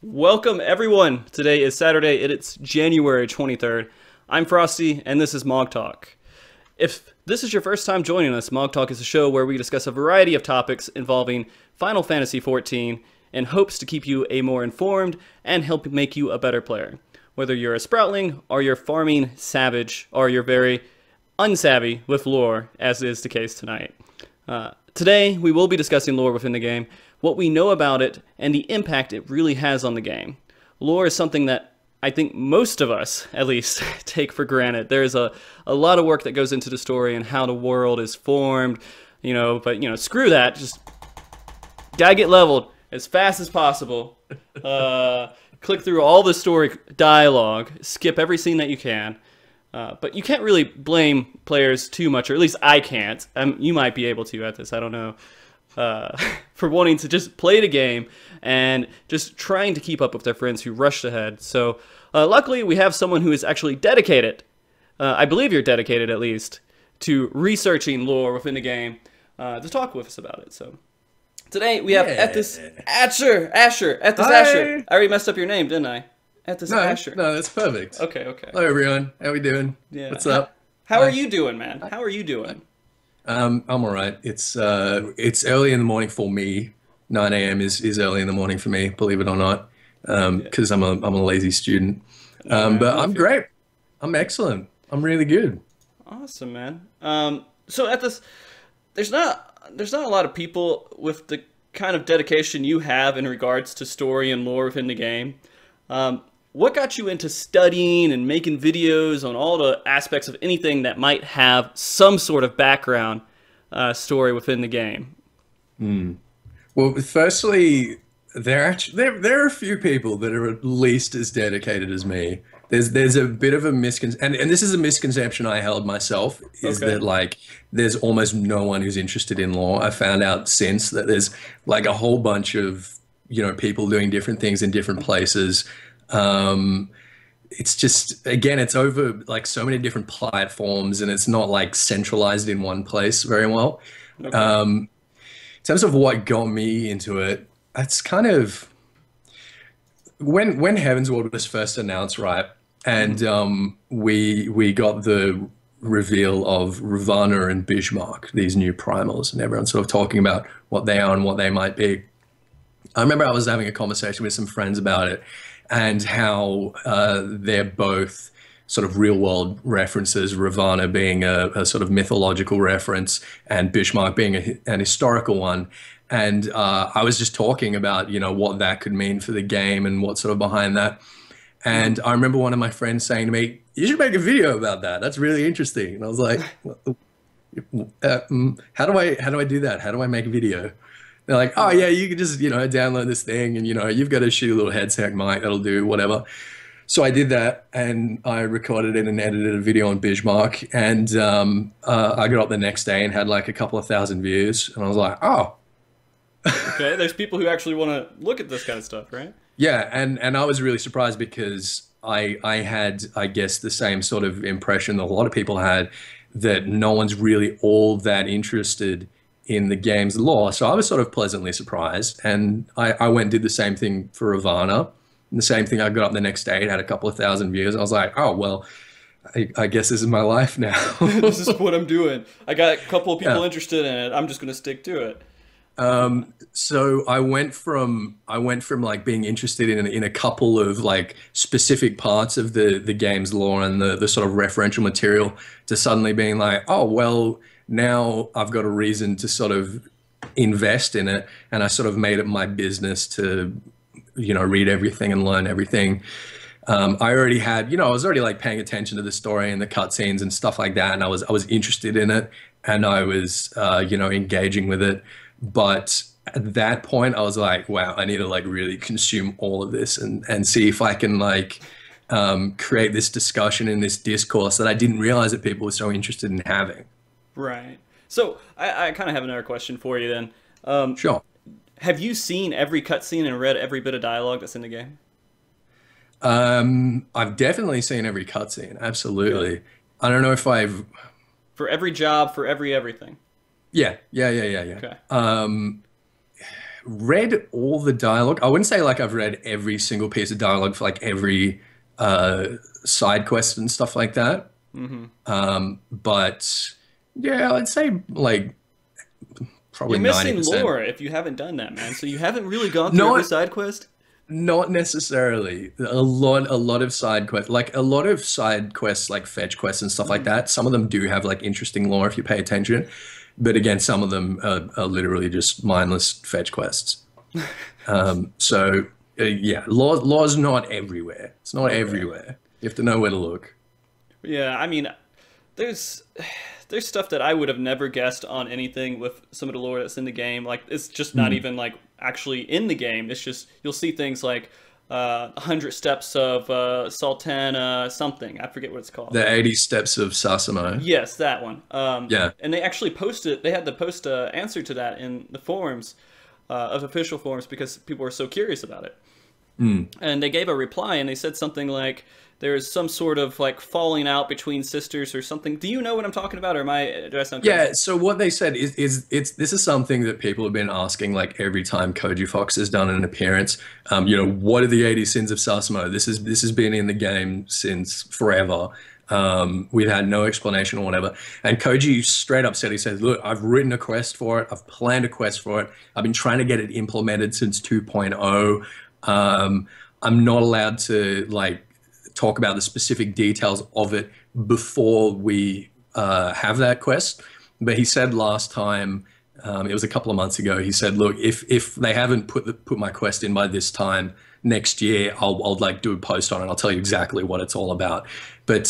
Welcome everyone. Today is Saturday and it's January 23rd. I'm Frosty and this is MogTalk. If this is your first time joining us, MogTalk is a show where we discuss a variety of topics involving Final Fantasy XIV in hopes to keep you a more informed and help make you a better player. Whether you're a sproutling or you're farming savage or you're very unsavvy with lore, as is the case tonight. Today we will be discussing lore within the game, what we know about it, and the impact it really has on the game. Lore is something that I think most of us, at least, take for granted. There's a lot of work that goes into the story and how the world is formed, but screw that. Just gotta get leveled as fast as possible. Click through all the story dialogue, skip every scene that you can. But you can't really blame players too much, or at least I can't. You might be able to at this, I don't know. For wanting to just play the game and just trying to keep up with their friends who rushed ahead. So luckily we have someone who is actually dedicated, I believe you're dedicated at least, to researching lore within the game to talk with us about it. So today we have EthysAsher. EthysAsher. I already messed up your name, didn't I? EthysAsher. No, that's perfect. Okay. Hello everyone, how we doing? Yeah. What's up? How are you doing, man? How are you doing? I'm all right. It's early in the morning for me. 9 a.m. is early in the morning for me, believe it or not, because I'm a lazy student. But I'm great. I'm excellent. I'm really good. Awesome, man. So at this, there's not a lot of people with the kind of dedication you have in regards to story and lore within the game. What got you into studying and making videos on all the aspects of anything that might have some sort of background story within the game? Well, firstly, there are a few people that are at least as dedicated as me. There's a bit of a misconception, and this is a misconception I held myself, is that like there's almost no one who's interested in lore. I found out since that there's like a whole bunch of people doing different things in different places. It's just, again, it's over like so many different platforms and it's not like centralized in one place very well. In terms of what got me into it, it's kind of when Heaven's Ward was first announced, right? And we got the reveal of Ravana and Bismarck, these new primals, and everyone's sort of talking about what they are and what they might be. I remember I was having a conversation with some friends about it and how they're both sort of real-world references, Ravana being a sort of mythological reference and Bismarck being an historical one. And I was just talking about, what that could mean for the game and what's sort of behind that. And I remember one of my friends saying to me, "You should make a video about that. That's really interesting." And I was like, how do I do that? How do I make a video? They're like, "Oh yeah, you can just, download this thing and, you've got a shitty little headset mic that'll do whatever." So I did that and I recorded it and edited a video on Bismarck. And I got up the next day and had like a couple of thousand views. And I was like, oh. Okay, there's people who actually want to look at this kind of stuff, right? Yeah, and I was really surprised because I had, I guess, the same sort of impression that a lot of people had, that no one's really all that interested in the game's lore. So I was sort of pleasantly surprised, and I went and did the same thing for Ravana. And the same thing, I got up the next day, it had a couple of thousand views. I was like, oh, well, I guess this is my life now. This is what I'm doing. I got a couple of people interested in it. I'm just going to stick to it. So I went from like being interested in a couple of like specific parts of the game's lore and the sort of referential material to suddenly being like, oh, well, now I've got a reason to sort of invest in it. And I sort of made it my business to, read everything and learn everything. I already had, I was already like paying attention to the story and the cutscenes and stuff like that. And I was interested in it and I was, engaging with it. But at that point I was like, wow, I need to like really consume all of this and see if I can like, create this discussion and this discourse that I didn't realize that people were so interested in having. Right. So I kind of have another question for you then. Sure. Have you seen every cutscene and read every bit of dialogue that's in the game? I've definitely seen every cutscene. Absolutely. Okay. I don't know if I've... For every job, for everything. Yeah. Okay. read all the dialogue. I wouldn't say like I've read every single piece of dialogue for like every side quest and stuff like that. But yeah, I'd say like probably You're missing 90%. lore if you haven't done that, man. So you haven't really gone through Not every side quest? not necessarily. A lot of side quests, like a lot of side quests, like fetch quests and stuff like that. Some of them do have like interesting lore if you pay attention, but again, some of them are literally just mindless fetch quests. Yeah, lore's not everywhere. It's not everywhere. You have to know where to look. Yeah, I mean, there's there's stuff that I would have never guessed on anything with some of the lore that's in the game. Like, it's just not even like actually in the game. It's just you'll see things like 100 steps of Sultana something. I forget what it's called. The 80 Steps of Sasamo. Yes, that one. Yeah. And they actually posted. They had to post an answer to that in the forums of official forums because people were so curious about it. And they gave a reply and they said something like, there's some sort of like falling out between sisters or something. Do you know what I'm talking about, or do I sound crazy? Yeah, so what they said is this is something that people have been asking like every time Koji Fox has done an appearance. What are the 80 Sins of Sasamo? This has been in the game since forever. We've had no explanation or whatever. And Koji straight up said, he says, look, I've written a quest for it. I've planned a quest for it. I've been trying to get it implemented since 2.0. I'm not allowed to like talk about the specific details of it before we have that quest. But he said last time, it was a couple of months ago, he said, look, if they haven't put my quest in by this time next year, I'll like do a post on it. I'll tell you exactly what it's all about. But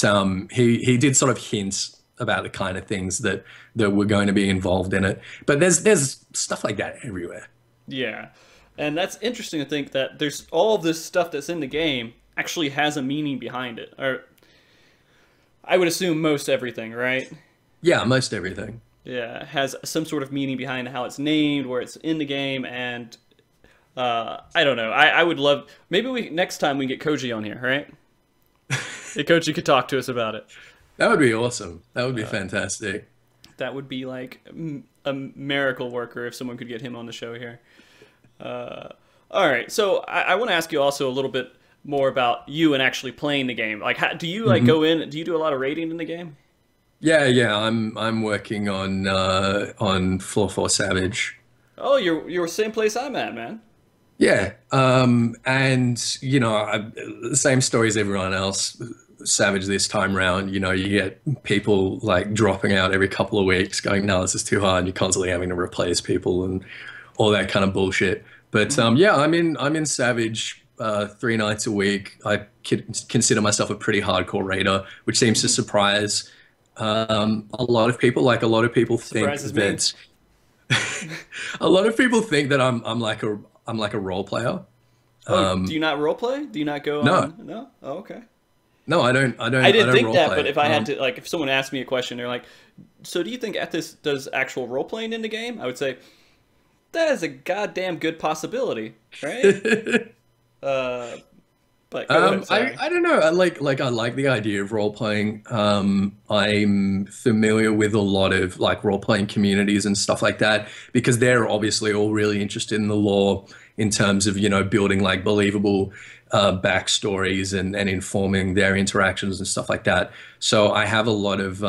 he did sort of hint about the kind of things that were going to be involved in it. But there's stuff like that everywhere. Yeah. And that's interesting to think that there's all this stuff that's in the game actually has a meaning behind it. Or I would assume most everything, right? Yeah, most everything. Yeah, has some sort of meaning behind how it's named, where it's in the game, and I don't know. I would love, maybe next time we get Koji on here, right? Hey, Koji could talk to us about it. That would be awesome. That would be fantastic. That would be like a miracle worker if someone could get him on the show here. All right, so I want to ask you also a little bit more about you and actually playing the game. Like, do you like go in? Do you do a lot of raiding in the game? Yeah. I'm working on Floor 4 Savage. Oh, you're the same place I'm at, man. Yeah. And the same story as everyone else. Savage this time round. You get people like dropping out every couple of weeks, going, "No, this is too hard." You're constantly having to replace people and all that kind of bullshit. But yeah, I'm in Savage 3 nights a week. I consider myself a pretty hardcore raider, which seems to surprise a lot of people. Like a lot of people Surprises think that a lot of people think that I'm like a role player. Oh, do you not role play? Do you not go No. on? No. Oh, okay. No, I don't. I didn't think role that, play. but if I had to, like, if someone asked me a question, they're like, "So do you think Ethys does actual role playing in the game?" I would say, that is a goddamn good possibility, right? But go ahead, sorry. I don't know. I like the idea of role playing. I'm familiar with a lot of like role playing communities and stuff like that because they're obviously all really interested in the lore in terms of building like believable backstories and informing their interactions and stuff like that. So I have a lot of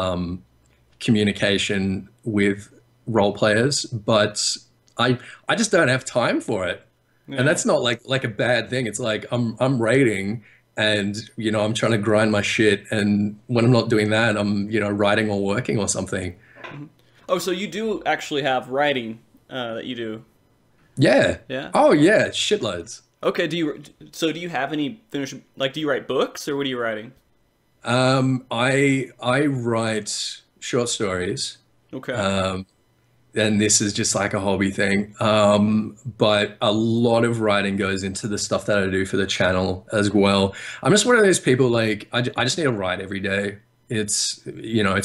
communication with role players, but I just don't have time for it. Yeah. And that's not like a bad thing. It's like I'm raiding and I'm trying to grind my shit, and when I'm not doing that, I'm writing or working or something. Oh, so you do actually have writing that you do? Yeah. Yeah. Oh yeah, shitloads. Okay. Do you have any finished, like, do you write books or what are you writing? I write short stories. Okay. And this is just like a hobby thing. But a lot of writing goes into the stuff that I do for the channel as well. I'm just one of those people, like, I just need to write every day. It's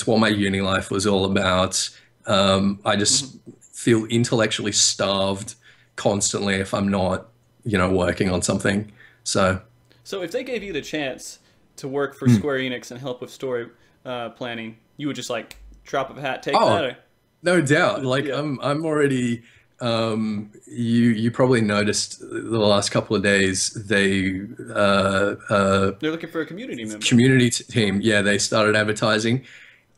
what my uni life was all about. I just feel intellectually starved constantly if I'm not, working on something. So if they gave you the chance to work for Square Enix and help with story planning, you would just like drop of a hat, take that? Or? No doubt. Like Yeah. I'm already you probably noticed the last couple of days They're looking for a community member. community team, yeah, they started advertising,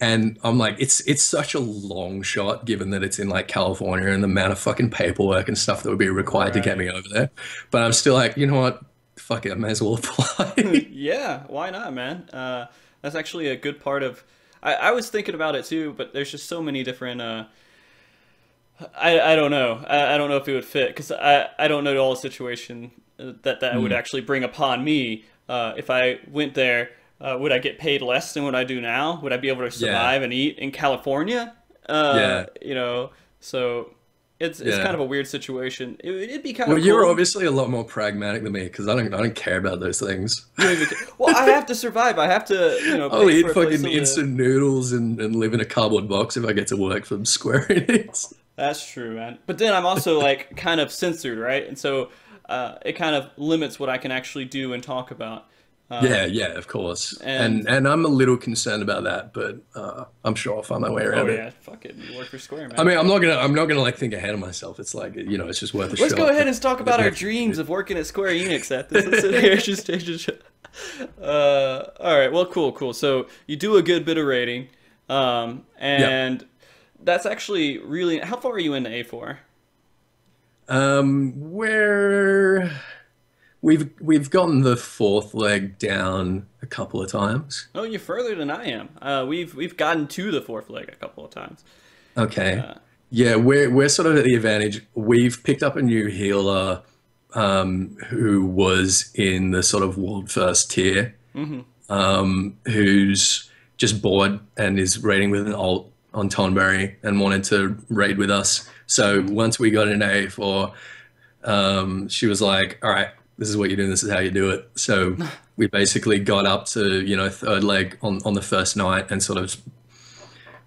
and I'm like, it's such a long shot given that it's in like California and the amount of fucking paperwork and stuff that would be required to get me over there. But I'm still like, you know what? Fuck it, I may as well apply. Yeah, why not, man? That's actually a good part of. I was thinking about it too, but there's just so many different. I don't know. I don't know if it would fit because I don't know all the situation that would actually bring upon me if I went there. Would I get paid less than what I do now? Would I be able to survive and eat in California? You know, so it's kind of a weird situation. It'd be kind of Well, cool. you're obviously a lot more pragmatic than me because I don't care about those things. Well, I have to survive. I have to, you know. I'll pay eat for a place fucking to live. instant noodles and live in a cardboard box if I get to work for Square Enix. That's true, man. But then I'm also like kind of censored, right? And so it kind of limits what I can actually do and talk about. Yeah, of course. And I'm a little concerned about that, but I'm sure I'll find my way around Oh it. yeah, fuck it. You work for Square, man. I mean, I'm not gonna like think ahead of myf. It's like, you know, it's just worth a shot. Let's go ahead and talk about our dreams of working at Square Enix at this. Let's sit here and just take a shot. All right, well, cool. So you do a good bit of rating, and that's actually really. How far are you into A4? We've gotten the fourth leg down a couple of times. Oh, you're further than I am. We've gotten to the fourth leg a couple of times. Okay. Yeah, we're sort of at the advantage. We've picked up a new healer who was in the sort of world first tier, who's just bored and is raiding with an alt on Tonberry and wanted to raid with us. So once we got into A4, she was like, all right, this is what you're doing, this is how you do it. So we basically got up to, you know, third leg on the first night and sort of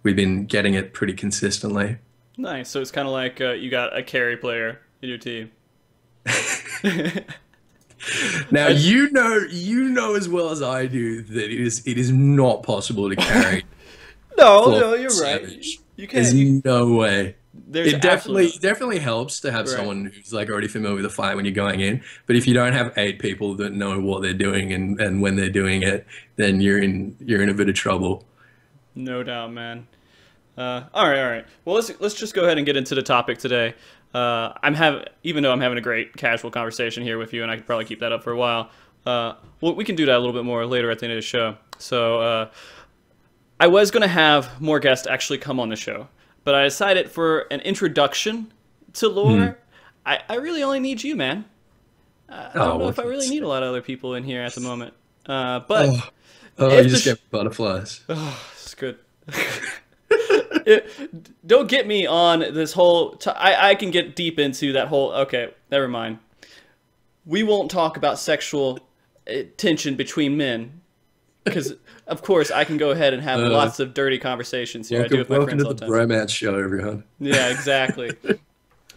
we've been getting it pretty consistently. Nice. So it's kind of like you got a carry player in your team. Now you know as well as I do that it is not possible to carry. No, you're right. Savage. You can't. There's no way. There's It definitely helps to have someone who's like already familiar with the fight when you're going in. But if you don't have 8 people that know what they're doing and when they're doing it, then you're in a bit of trouble. No doubt, man. All right. Well, let's just go ahead and get into the topic today. Even though I'm having a great casual conversation here with you, and I could probably keep that up for a while. Well, we can do that a little bit more later at the end of the show. So I was going to have more guests actually come on the show, but I decided for an introduction to lore, I really only need you, man. I don't know if I really need a lot of other people in here at the moment. But you just get butterflies. Oh, it's good. Don't get me on this whole. I can get deep into that whole. Okay, never mind. We won't talk about sexual tension between men, because of course I can go ahead and have lots of dirty conversations here. Welcome, I do with my welcome friends to all the the time. bromance show, everyone. Yeah, exactly.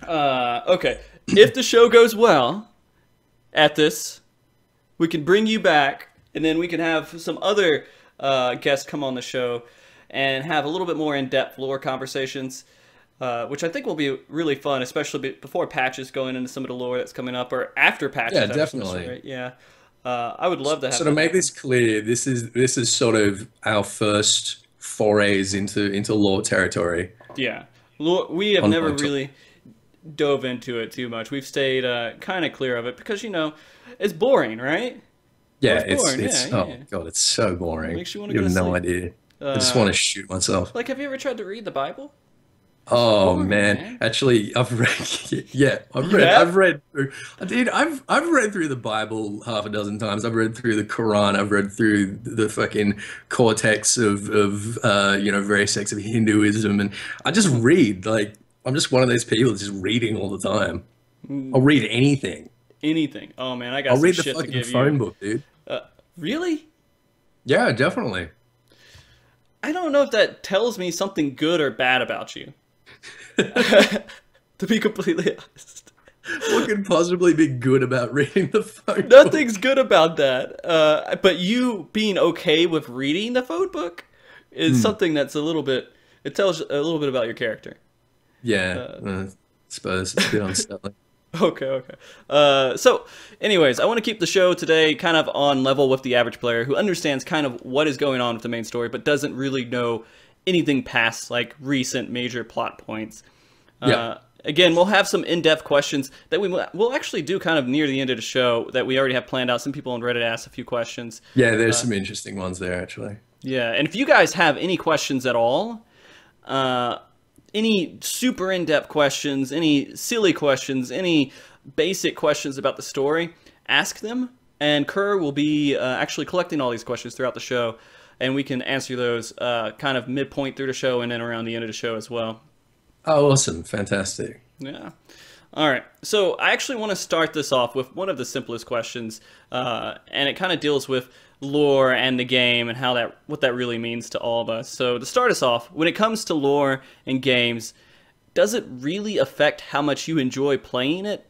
Okay, if the show goes well at this, we can bring you back, and then we can have some other guests come on the show and have a little bit more in-depth lore conversations, which I think will be really fun, especially before patches, going into some of the lore that's coming up, or after patches. Yeah, definitely. Right? Yeah, I would love to have. So to make this clear, this is sort of our first forays into lore territory. Yeah, we have never really dove into it too much. We've stayed kind of clear of it because, you know, it's boring, right? Yeah, it's boring. Oh god, it's so boring. Makes you want to You go have to no sleep. idea. I just want to shoot myself. Like, have you ever tried to read the Bible? Oh boring, man, actually, I've read. Yeah, I've read through. Dude, I've read through the Bible half a dozen times. I've read through the Quran. I've read through the fucking cortex of you know, various sects of Hinduism, and I just read. Like, I'm just one of those people that's just reading all the time. I'll read anything. Anything. Oh man, I got I'll some read the shit to fucking give phone you. book, dude. Really? Yeah, definitely. I don't know if that tells me something good or bad about you. To be completely honest. What could possibly be good about reading the phone book? Nothing's good about that. But you being okay with reading the phone book is something that's a little bit. It tells a little bit about your character. Yeah, suppose. It's a bit unsettling. Okay, okay. So, anyways, I want to keep the show today kind of on level with the average player who understands kind of what is going on with the main story, but doesn't really know anything past like recent major plot points. Yeah. Again, we'll have some in-depth questions that we'll actually do kind of near the end of the show that we already have planned out. Some people on Reddit asked a few questions. Yeah, there's some interesting ones there, actually. Yeah, and if you guys have any questions at all, any super in-depth questions, any silly questions, any basic questions about the story, ask them. And Kerr will be actually collecting all these questions throughout the show, and we can answer those kind of midpoint through the show and then around the end of the show as well. Oh, awesome. Fantastic. Yeah. All right. So I actually want to start this off with one of the simplest questions, and it kind of deals with lore and the game and what that really means to all of us. So to start us off, when it comes to lore and games, does it really affect how much you enjoy playing it?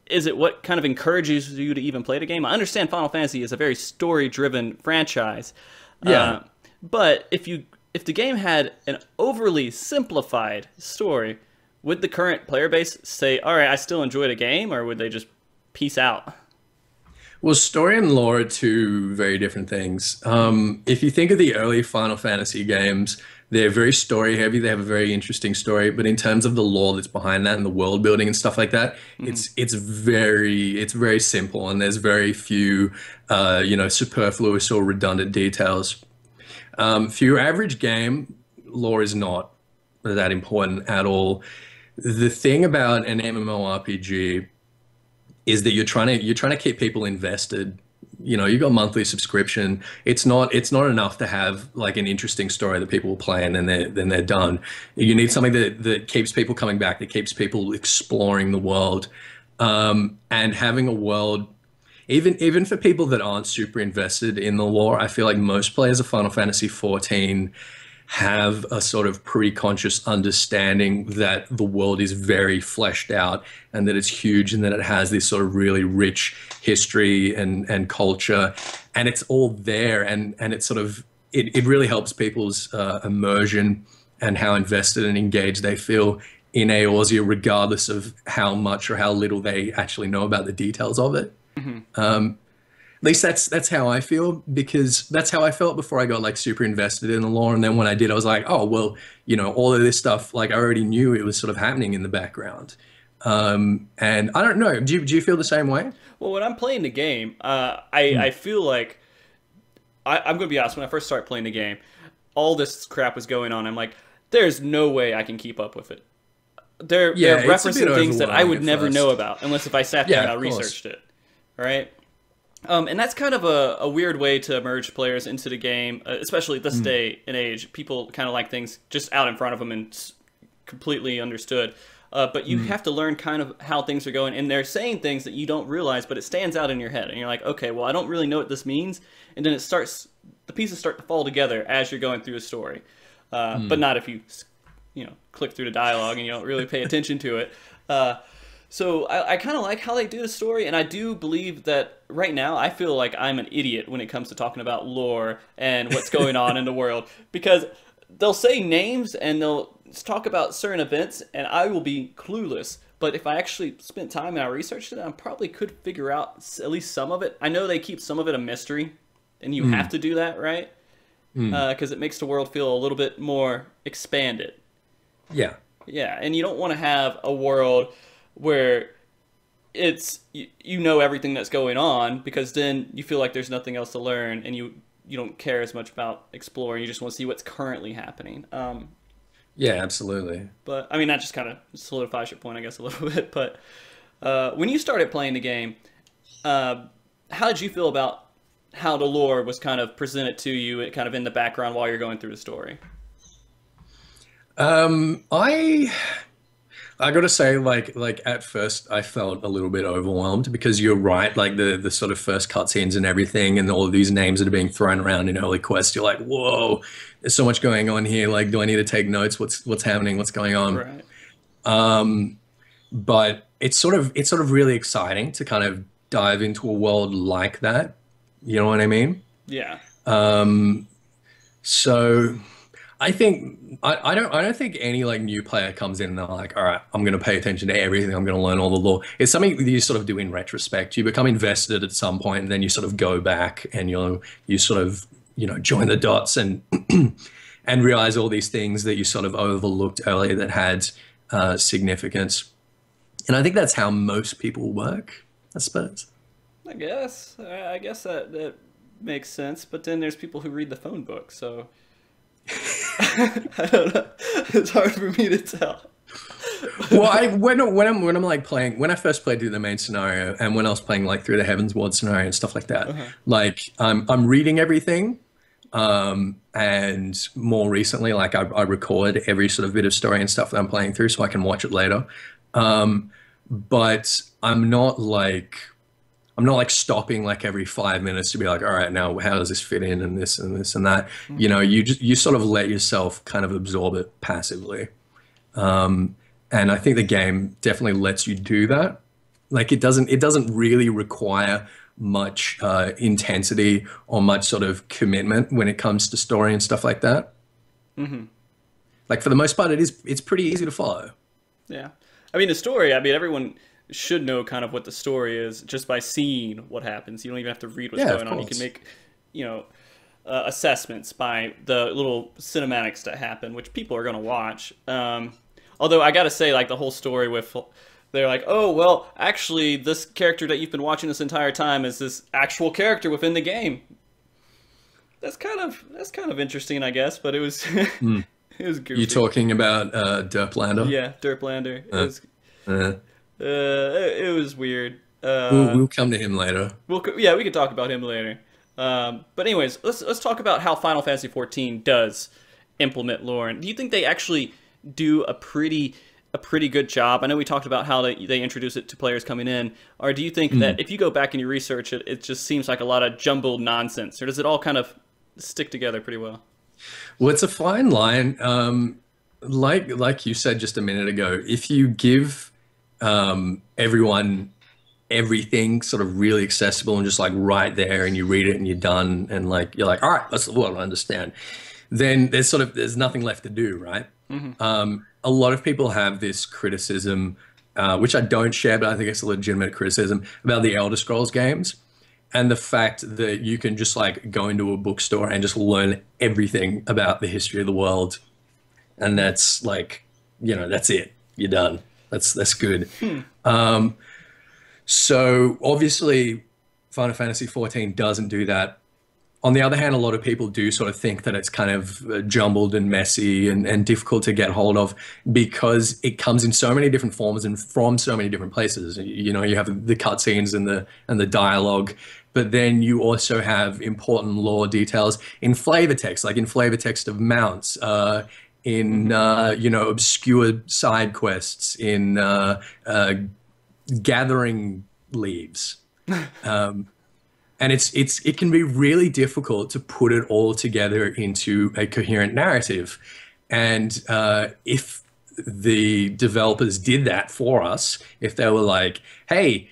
Is it what kind of encourages you to even play the game? I understand Final Fantasy is a very story-driven franchise. Yeah. But if the game had an overly simplified story, would the current player base say, all right, I still enjoy the game, or would they just peace out? Well, story and lore are two very different things. If you think of the early Final Fantasy games, they're very story heavy. They have a very interesting story, but in terms of the lore that's behind that and the world building and stuff like that, it's very simple, and there's very few superfluous or redundant details. For your average game, lore is not that important at all. The thing about an MMORPG is that you're trying to keep people invested. You know, you got monthly subscription. It's not enough to have like an interesting story that people will play and then they're done. You need something that keeps people coming back, that keeps people exploring the world, and having a world. Even for people that aren't super invested in the lore, I feel like most players of Final Fantasy XIV have a sort of pre-conscious understanding that the world is very fleshed out and that it's huge and that it has this sort of really rich history and culture, and it's all there, and it really helps people's immersion and how invested and engaged they feel in Eorzea, regardless of how much or how little they actually know about the details of it. At least that's how I feel, because that's how I felt before I got like super invested in the lore. And then when I did, I was like, oh, well, you know, all of this stuff, like I already knew it was sort of happening in the background. And I don't know, do you feel the same way? Well, when I'm playing the game, I feel like, I'm going to be honest, when I first started playing the game, all this crap was going on. I'm like, there's no way I can keep up with it. They're referencing things that I would never know about, unless if I sat there and I researched it. Right? And that's kind of a weird way to merge players into the game, especially at this day and age. People kind of like things just out in front of them and completely understood. But you have to learn kind of how things are going. And they're saying things that you don't realize, but it stands out in your head. And you're like, okay, well, I don't really know what this means. And then the pieces start to fall together as you're going through a story. But not if you click through the dialogue and you don't really pay attention to it. So I kind of like how they do the story, and I do believe that right now I feel like I'm an idiot when it comes to talking about lore and what's going on in the world, because they'll say names and they'll talk about certain events and I will be clueless. But if I actually spent time and I researched it, I probably could figure out at least some of it. I know they keep some of it a mystery, and you have to do that, right? Because it makes the world feel a little bit more expanded. Yeah. Yeah, and you don't want to have a world where it's you know everything that's going on, because then you feel like there's nothing else to learn, and you don't care as much about exploring. You just want to see what's currently happening. Yeah, absolutely. But I mean, that just kind of solidifies your point, I guess, a little bit. But when you started playing the game, how did you feel about how the lore was kind of presented to you, kind of in the background while you're going through the story? I gotta say, like at first I felt a little bit overwhelmed, because you're right, like the sort of first cutscenes and everything, and all of these names that are being thrown around in early quests, you're like, whoa, there's so much going on here. Like, do I need to take notes? What's happening? What's going on? Right. But it's sort of really exciting to kind of dive into a world like that. You know what I mean? Yeah. So I think I don't think any like new player comes in and they're like, all right, I'm going to pay attention to everything. I'm going to learn all the lore. It's something that you sort of do in retrospect. You become invested at some point, and then you sort of go back and you sort of join the dots and and realize all these things that you sort of overlooked earlier that had significance. And I think that's how most people work, I suppose. I guess that makes sense. But then there's people who read the phone book, so I don't know. It's hard for me to tell. Well, when I'm like playing, when I first played through the main scenario, and when I was playing like through the Heaven's Ward scenario and stuff like that, like I'm reading everything, and more recently, like I record every sort of bit of story and stuff that I'm playing through, so I can watch it later. But I'm not like stopping like every 5 minutes to be like, all right, now how does this fit in and this and this and that. You sort of let yourself kind of absorb it passively. And I think the game definitely lets you do that. Like it doesn't really require much intensity or much sort of commitment when it comes to story and stuff like that. Like for the most part, it's pretty easy to follow. Yeah. I mean, the story, I mean, everyone should know kind of what the story is just by seeing what happens. You don't even have to read what's going on. You can make, assessments by the little cinematics that happen, which people are going to watch. Although I got to say, like, the whole story with, they're like, oh, well, actually, this character that you've been watching this entire time is this actual character within the game. That's kind of interesting, I guess, but it was it was goofy. You talking about Derplander? Yeah, Derplander. It was weird. We'll come to him later. We could talk about him later. But anyways, let's talk about how Final Fantasy XIV does implement lore. And do you think they actually do a pretty good job? I know we talked about how they introduce it to players coming in. Or do you think that if you go back and you research it, it just seems like a lot of jumbled nonsense? Or does it all kind of stick together pretty well? Well, it's a fine line. Like you said just a minute ago, if you give everyone everything sort of really accessible and just like right there, and you read it and you're done, and like you're like, all right, that's what I understand, then there's nothing left to do, right? A lot of people have this criticism, which I don't share, but I think it's a legitimate criticism about the Elder Scrolls games, and the fact that you can just like go into a bookstore and just learn everything about the history of the world, and that's like, that's it, you're done. That's good. So obviously Final Fantasy XIV doesn't do that. On the other hand, a lot of people do sort of think that it's kind of jumbled and messy and difficult to get hold of because it comes in so many different forms and from so many different places. You have the cutscenes and the dialogue, but then you also have important lore details in flavor text, like in flavor text of mounts, in obscure side quests, in gathering leaves. And it can be really difficult to put it all together into a coherent narrative. And if the developers did that for us, if they were like, hey,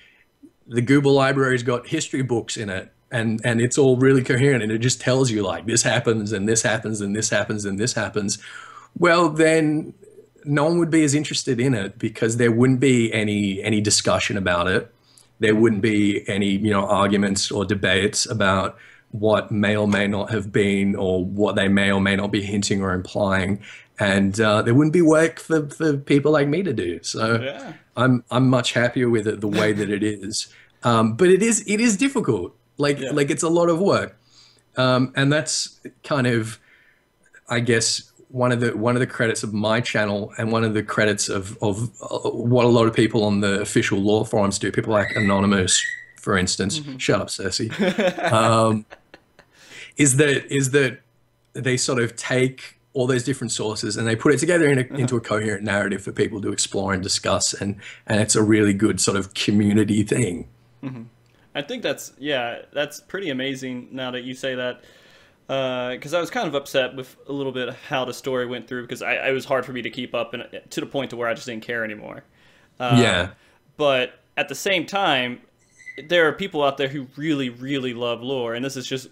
the Google library's got history books in it, and it's all really coherent, and it just tells you like this happens and this happens and this happens and this happens, well, then no one would be as interested in it because there wouldn't be any discussion about it. There wouldn't be any, arguments or debates about what may or may not have been or what they may or may not be hinting or implying. And there wouldn't be work for people like me to do. So yeah. I'm much happier with it the way that it is. But it is difficult. Like it's a lot of work. And that's kind of, I guess, one of the credits of my channel, and one of the credits of what a lot of people on the official lore forums do, people like Anonymous, for instance, shut up, Cersei, is that they sort of take all those different sources and they put it together into a coherent narrative for people to explore and discuss, and it's a really good sort of community thing. I think that's pretty amazing now that you say that. Because I was kind of upset with a little bit of how the story went through, because it was hard for me to keep up, and to the point to where I just didn't care anymore. But at the same time, there are people out there who really, really love lore, and this is just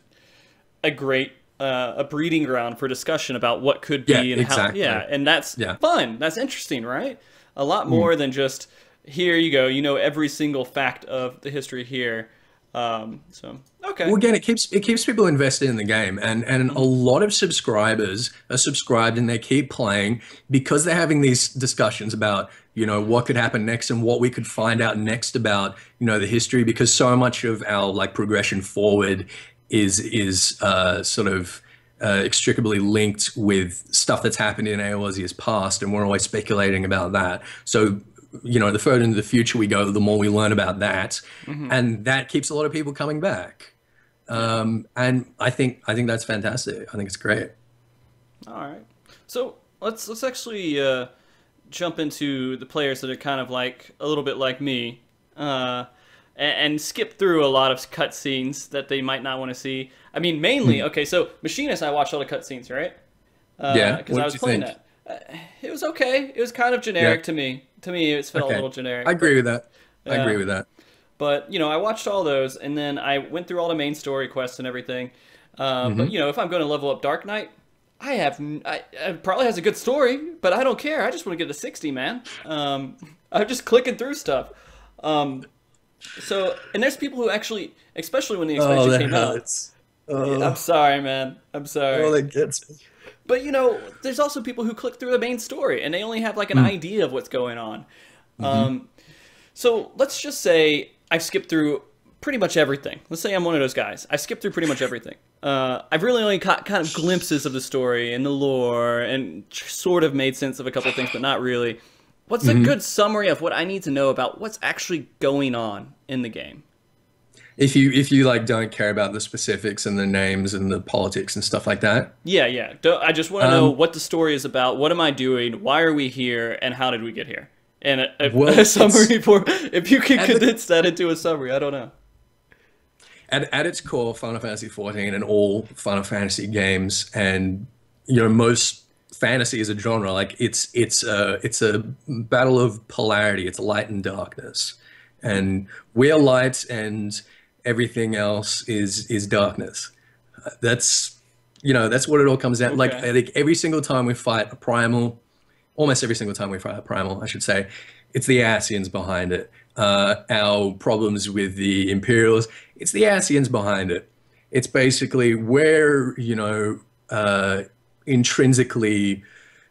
a great a breeding ground for discussion about what could be and exactly. how. Yeah, and that's fun. That's interesting, right? A lot more than just here you go. You know every single fact of the history here. So okay. Well, again, it keeps people invested in the game, and a lot of subscribers are subscribed and they keep playing because they're having these discussions about, you know, what could happen next and what we could find out next about, you know, the history, because so much of our like progression forward is sort of inextricably linked with stuff that's happened in AOS's past, and we're always speculating about that. So, you know, the further into the future we go, the more we learn about that, and that keeps a lot of people coming back. And I think that's fantastic. I think it's great. All right, so let's actually jump into the players that are kind of like a little bit like me, and skip through a lot of cutscenes that they might not want to see. I mean, mainly, okay, so Machinist, I watched all the cutscenes, right? Yeah, because I was playing that. It was okay. It was kind of generic to me. To me, it felt a little generic. I agree with that. I agree with that. But, you know, I watched all those, and then I went through all the main story quests and everything. But, you know, if I'm going to level up Dark Knight, it probably has a good story, but I don't care. I just want to get to 60, man. I'm just clicking through stuff. So, and there's people who actually, especially when the expansion came out. I'm sorry, man. I'm sorry. Oh, that gets me. But, you know, there's also people who click through the main story, and they only have, like, an idea of what's going on. So let's just say I've skipped through pretty much everything. Let's say I'm one of those guys. I skipped through pretty much everything. I've really only caught kind of glimpses of the story and the lore and sort of made sense of a couple things, but not really. What's a good summary of what I need to know about what's actually going on in the game? If you like don't care about the specifics and the names and the politics and stuff like that. Yeah. I just want to know what the story is about. What am I doing? Why are we here? And how did we get here? And a summary for, if you can condense that into a summary, I don't know. At its core, Final Fantasy XIV and all Final Fantasy games, and you know, most fantasy as a genre, like it's a battle of polarity. It's light and darkness, and we're light, and everything else is darkness. That's, you know, that's what it all comes down. Like I think every single time we fight a primal, almost every single time we fight a primal, I should say, it's the Ascians behind it. Our problems with the Imperials, it's the Ascians behind it. It's basically we're, you know, intrinsically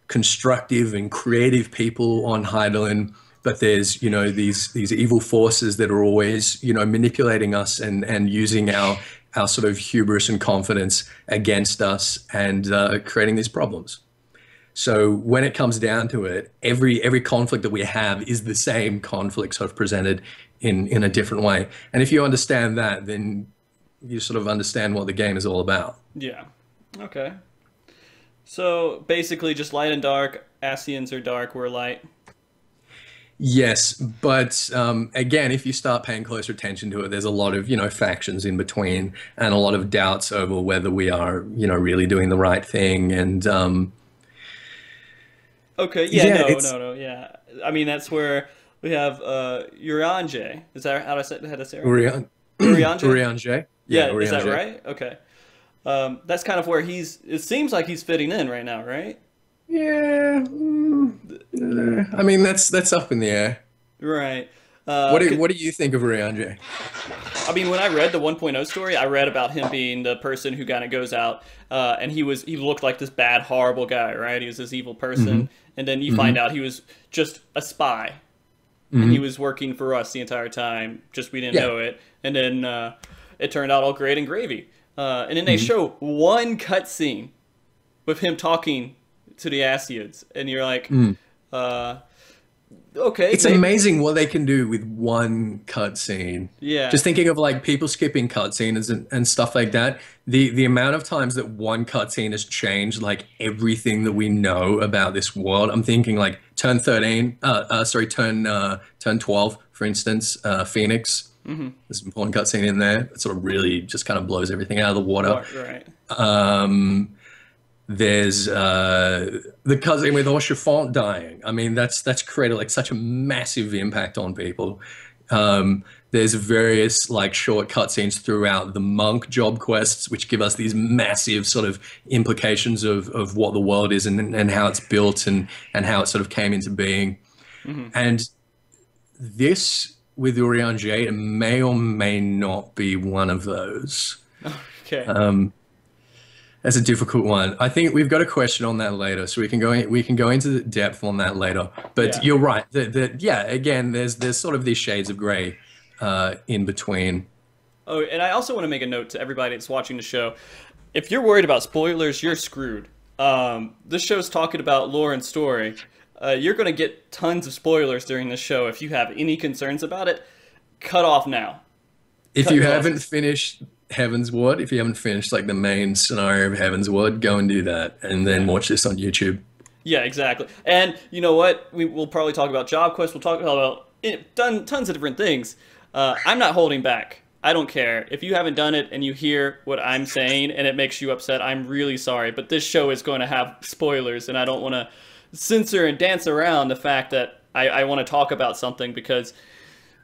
constructive and creative people on Hydaelyn, but there's, you know, these evil forces that are always, you know, manipulating us and using our sort of hubris and confidence against us and creating these problems. So when it comes down to it, every conflict that we have is the same conflict sort of presented in a different way. And if you understand that, then you sort of understand what the game is all about. Yeah. Okay. So basically just light and dark. Ascians are dark, we're light. Yes, but again, if you start paying closer attention to it, there's a lot of, you know, factions in between and a lot of doubts over whether we are, you know, really doing the right thing. And okay, no, yeah. I mean, that's where we have ENJOYYY. Is that how to say it? ENJOYYY? ENJOYYY. Yeah, is that right? Okay. That's kind of where it seems like he's fitting in right now, right? Yeah. I mean, that's up in the air. Right. What do you think of ENJOYYY? I mean, when I read the 1.0 story, I read about him being the person who kind of goes out, and he looked like this bad, horrible guy, right? He was this evil person, and then you find out he was just a spy, and he was working for us the entire time. Just we didn't know it, and then it turned out all great and gravy. And then they show one cutscene with him talking to the Ascians, and you're like, okay. It's amazing what they can do with one cutscene. Yeah. Just thinking of like people skipping cutscenes and stuff like that. The amount of times that one cutscene has changed like everything that we know about this world. I'm thinking like turn 12, for instance, Phoenix. There's an important cutscene in there that sort of really just kind of blows everything out of the water. Right. There's the cutscene with Orchifant dying. I mean, that's created like such a massive impact on people. There's various like short cutscenes throughout the monk job quests, which give us these massive sort of implications of what the world is and how it's built and how it sort of came into being. Hmm. And this with Urian Jade may or may not be one of those. Okay. That's a difficult one. I think we've got a question on that later, so we can go into the depth on that later. But Yeah. you're right. Yeah, again, there's sort of these shades of gray in between. Oh, and I also want to make a note to everybody that's watching the show. If you're worried about spoilers, you're screwed. This show's talking about lore and story. You're going to get tons of spoilers during this show. If you have any concerns about it, cut off now. If you haven't finished Heaven's Ward, if you haven't finished like the main scenario of Heaven's Ward, go and do that, and then watch this on YouTube. Yeah, exactly. And you know what? We'll probably talk about job quests. We'll talk about tons of different things. I'm not holding back. I don't care. If you haven't done it and you hear what I'm saying and it makes you upset, I'm really sorry. But this show is going to have spoilers, and I don't want to censor and dance around the fact that I want to talk about something because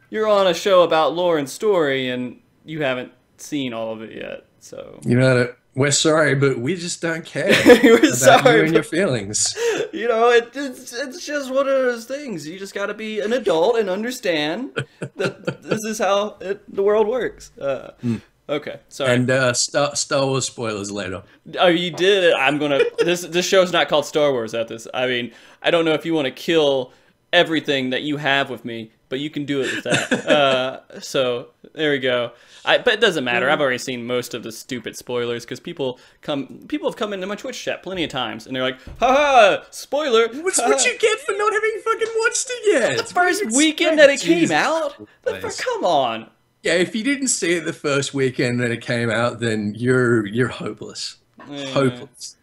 you're on a show about lore and story and you haven't seen all of it yet. So you know, we're sorry, but we just don't care we're about sorry, you and your feelings. You know, it's just one of those things. You just got to be an adult and understand that this is how the world works. Okay, sorry. And Star Wars spoilers later. Oh, you did it. I'm gonna. This show's not called Star Wars, Ethys. I mean, I don't know if you want to kill everything that you have with me, but you can do it with that. So there we go. But it doesn't matter. I've already seen most of the stupid spoilers because people have come into my Twitch chat plenty of times, and they're like, "Haha, spoiler!" What's what you get for not having fucking watched it yet? The first weekend that it came out. Come on. Yeah, if you didn't see it the first weekend that it came out, then you're hopeless. Yeah. Hopeless.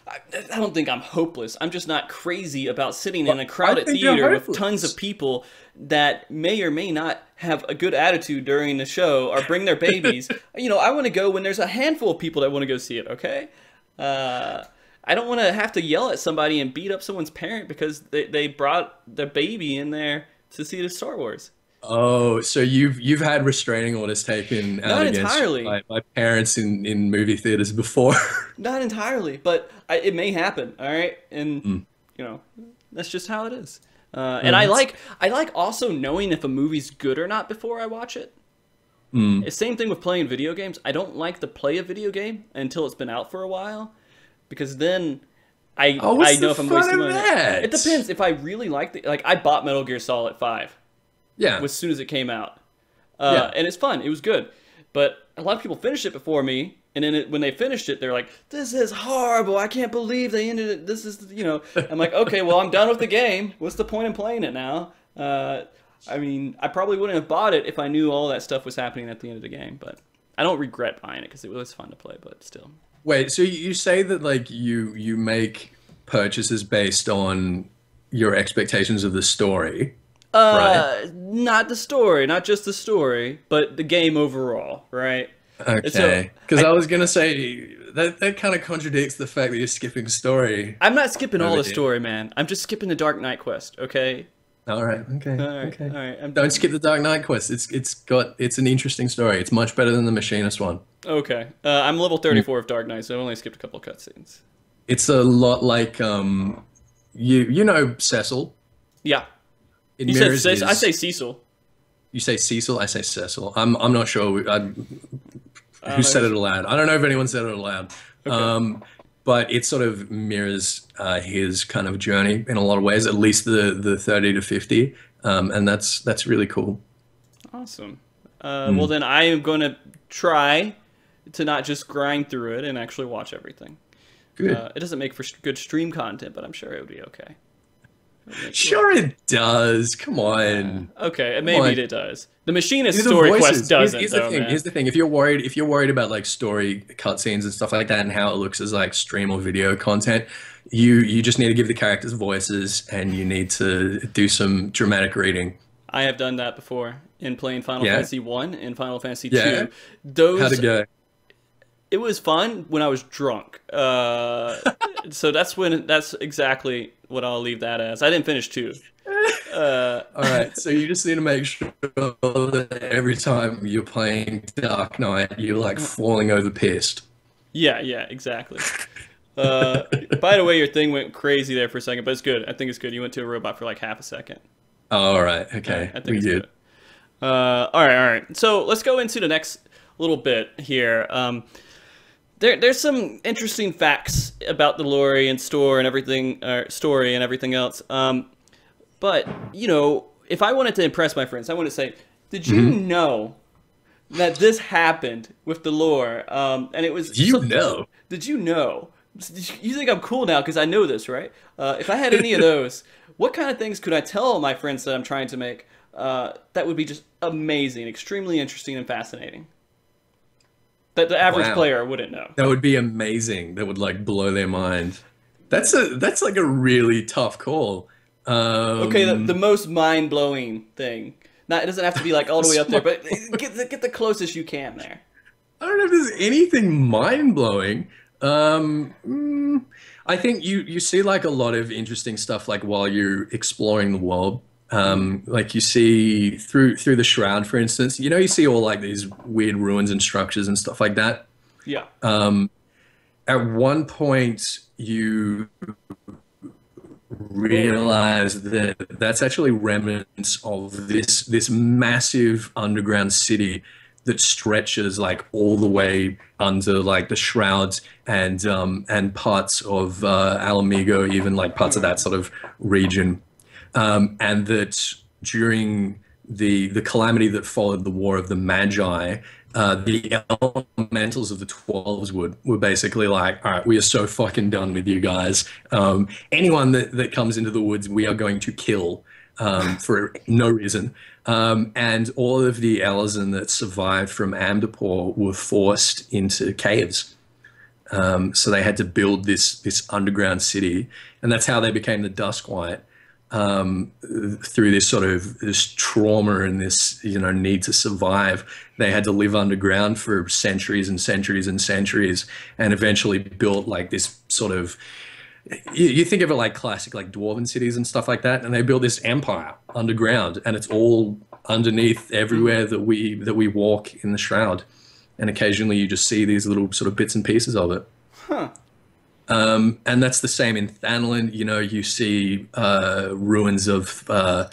I don't think I'm hopeless. I'm just not crazy about sitting in a crowded theater with tons of people that may or may not have a good attitude during the show or bring their babies. You know, I want to go when there's a handful of people that want to go see it, okay? I don't want to have to yell at somebody and beat up someone's parent because they brought their baby in there to see the Star Wars. Oh, so you've had restraining orders taken out Not against entirely. My parents in movie theaters before. Not entirely, but it may happen. All right, and you know that's just how it is. And I like also knowing if a movie's good or not before I watch it. It's same thing with playing video games. I don't like to play a video game until it's been out for a while, because then I know if I'm wasting money. It depends. If I really like I bought Metal Gear Solid 5. Yeah. As soon as it came out. And it's fun. It was good. But a lot of people finished it before me, and then when they finished it, they're like, "This is horrible. I can't believe they ended it. This is, you know." I'm like, "Okay, well, I'm done with the game. What's the point in playing it now?" I mean, I probably wouldn't have bought it if I knew all that stuff was happening at the end of the game, but I don't regret buying it because it was fun to play, but still. Wait, so you say that like you make purchases based on your expectations of the story? Right. Not the story, not just the story, but the game overall, right? Okay. Because I was gonna say that kind of contradicts the fact that you're skipping story. I'm not skipping all the story, man. I'm just skipping the Dark Knight quest, okay? All right. Okay. All right. Don't skip the Dark Knight quest. It's an interesting story. It's much better than the Machinist one. Okay. I'm level 34 of Dark Knight, so I only skipped a couple of cutscenes. It's a lot like you know Cecil. Yeah. You said I say Cecil. You say Cecil. I say Cecil. I'm not sure who said it aloud. I don't know if anyone said it aloud. Okay. But it sort of mirrors his kind of journey in a lot of ways, at least the 30 to 50, and that's really cool. Awesome. Well, then I am going to try to not just grind through it and actually watch everything. Good. It doesn't make for good stream content, but I'm sure it would be okay. Sure it does. Come on. Okay, maybe it does. The Machinist story quest doesn't. Here's the thing. Here's the thing. If you're worried about like story cutscenes and stuff like that and how it looks as like stream or video content, you just need to give the characters voices and you need to do some dramatic reading. I have done that before in playing Final Fantasy 1 and Final Fantasy 2. Yeah. How'd it go? It was fun when I was drunk. So that's exactly what I'll leave that as. I didn't finish 2. All right, so you just need to make sure that every time you're playing Dark Knight, you're like falling over pissed. Yeah, yeah, exactly. By the way, your thing went crazy there for a second, but it's good. I think it's good. You went to a robot for like half a second. Oh, all right, All right, okay, I think we it's did. good. All right, all right. So let's go into the next little bit here. There's some interesting facts about the lore and store and everything, story and everything else. But you know, if I wanted to impress my friends, I want to say, did you know that this happened with the lore? And it was. You know. Did you know? You think I'm cool now because I know this, right? If I had any of those, what kind of things could I tell my friends that I'm trying to make that would be just amazing, extremely interesting, and fascinating? That the average Wow. player wouldn't know. That would be amazing. That would like blow their mind. That's like a really tough call. Okay, the most mind-blowing thing. Not, it doesn't have to be like all the way up there, but get the closest you can there. I don't know if there's anything mind-blowing. I think you see like a lot of interesting stuff like while you're exploring the world. Like you see through the shroud, for instance, you know, you see all like these weird ruins and structures and stuff like that. Yeah. At one point, you realize that that's actually remnants of this massive underground city that stretches like all the way under like the shrouds and parts of Alamigo, even like parts of that sort of region. And that during the calamity that followed the War of the Magi, the elementals of the 12s were basically like, all right, we are so fucking done with you guys. Anyone that comes into the woods, we are going to kill for no reason. And all of the Elezen that survived from Amdapor were forced into caves. So they had to build this underground city, and that's how they became the Duskwhite. Through this sort of this trauma and this, you know, need to survive, they had to live underground for centuries and centuries and centuries, and eventually built like this sort of, you think of it like classic like dwarven cities and stuff like that, and they built this empire underground, and it's all underneath everywhere that we walk in the shroud, and occasionally you just see these little sort of bits and pieces of it. Huh. And that's the same in Thanalan. You know, you see ruins of the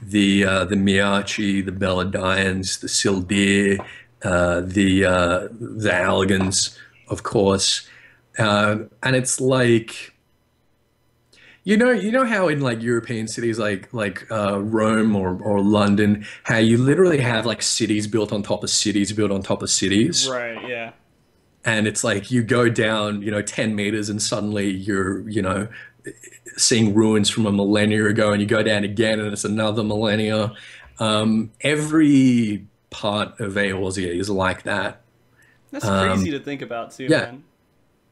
Miachi, the Belladines, the Sildir, the Alligans, of course. And it's like, you know how in like European cities like Rome or London, how you literally have like cities built on top of cities built on top of cities. Right. Yeah. And it's like you go down, you know, 10 meters and suddenly you're, you know, seeing ruins from a millennia ago, and you go down again and it's another millennia. Every part of Eorzea is like that. That's crazy to think about too, yeah. man.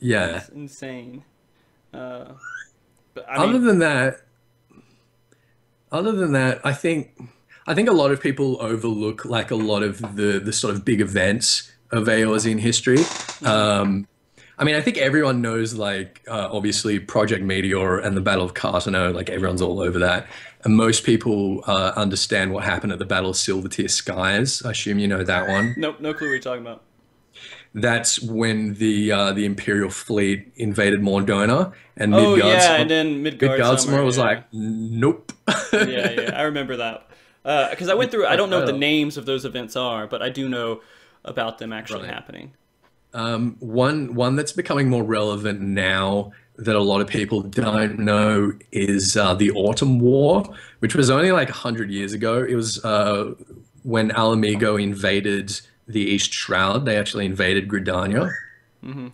Yeah. That's insane. But I Other mean, than that, I think a lot of people overlook like a lot of the sort of big events of Eorzean history. I mean, I think everyone knows like obviously Project Meteor and the Battle of Cartano, like everyone's all over that. And most people understand what happened at the Battle of Silvertear Skies. I assume you know that one. nope, no clue what you're talking about. That's when the Imperial fleet invaded Mordona, and Oh Midgard. yeah, and then Midgardsormr was yeah. like, nope. Yeah, yeah, I remember that. Because I went through. I don't know what the names of those events are, but I do know about them actually happening. One that's becoming more relevant now that a lot of people don't know is the Autumn War, which was only like 100 years ago. It was when Alamigo invaded the East Shroud. They actually invaded Gridania. And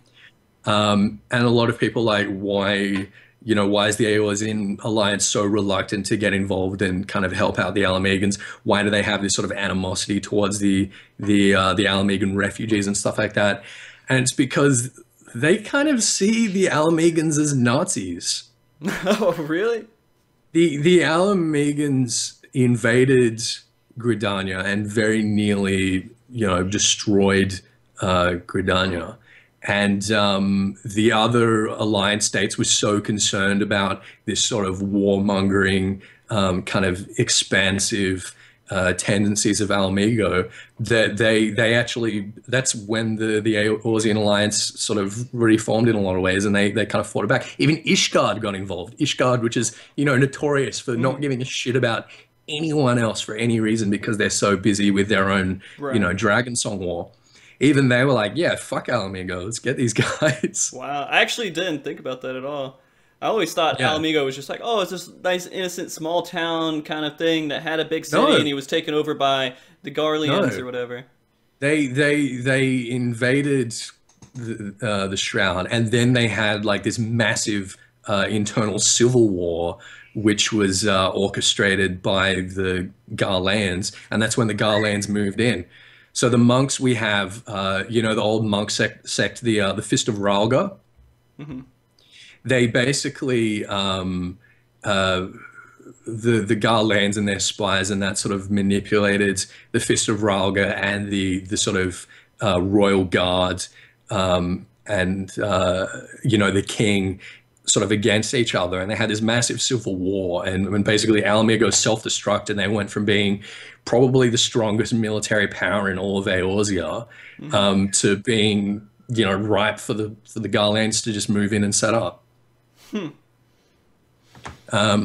a lot of people like, why is the Eorzean Alliance so reluctant to get involved and kind of help out the Alamegans? Why do they have this sort of animosity towards the Alamegan refugees and stuff like that? And it's because they kind of see the Alamegans as Nazis. Oh, really? The Alamegans invaded Gridania and very nearly, you know, destroyed Gridania. And the other alliance states were so concerned about this sort of warmongering, kind of expansive tendencies of Alamigo that they actually, that's when the Eorzean alliance sort of reformed in a lot of ways, and they kind of fought it back. Even Ishgard got involved. Ishgard, which is, you know, notorious for not giving a shit about anyone else for any reason because they're so busy with their own, you know, Dragon Song War. Even they were like, yeah, fuck Alamigo, let's get these guys. Wow, I actually didn't think about that at all. I always thought Alamigo was just like, oh, it's this nice, innocent, small town kind of thing that had a big city, and he was taken over by the Garleans or whatever. They invaded the Shroud, and then they had like this massive internal civil war, which was orchestrated by the Garleans, and that's when the Garleans moved in. So the monks we have, you know, the old monk sect, the Fist of Ralga. They basically, the Garlands and their spies and that sort of manipulated the Fist of Ralga and the sort of royal guard, and you know, the king, sort of against each other, and they had this massive civil war, and when basically Alamigo self-destructed, and they went from being probably the strongest military power in all of Eorzea to being, you know, ripe for the Garlands to just move in and set up.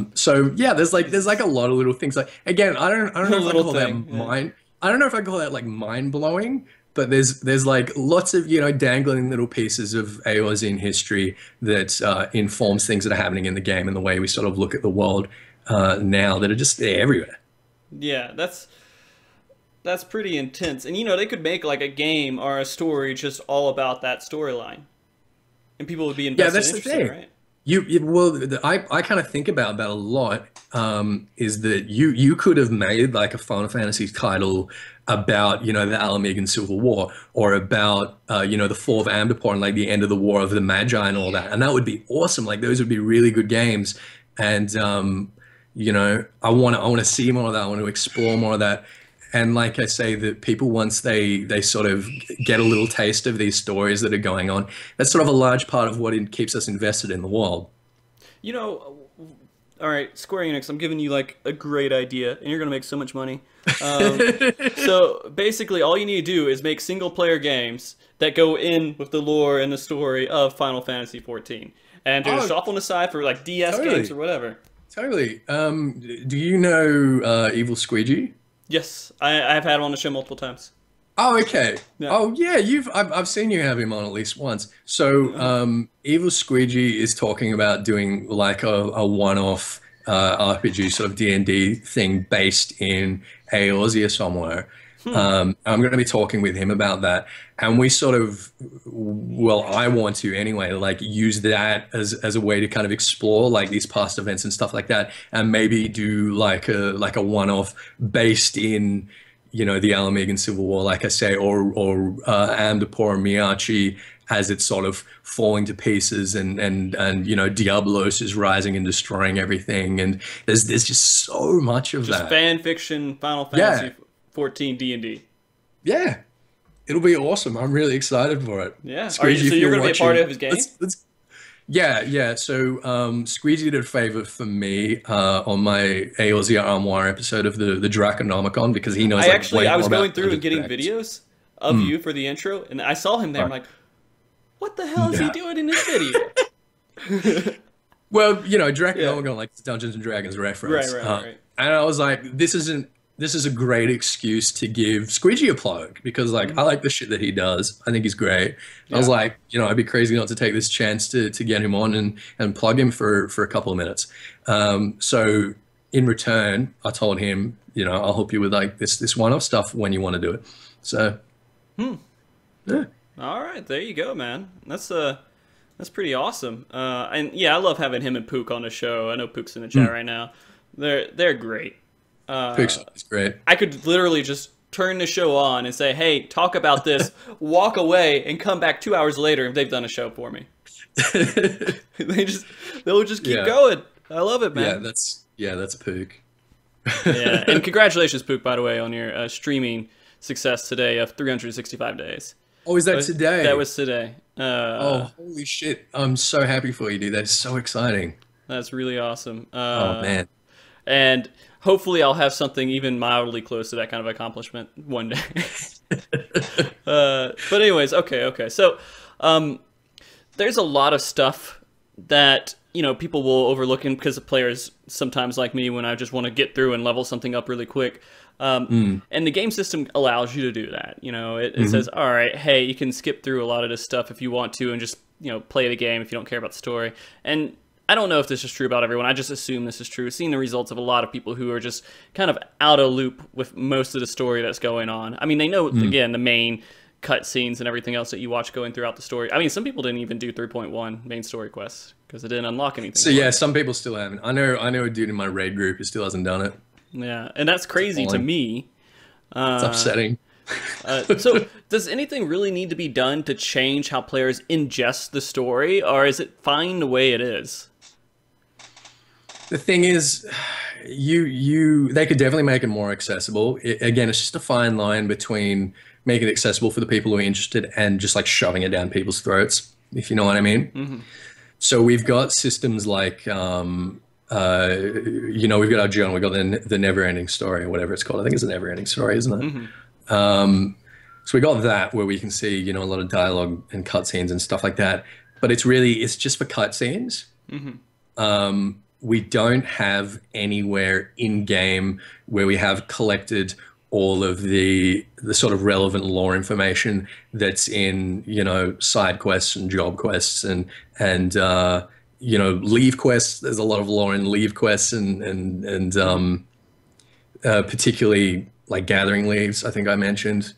So yeah, there's like a lot of little things. Like, again, I don't know if I call that I don't know if I call that like mind blowing, but there's like lots of, you know, dangling little pieces of Eorzean history that informs things that are happening in the game and the way we sort of look at the world now, that are just everywhere. Yeah, that's pretty intense. And you know, they could make like a game or a story just all about that storyline, and people would be invested. Yeah, that's the thing, right? I kind of think about that a lot. Is that you could have made like a Final Fantasy title about, you know, the Alamegan Civil War, or about you know, the fall of Amdapor and like the end of the War of the Magi and all that, and that would be awesome. Like, those would be really good games, and you know, I want to see more of that. I want to explore more of that. And like I say, that people, once they sort of get a little taste of these stories that are going on, that's sort of a large part of what keeps us invested in the world. You know, all right, Square Enix, I'm giving you like a great idea, and you're gonna make so much money. So basically, all you need to do is make single-player games that go in with the lore and the story of Final Fantasy XIV, and just off on the side for like DS games or whatever. Totally. Do you know Evil Squeegee? Yes, I've had him on the show multiple times. Oh, okay. Yeah. Oh, yeah. I've seen you have him on at least once. So, Evil Squeegee is talking about doing like a one-off RPG sort of D&D thing based in Eorzea somewhere. I'm going to be talking with him about that, and we sort of, well, I want to anyway, like use that as a way to kind of explore like these past events and stuff like that, and maybe do like a one-off based in, you know, the Alamegan Civil War, like I say, or Amdapor and Miyachi as it's sort of falling to pieces, and you know, Diablos is rising and destroying everything, and there's just so much of that. Just fan fiction, Final Fantasy 14 D&D. Yeah, it'll be awesome. I'm really excited for it. Yeah. So you're going to be a part of his game? Yeah. So Squeegee did a favor for me on my Eorzea Armoire episode of the Draconomicon, because he knows. I was going through and getting videos of you for the intro, and I saw him there. I'm like, what the hell is he doing in this video? Well, you know, Draconomicon, like Dungeons and Dragons reference. Right. And I was like, this is a great excuse to give Squeegee a plug, because like I like the shit that he does. I think he's great. I was like, you know, I'd be crazy not to take this chance to get him on and plug him for a couple of minutes. So in return, I told him, you know, I'll help you with like this one-off stuff when you want to do it. So yeah. All right, there you go, man. That's pretty awesome. And yeah, I love having him and Pook on the show. I know Pook's in the chat right now. They're great. It's great. I could literally just turn the show on and say, hey, talk about this, walk away, and come back 2 hours later if they've done a show for me. They'll just keep going. I love it, man. That's Pook. Yeah, and congratulations, Pook, by the way, on your streaming success today of 365 days. Oh, is that today? That was today. Oh, holy shit. I'm so happy for you, dude. That's so exciting. That's really awesome. Oh, man. And hopefully I'll have something even mildly close to that kind of accomplishment one day. But anyways, okay. So, there's a lot of stuff that, you know, people will overlook because of players sometimes like me when I just want to get through and level something up really quick. And the game system allows you to do that. You know, it says, all right, hey, you can skip through a lot of this stuff if you want to and just, you know, play the game if you don't care about the story. And I don't know if this is true about everyone. I just assume this is true. Seeing the results of a lot of people who are just kind of out of loop with most of the story that's going on. I mean, they know, again, the main cutscenes and everything else that you watch going throughout the story. I mean, some people didn't even do 3.1 main story quests because it didn't unlock anything. So yeah, some people still haven't. I know a dude in my raid group who still hasn't done it. Yeah, and that's crazy to me. It's upsetting. So does anything really need to be done to change how players ingest the story, or is it fine the way it is? The thing is, they could definitely make it more accessible. Again, it's just a fine line between making it accessible for the people who are interested and just like shoving it down people's throats, if you know what I mean. So we've got systems like, you know, we've got our journal, we've got the never-ending story or whatever it's called. I think it's a never-ending story, isn't it? So we got that where we can see, you know, a lot of dialogue and cutscenes and stuff like that. But it's just for cutscenes. We don't have anywhere in game where we have collected all of the sort of relevant lore information that's in, you know, side quests and job quests and you know, leave quests. There's a lot of lore in leave quests and particularly like gathering leaves, I think I mentioned.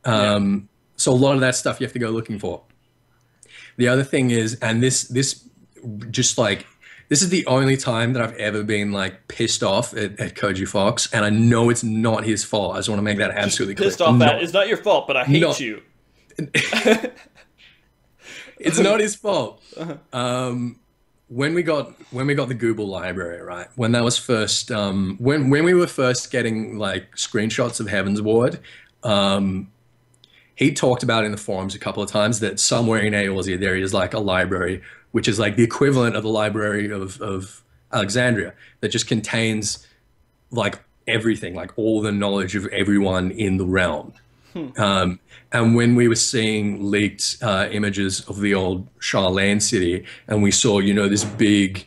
So a lot of that stuff you have to go looking for. The other thing is, and this is the only time that I've ever been like pissed off at Koji Fox, and I know it's not his fault. I just want to make that absolutely clear. Pissed off at it's not your fault, but I hate you. It's not his fault. When we got the Google library, right? When that was first, when we were first getting like screenshots of Heaven's Ward, he talked about in the forums a couple of times that somewhere in Eorzea there is like a library, which is like the equivalent of the library of Alexandria, that just contains like everything, like all the knowledge of everyone in the realm. And when we were seeing leaked images of the old Charlene city, and we saw, you know, this big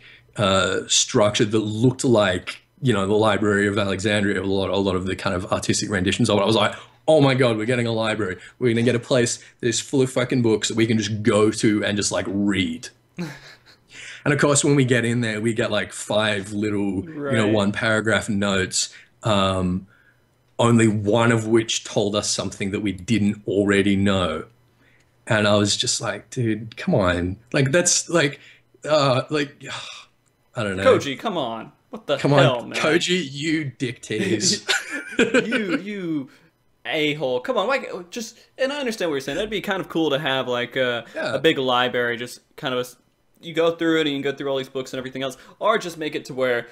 structure that looked like, you know, the Library of Alexandria, a lot of the kind of artistic renditions of it, I was like, oh my God, we're getting a library. We're gonna get a place that is full of fucking books that we can just go to and just like read. And of course, when we get in there, we get like 5 little, you know, 1 paragraph notes, only one of which told us something that we didn't already know. And I was just like, dude, come on. Like, that's like, I don't know. Koji, come on. What the hell, man? Koji, you dick tease. you a-hole. Come on, like, and I understand what you're saying. That'd be kind of cool to have like a big library, just kind of you go through it and you can go through all these books and everything else, or just make it to where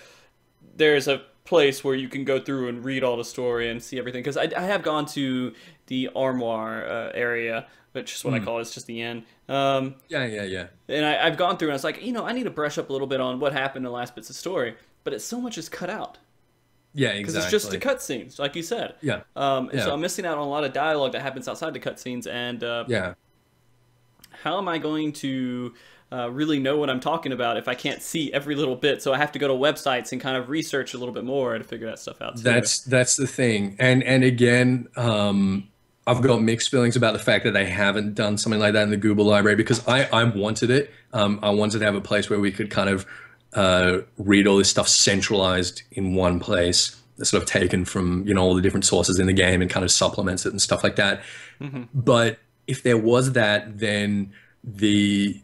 there's a place where you can go through and read all the story and see everything. Because I have gone to the Armoire area, which is what I call it. It's just the inn. Yeah. And I've gone through and I was like, you know, I need to brush up a little bit on what happened in the last bits of story, but it's so much is cut out. Yeah, exactly. Because it's just the cutscenes, like you said. Yeah. So I'm missing out on a lot of dialogue that happens outside the cutscenes, and how am I going to really know what I'm talking about if I can't see every little bit? So I have to go to websites and kind of research a little bit more to figure that stuff out too. That's the thing. And again, I've got mixed feelings about the fact that they haven't done something like that in the Google library, because I wanted it. I wanted to have a place where we could kind of read all this stuff centralized in one place, that's sort of taken from, you know, all the different sources in the game and kind of supplements it and stuff like that. But if there was that, then the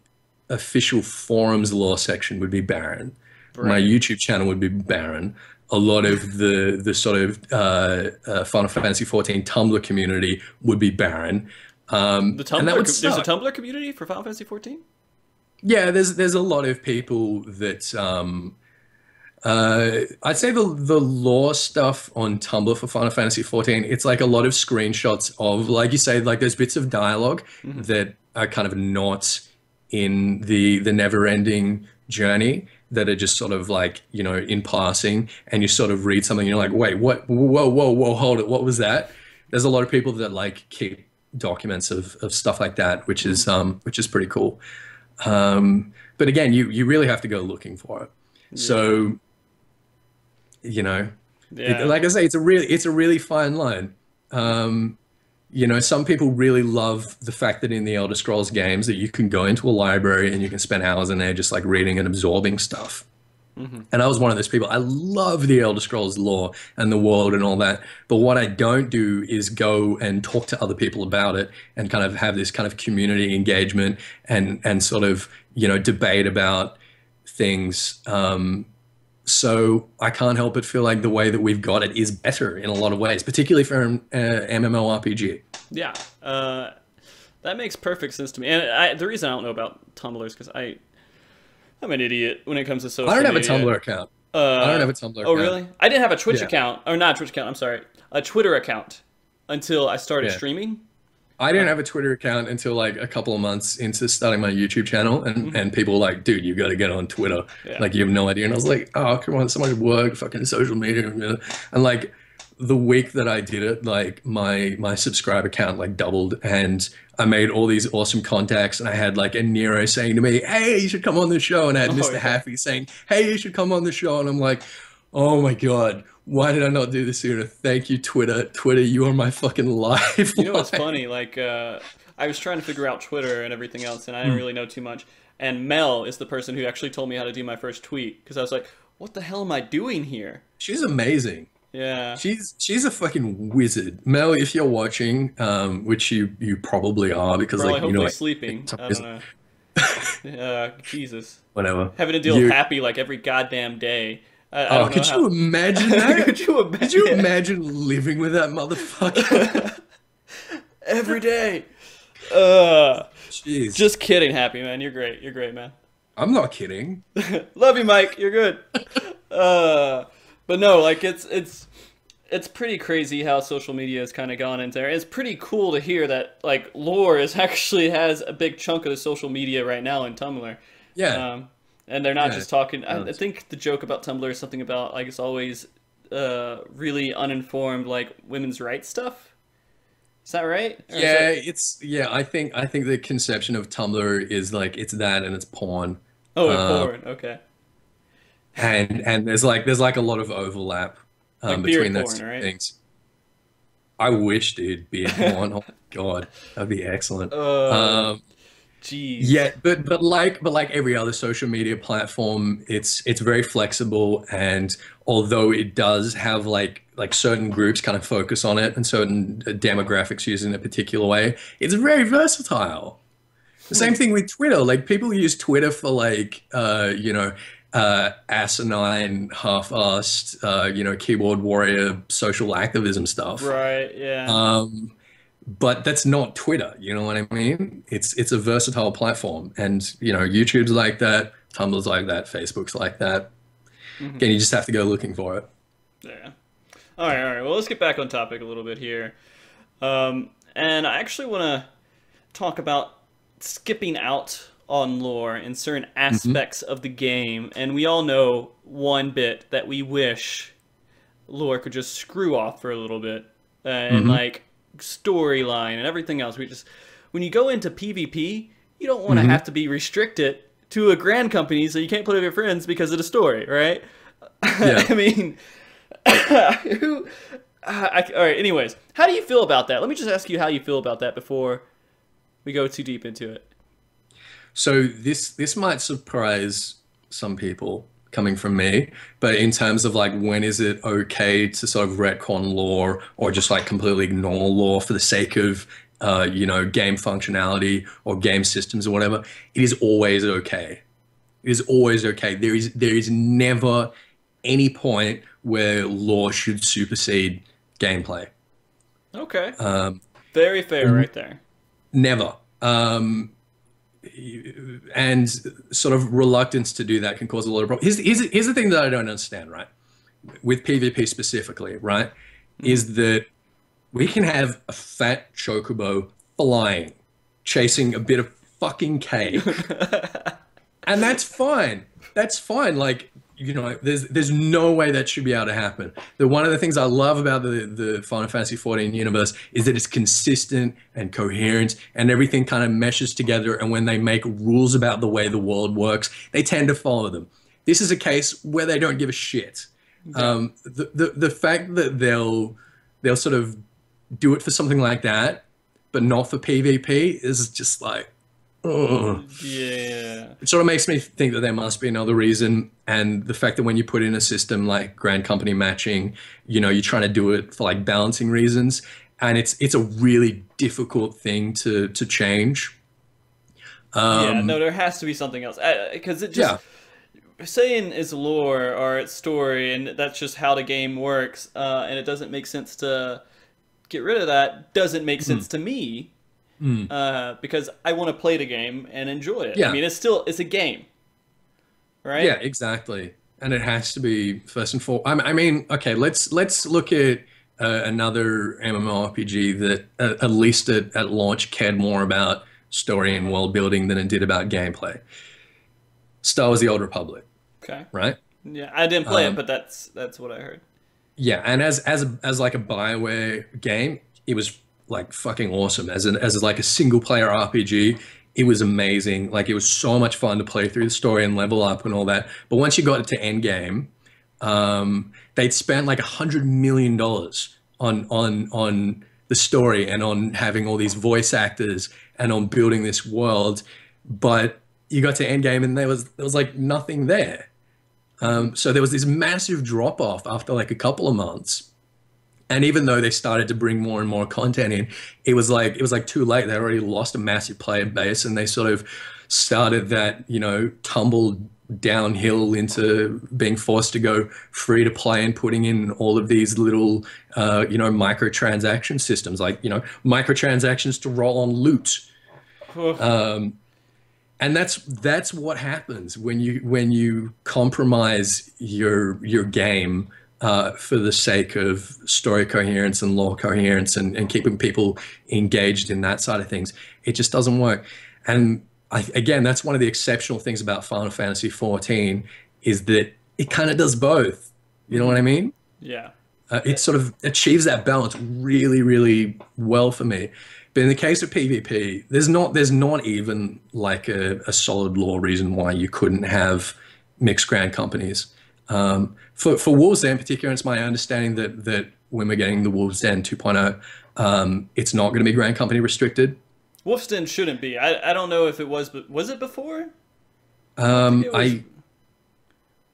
official forums lore section would be barren. My YouTube channel would be barren. A lot of the sort of Final Fantasy XIV Tumblr community would be barren. There's a Tumblr community for Final Fantasy XIV? Yeah, there's a lot of people that I'd say the lore stuff on Tumblr for Final Fantasy 14, it's like a lot of screenshots of, like you say, like there's bits of dialogue Hmm. that are kind of not in the never-ending journey that are just sort of like, in passing, and you sort of read something and you're like, wait, what? Whoa, whoa, whoa, hold it. What was that? There's a lot of people that like keep documents of stuff like that, which is pretty cool. But again, you really have to go looking for it. Yeah. So, you know, Yeah. like I say, it's a really fine line. Um, some people really love the fact that in the Elder Scrolls games that you can go into a library and you can spend hours in there just like reading and absorbing stuff. Hmm. And I was one of those people. I love the Elder Scrolls lore and the world and all that. But what I don't do is go and talk to other people about it and kind of have this kind of community engagement and sort of, debate about things. So I can't help but feel like the way that we've got it is better in a lot of ways, particularly for an MMORPG. Yeah. That makes perfect sense to me. And the reason I don't know about Tumblr is because I'm an idiot when it comes to social I don't have a media. Tumblr account. I don't have a Tumblr Oh, account. really? I didn't have a Twitch Yeah, account, or not a Twitch account. I'm sorry, a Twitter account until I started yeah. streaming. I didn't have a Twitter account until like a couple of months into starting my YouTube channel, and Hmm. and people were like, "Dude, you got to get on Twitter. Yeah. Like, you have no idea." And I was like, "Oh, come on, so much work, fucking social media." And like the week that I did it, like my subscriber count like doubled, and I made all these awesome contacts, and I had like a Nero saying to me, "Hey, you should come on the show," and I had Oh Mr. yeah. Happy saying, "Hey, you should come on the show," and I'm like, "Oh my God." Why did I not do this sooner? Thank you, Twitter. Twitter, you are my fucking You know what's lifeline. funny? Like, I was trying to figure out Twitter and everything else, and I didn't Hmm. really know too much. And Mel is the person who actually told me how to do my first tweet because I was like, "What the hell am I doing here?" She's amazing. Yeah. She's a fucking wizard. Mel, if you're watching, which you probably are because Probably, like hopefully like sleeping. for some I don't reason, know. Jesus. whatever. Having to deal with You Happy like every goddamn day. I oh, don't know could you how. imagine that? Could you Could you imagine? imagine living with that motherfucker? Every day. Uh, Jeez, just kidding, Happy, man. You're great. You're great, man. I'm not kidding. Love you, Mike. You're good. Uh, but no, like it's pretty crazy how social media has kind of gone into there. It's pretty cool to hear that like lore is actually has a big chunk of the social media right now in Tumblr. Yeah, Um, and they're not yeah. just talking. I Nice. think the joke about Tumblr is something about like it's always really uninformed like women's rights stuff. Is that right? Or is Yeah, that I think the conception of Tumblr is like it's that and it's porn. oh, and Um, porn? Okay, and there's like a lot of overlap like between beard those porn, two right? things. I wish, dude, beard porn. Oh my God, that'd be excellent. uh, Um, jeez. yeah, but like every other social media platform, it's very flexible, and although it does have like certain groups kind of focus on it and certain demographics use it in a particular way, it's very versatile. The Hmm. same thing with Twitter. Like people use Twitter for like asinine, half-assed, keyboard warrior social activism stuff. Right. Yeah. Um, but that's not Twitter, you know what I mean? It's a versatile platform, and YouTube's like that, Tumblr's like that, Facebook's like that. Hmm. Again, you just have to go looking for it. Yeah. All right. All right. Well, let's get back on topic a little bit here. And I actually want to talk about skipping out on lore in certain Hmm. aspects of the game. And we all know one bit that we wish lore could just screw off for a little bit. And Hmm. like storyline and everything else. When you go into PvP, you don't want to Hmm. have to be restricted to a grand company so you can't play with your friends because of the story, right? Yeah. I mean, who all right, anyways, how do you feel about that? Let me just ask you how you feel about that before we go too deep into it. So this might surprise some people coming from me, but in terms of like when is it okay to sort of retcon lore or just like completely ignore lore for the sake of game functionality or game systems or whatever, it is always okay. It is always okay. There is never any point where lore should supersede gameplay. Okay. Um, Very fair right there. Never. and sort of reluctance to do that can cause a lot of problems. Here's the thing that I don't understand, right? With PvP specifically, right? Is that we can have a fat chocobo flying, chasing a bit of fucking cake. And that's fine. That's fine. Like, you know, there's no way that should be able to happen. One of the things I love about the Final Fantasy XIV universe is that it's consistent and coherent, and everything kind of meshes together. And when they make rules about the way the world works, they tend to follow them. This is a case where they don't give a shit. Yeah. The fact that they'll sort of do it for something like that, but not for PvP, is just like, oh. Yeah. It sort of makes me think that there must be another reason. And the fact that when you put in a system like Grand Company matching, you know, you're trying to do it for like balancing reasons, and it's a really difficult thing to change. Yeah, no, there has to be something else, because it just saying it's lore or it's story, and that's just how the game works, and it doesn't make sense to get rid of that. Doesn't make sense to me. Because I want to play the game and enjoy it. Yeah. I mean, it's a game, right? Yeah, exactly. And it has to be first and foremost. I mean, okay, let's look at another MMORPG that at least at launch cared more about story and world building than it did about gameplay. Star Wars: The Old Republic. Okay. Right. Yeah, I didn't play it, but that's what I heard. Yeah, and as like a BioWare game, it was like fucking awesome. As like a single player RPG, it was amazing. Like, it was so much fun to play through the story and level up and all that. But once you got it to end game, they'd spent like $100 million on the story and on having all these voice actors and on building this world. But you got to end game and there was like nothing there. So there was this massive drop off after like a couple of months. And even though they started to bring more and more content in, it was like too late. They already lost a massive player base, and they sort of started that, you know, tumble downhill into being forced to go free to play and putting in all of these little, you know, microtransaction systems, like, you know, microtransactions to roll on loot. And that's what happens when you compromise your game for the sake of story coherence and lore coherence and keeping people engaged in that side of things. It just doesn't work. And again, that's one of the exceptional things about Final Fantasy XIV, is that it kind of does both. You know what I mean? Yeah. It sort of achieves that balance really, really well for me. But in the case of PvP, there's not even like a solid lore reason why you couldn't have mixed Grand Companies. For Wolves Den in particular, it's my understanding that when we're getting the Wolves Den 2.0, it's not going to be Grand Company restricted. Wolves Den shouldn't be. I don't know if it was, but was it before? I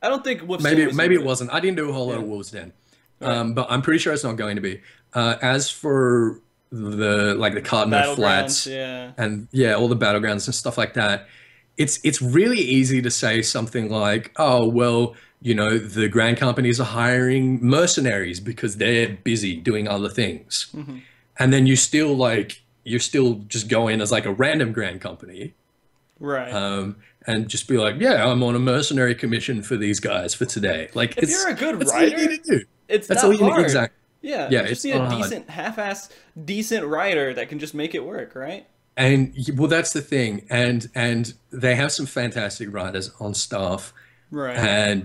don't think Wolves Den maybe it wasn't. I didn't do a whole lot of Wolves Den, but I'm pretty sure it's not going to be. As for the Cardinal Flats, and all the battlegrounds and stuff like that, it's really easy to say something like, oh well, you know, the Grand Companies are hiring mercenaries because they're busy doing other things. And then you're still just go in as like a random Grand Company. Right. And just be like, yeah, I'm on a mercenary commission for these guys for today. Like, if you're a good writer, all you need to do. That's not hard. Exactly. Yeah, just need a decent, half-assed, decent writer that can just make it work, right? And well, that's the thing. And they have some fantastic writers on staff. Right. And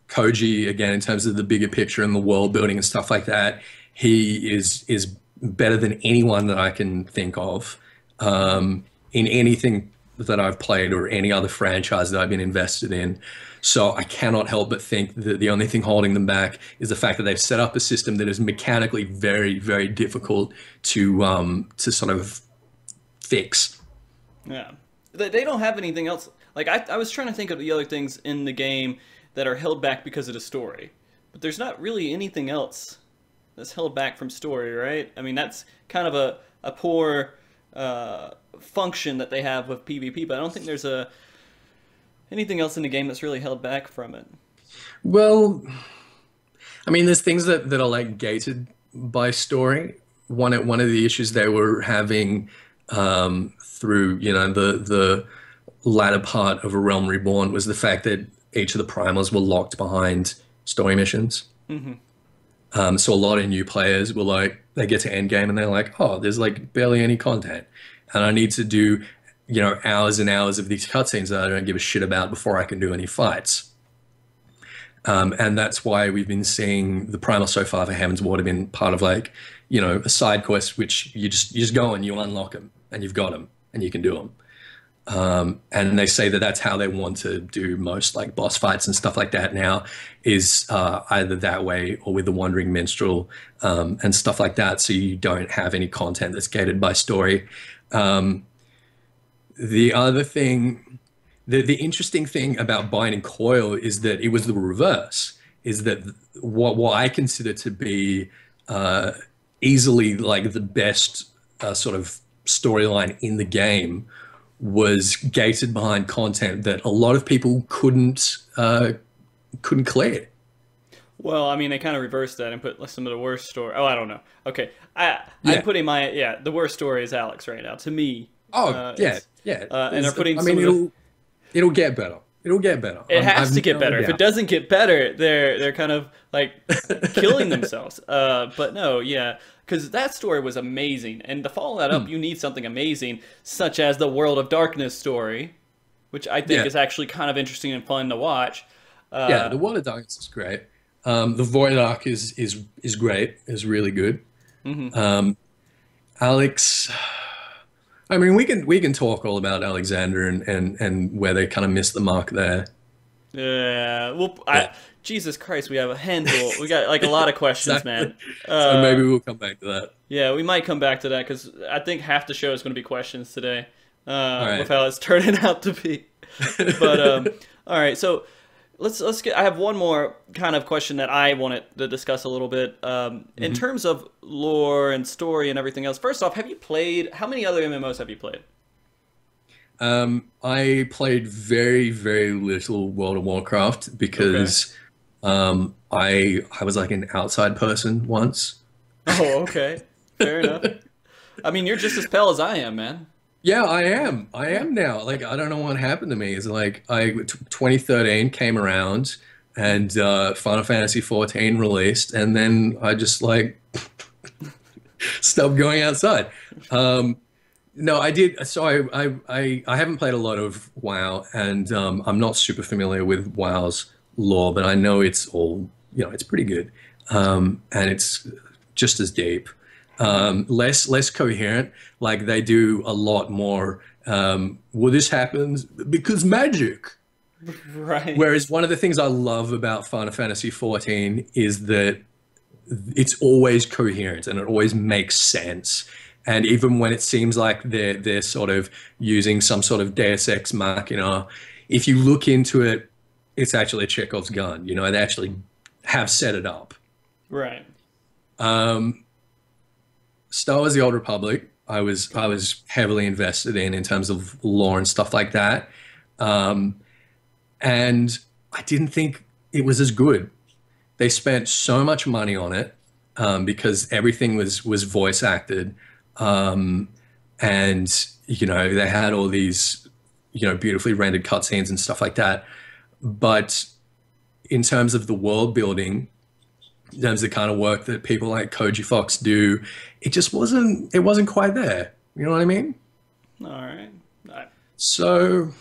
Koji, again, in terms of the bigger picture and the world building and stuff like that, he is better than anyone that I can think of in anything that I've played or any other franchise that I've been invested in. So I cannot help but think that the only thing holding them back is the fact that they've set up a system that is mechanically very, very difficult to sort of fix. Yeah. They don't have anything else. Like, I was trying to think of the other things in the game that are held back because of the story. But there's not really anything else that's held back from story, right? I mean, that's kind of a poor function that they have with PvP, but I don't think there's anything else in the game that's really held back from it. Well, I mean, there's things that are like gated by story. One of the issues they were having through, the latter part of A Realm Reborn was the fact that each of the primals were locked behind story missions. So a lot of new players were like, they get to endgame and they're like, oh, there's like barely any content. And I need to do, hours and hours of these cutscenes that I don't give a shit about before I can do any fights. And that's why we've been seeing the primal so far for Heaven's Ward have been part of like, a side quest, which you just go and you unlock them and you've got them and you can do them. And they say that that's how they want to do most like boss fights and stuff like that now is either that way or with the Wandering Minstrel and stuff like that. So you don't have any content that's gated by story. The other thing, the interesting thing about Binding Coil is that it was the reverse, is that what I consider to be easily like the best sort of storyline in the game was gated behind content that a lot of people couldn't clear. Well, I mean, they kind of reversed that and put some of the worst story. Oh, I don't know. Okay, I'm putting the worst story is Alex right now. To me. Oh, yeah. And they're putting. I mean, it'll get better. It'll get better. It has to get better. If it doesn't get better, they're kind of like killing themselves. But no, yeah, because that story was amazing, and to follow that up, you need something amazing, such as the World of Darkness story, which I think is actually kind of interesting and fun to watch. The World of Darkness is great. The Void Arc is great. Is really good. Alex. I mean, we can talk all about Alexander and where they kind of missed the mark there. Yeah, well, Jesus Christ, we have a handful. We got like a lot of questions, Exactly. man. So maybe we'll come back to that. Yeah, we might come back to that because I think half the show is going to be questions today, right. with how it's turning out to be. But all right, so let's get. I have one more kind of question that I wanted to discuss a little bit. In terms of lore and story and everything else. First off, have you played? How many other MMOs have you played? I played very, very little World of Warcraft because I was like an outside person once. Oh, okay. Fair enough. I mean, you're just as pale as I am, man. Yeah, I am. I am now. Like, I don't know what happened to me. It's like 2013 came around and Final Fantasy XIV released, and then I just like stopped going outside. No, I did. So I haven't played a lot of WoW, and I'm not super familiar with WoW's lore, but I know it's all, it's pretty good, and it's just as deep. Less coherent. Like they do a lot more. Well, this happens because magic. Right. Whereas one of the things I love about Final Fantasy XIV is that it's always coherent and it always makes sense. And even when it seems like they're sort of using some sort of Deus Ex Machina, if you look into it, it's actually a Chekhov's gun. They actually have set it up. Right. Star Wars: The Old Republic, I was heavily invested in terms of lore and stuff like that. And I didn't think it was as good. They spent so much money on it because everything was voice acted. And, they had all these, beautifully rendered cutscenes and stuff like that. But in terms of the world building, in terms of the kind of work that people like Koji Fox do, it wasn't quite there. You know what I mean? All right. So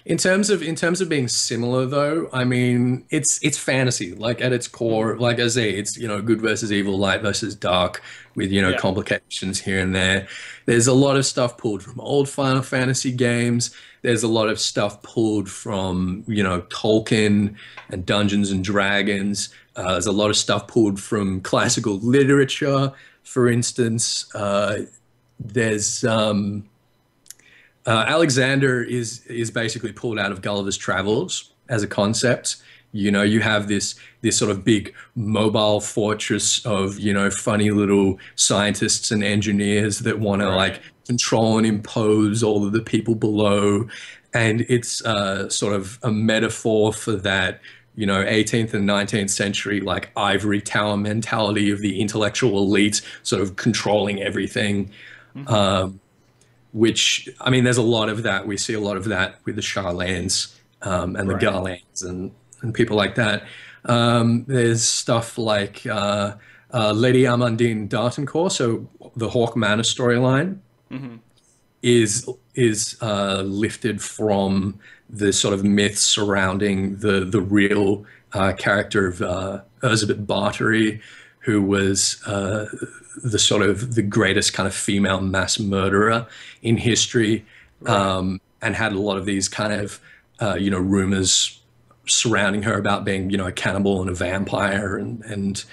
in terms of being similar though, I mean, it's fantasy, like at its core, like I say, it's, good versus evil, light versus dark with, complications here and there. There's a lot of stuff pulled from old Final Fantasy games. There's a lot of stuff pulled from, Tolkien and Dungeons and Dragons. There's a lot of stuff pulled from classical literature. For instance, there's Alexander is basically pulled out of Gulliver's Travels as a concept. You have this sort of big mobile fortress of, funny little scientists and engineers that want to like control and impose all of the people below. And it's sort of a metaphor for that, 18th and 19th century, like ivory tower mentality of the intellectual elite sort of controlling everything. which, I mean, there's a lot of that. We see a lot of that with the Charlans and the Right. Garlands and people like that. There's stuff like Lady Amandine Dartencourt, so the Hawk Manor storyline Mm-hmm. is lifted from the sort of myths surrounding the real character of Elizabeth Bathory, who was the sort of the greatest kind of female mass murderer in history, and had a lot of these kind of rumors surrounding her about being a cannibal and a vampire and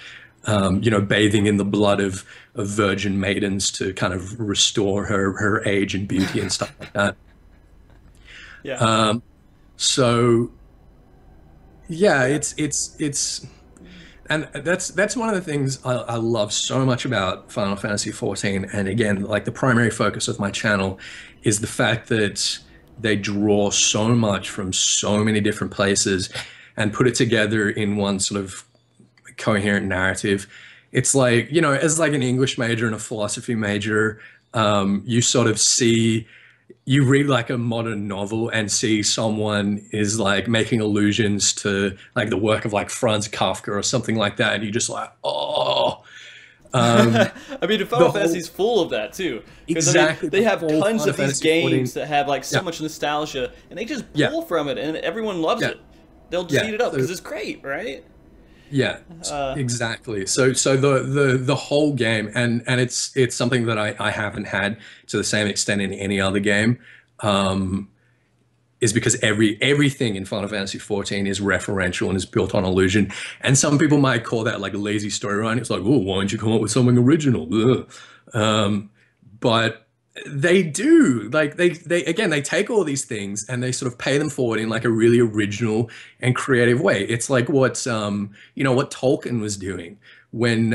bathing in the blood of virgin maidens to kind of restore her age and beauty and stuff like that. Yeah. So yeah, it's and that's one of the things I love so much about Final Fantasy XIV. And again, like the primary focus of my channel is the fact that they draw so much from so many different places and put it together in one sort of coherent narrative. It's like, as like an English major and a philosophy major, you sort of see, you read like a modern novel and see someone is like making allusions to like the work of like Franz Kafka or something like that, and you just like, oh. I mean, Final Fantasy's full of that too. Exactly. I mean, they have tons Final of these Fantasy games 14. that have like so Yeah. much nostalgia, and they just Yeah. pull from it, and everyone loves Yeah. it. They'll just Yeah. eat it up So- because it's great, right? Yeah, exactly. So the whole game, and it's something that I haven't had to the same extent in any other game, is because everything in Final Fantasy XIV is referential and is built on illusion. And some people might call that like a lazy storyline. It's like, oh, why don't you come up with something original? But they do, like they again, they take all these things and they sort of pay them forward in like a really original and creative way. It's like what what Tolkien was doing when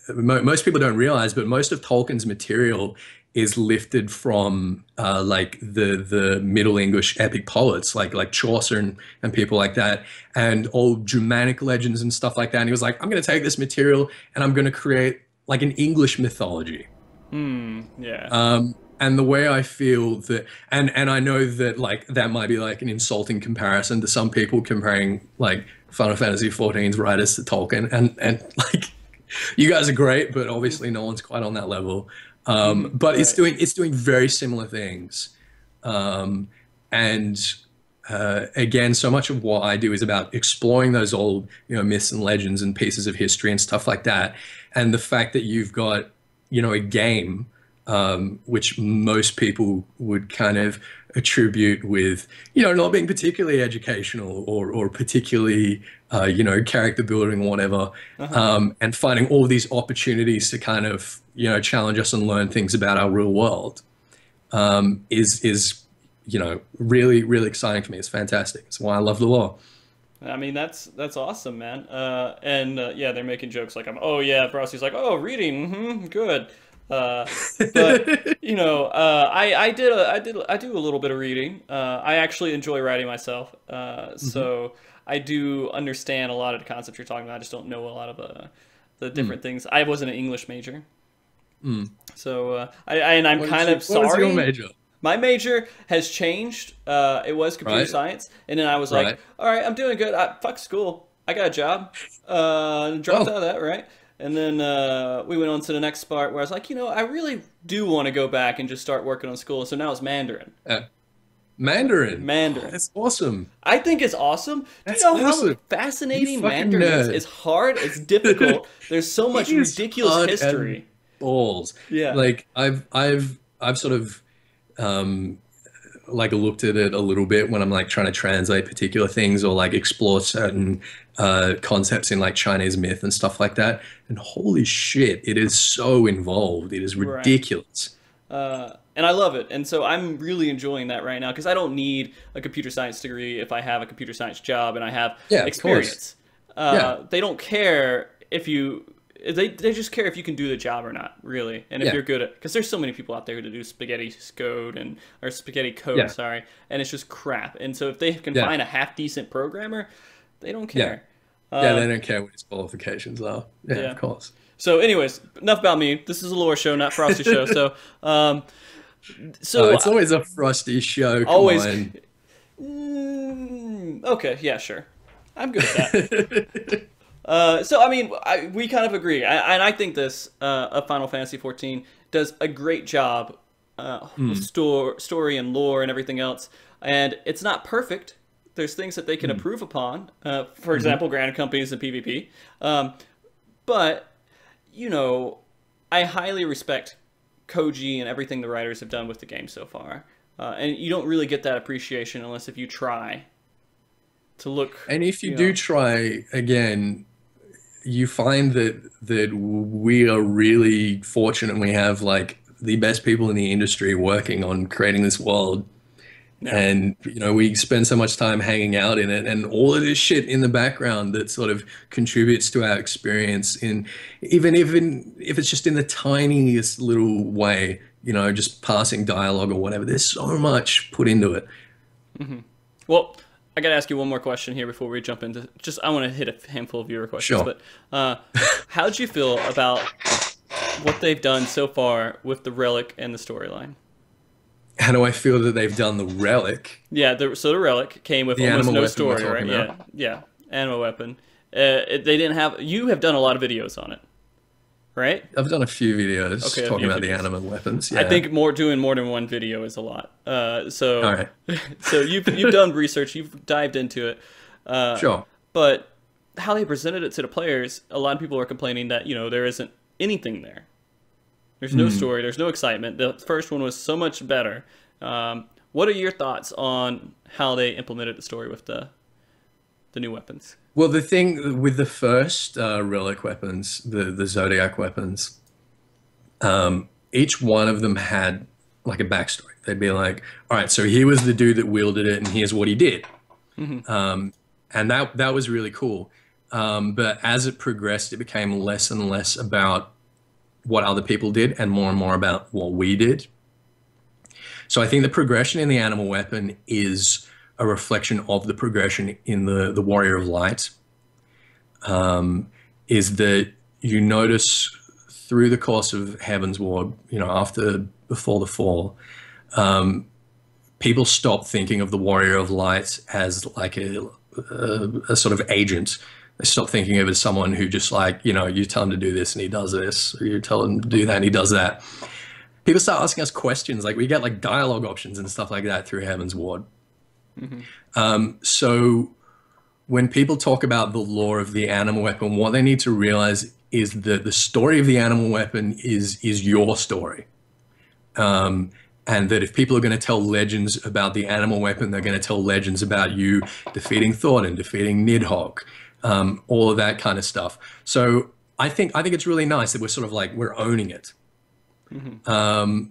most people don't realize, but most of Tolkien's material is lifted from like the Middle English epic poets like Chaucer and people like that, and old Germanic legends and stuff like that. And he was like, I'm going to take this material and I'm going to create like an English mythology. Yeah. And the way I feel that, and I know that like that might be like an insulting comparison to some people, comparing like Final Fantasy XIV's writers to Tolkien, and like you guys are great, but obviously no one's quite on that level. But it's doing very similar things, and again, so much of what I do is about exploring those old myths and legends and pieces of history and stuff like that, and the fact that you've got a game which most people would kind of attribute with not being particularly educational or particularly character building or whatever, and finding all these opportunities to kind of challenge us and learn things about our real world is really, really exciting for me. It's fantastic. It's why I love the lore. I mean, that's awesome, man. And yeah, they're making jokes like, oh yeah, Frosty's like, oh, reading, good. But I do a little bit of reading. I actually enjoy writing myself. So I do understand a lot of the concepts you're talking about. I just don't know a lot of the different things. I wasn't an English major, so I'm kind of sorry. What was your major? My major has changed. It was computer science, and then I was like, all right, I'm doing good. Fuck school. I got a job. Dropped out of that, right? And then we went on to the next part where I was like, I really do want to go back and just start working on school. So now it's Mandarin. Mandarin. Mandarin. That's awesome. I think it's awesome. That's Do you know awesome. how fascinating You fucking Mandarin is? nerd. It's hard. It's difficult. There's so much It is ridiculous hard history. and balls. Yeah. Like I've sort of like looked at it a little bit when I'm like trying to translate particular things or like explore certain concepts in like Chinese myth and stuff like that. And holy shit, it is so involved. It is ridiculous. And I love it. And so I'm really enjoying that right now because I don't need a computer science degree if I have a computer science job and I have experience. They don't care if you... They just care if you can do the job or not, really, and if you're good at, because there's so many people out there who do spaghetti code or spaghetti code, sorry, and it's just crap. And so if they can find a half decent programmer, they don't care. They don't care what his qualifications are. Yeah, of course. So, anyways, enough about me. This is a lore show, not Frosty show. So, So it's always a frosty show. Come always. on. Okay, yeah, sure. I'm good with that. So I mean, we kind of agree, and I think this of Final Fantasy XIV does a great job with story and lore and everything else. And it's not perfect. There's things that they can improve upon. For example, granted companies and PvP. But you know, I highly respect Koji and everything the writers have done with the game so far. And you don't really get that appreciation unless if you try to look. And if you do try again, you find that we are really fortunate. We have like the best people in the industry working on creating this world. Yeah. And you know, we spend so much time hanging out in it, and all of this shit in the background that sort of contributes to our experience, in even if it's just in the tiniest little way, you know, just passing dialogue or whatever. There's so much put into it. Mm-hmm. Well, I got to ask you one more question here before we jump into I want to hit a handful of viewer questions. Sure. But how did you feel about what they've done so far with the relic and the storyline? How do I feel that they've done the relic? Yeah, so the relic came with almost no story, right? About. Yeah, animal weapon. They didn't have. You have done a lot of videos on it, right? I've done a few videos talking about the animal weapons. Yeah. I think doing more than one video is a lot. So, all right. So you've done research, you've dived into it. Sure. But how they presented it to the players, a lot of people are complaining that there isn't anything there. There's no story. There's no excitement. The first one was so much better. What are your thoughts on how they implemented the story with the new weapons? Well, the thing with the first relic weapons, the Zodiac weapons, each one of them had like a backstory. They'd be like, all right, so he was the dude that wielded it, and here's what he did. Mm-hmm. And that was really cool. But as it progressed, it became less and less about what other people did and more about what we did. So I think the progression in the animal weapon is a reflection of the progression in the Warrior of Light. Is that you notice through the course of Heaven's Ward, before the fall, people stop thinking of the Warrior of Light as like a sort of agent. They stop thinking of it as someone who just you tell him to do this and he does this, or you tell him to do that and he does that. People start asking us questions, like we get like dialogue options and stuff like that through Heaven's Ward. Mm-hmm. So when people talk about the lore of the animal weapon, what they need to realize is that the story of the animal weapon is your story. And that if people are going to tell legends about the animal weapon, they're going to tell legends about you defeating Thor and defeating Nidhogg. All of that kind of stuff. So I think it's really nice that we're sort of like, we're owning it. Mm-hmm.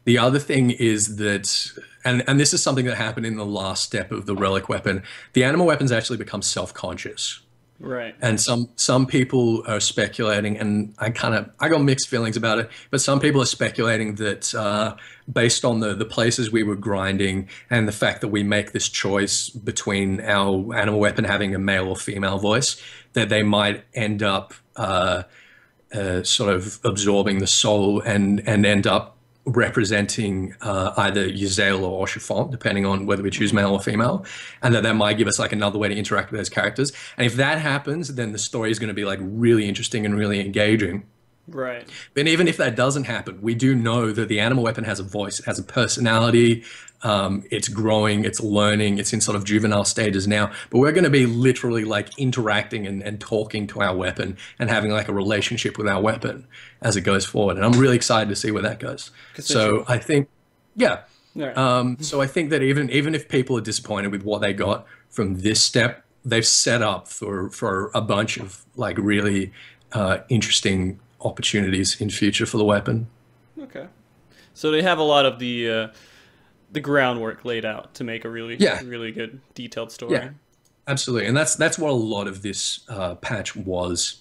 The other thing is that, and this is something that happened in the last step of the relic weapon, the animal weapons actually become self-conscious. Right. And some people are speculating, and I got mixed feelings about it, but some people are speculating that based on the places we were grinding and the fact that we make this choice between our animal weapon having a male or female voice, that they might end up sort of absorbing the soul and end up representing either Yzael or Chiffon, depending on whether we choose male or female, and that might give us like another way to interact with those characters. And if that happens, then the story is going to be like really interesting and really engaging. Right. But even if that doesn't happen, we do know that the animal weapon has a voice, it has a personality, it's growing, it's learning, it's in sort of juvenile stages now, but we're going to be literally like interacting and talking to our weapon and having like a relationship with our weapon as it goes forward. And I'm really excited to see where that goes. So I think, yeah. Right. So I think that even if people are disappointed with what they got from this step, they've set up for a bunch of like really interesting opportunities in future for the weapon. Okay. So they have a lot of the groundwork laid out to make a really good detailed story. Yeah, absolutely. And that's what a lot of this patch was.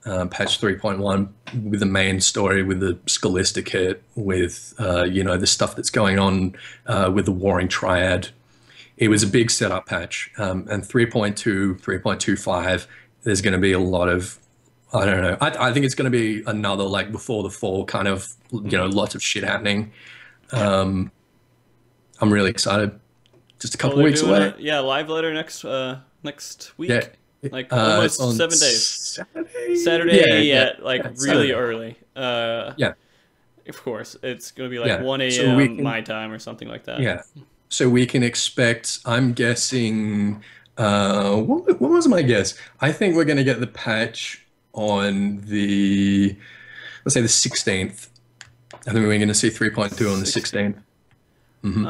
Patch 3.1 with the main story, with the Scalista kit, with the stuff that's going on with the Warring Triad. It was a big setup patch. And 3.2, 3.25, there's going to be a lot of I don't know. I think it's going to be another like before the fall kind of, lots of shit happening. I'm really excited. Just a Well, couple they're weeks doing away. live letter next Yeah. week, like almost On 7 days. Saturday. Saturday Yeah, at like yeah, really Saturday. early. Yeah, Of course, it's gonna be like yeah. 1 So we a.m. can, my time or something like that. yeah. So we can expect, I'm guessing, what was my guess? I think we're going to get the patch on let's say the 16th. I think we're going to see 3.2 on the 16. 16th. Hmm.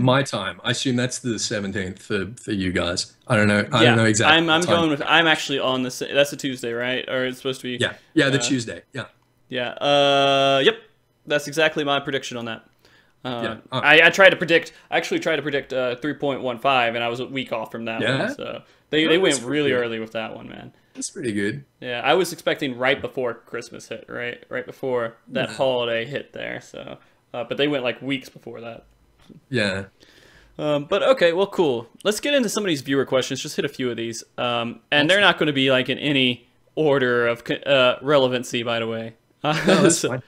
My time. I assume that's the 17th for you guys. I don't know. I don't Yeah, know exactly what I'm time. going with. I'm actually on the. That's a Tuesday, right? Or it's supposed to be. Yeah. Yeah, the Uh, Tuesday. Yeah. yeah. Yep. That's exactly my prediction on that. Yeah. I tried to predict. I actually tried to predict 3.15, and I was a week off from that one. Yeah. So they Oh, went that's really pretty good. early with that one, man. That's pretty good. Yeah, I was expecting right before Christmas hit, right before that holiday hit there. So, but they went like weeks before that. Yeah. But okay, well, cool. Let's get into some of these viewer questions. Just hit a few of these, and they're not going to be like in any order of relevancy, by the way. No, that's So, fine.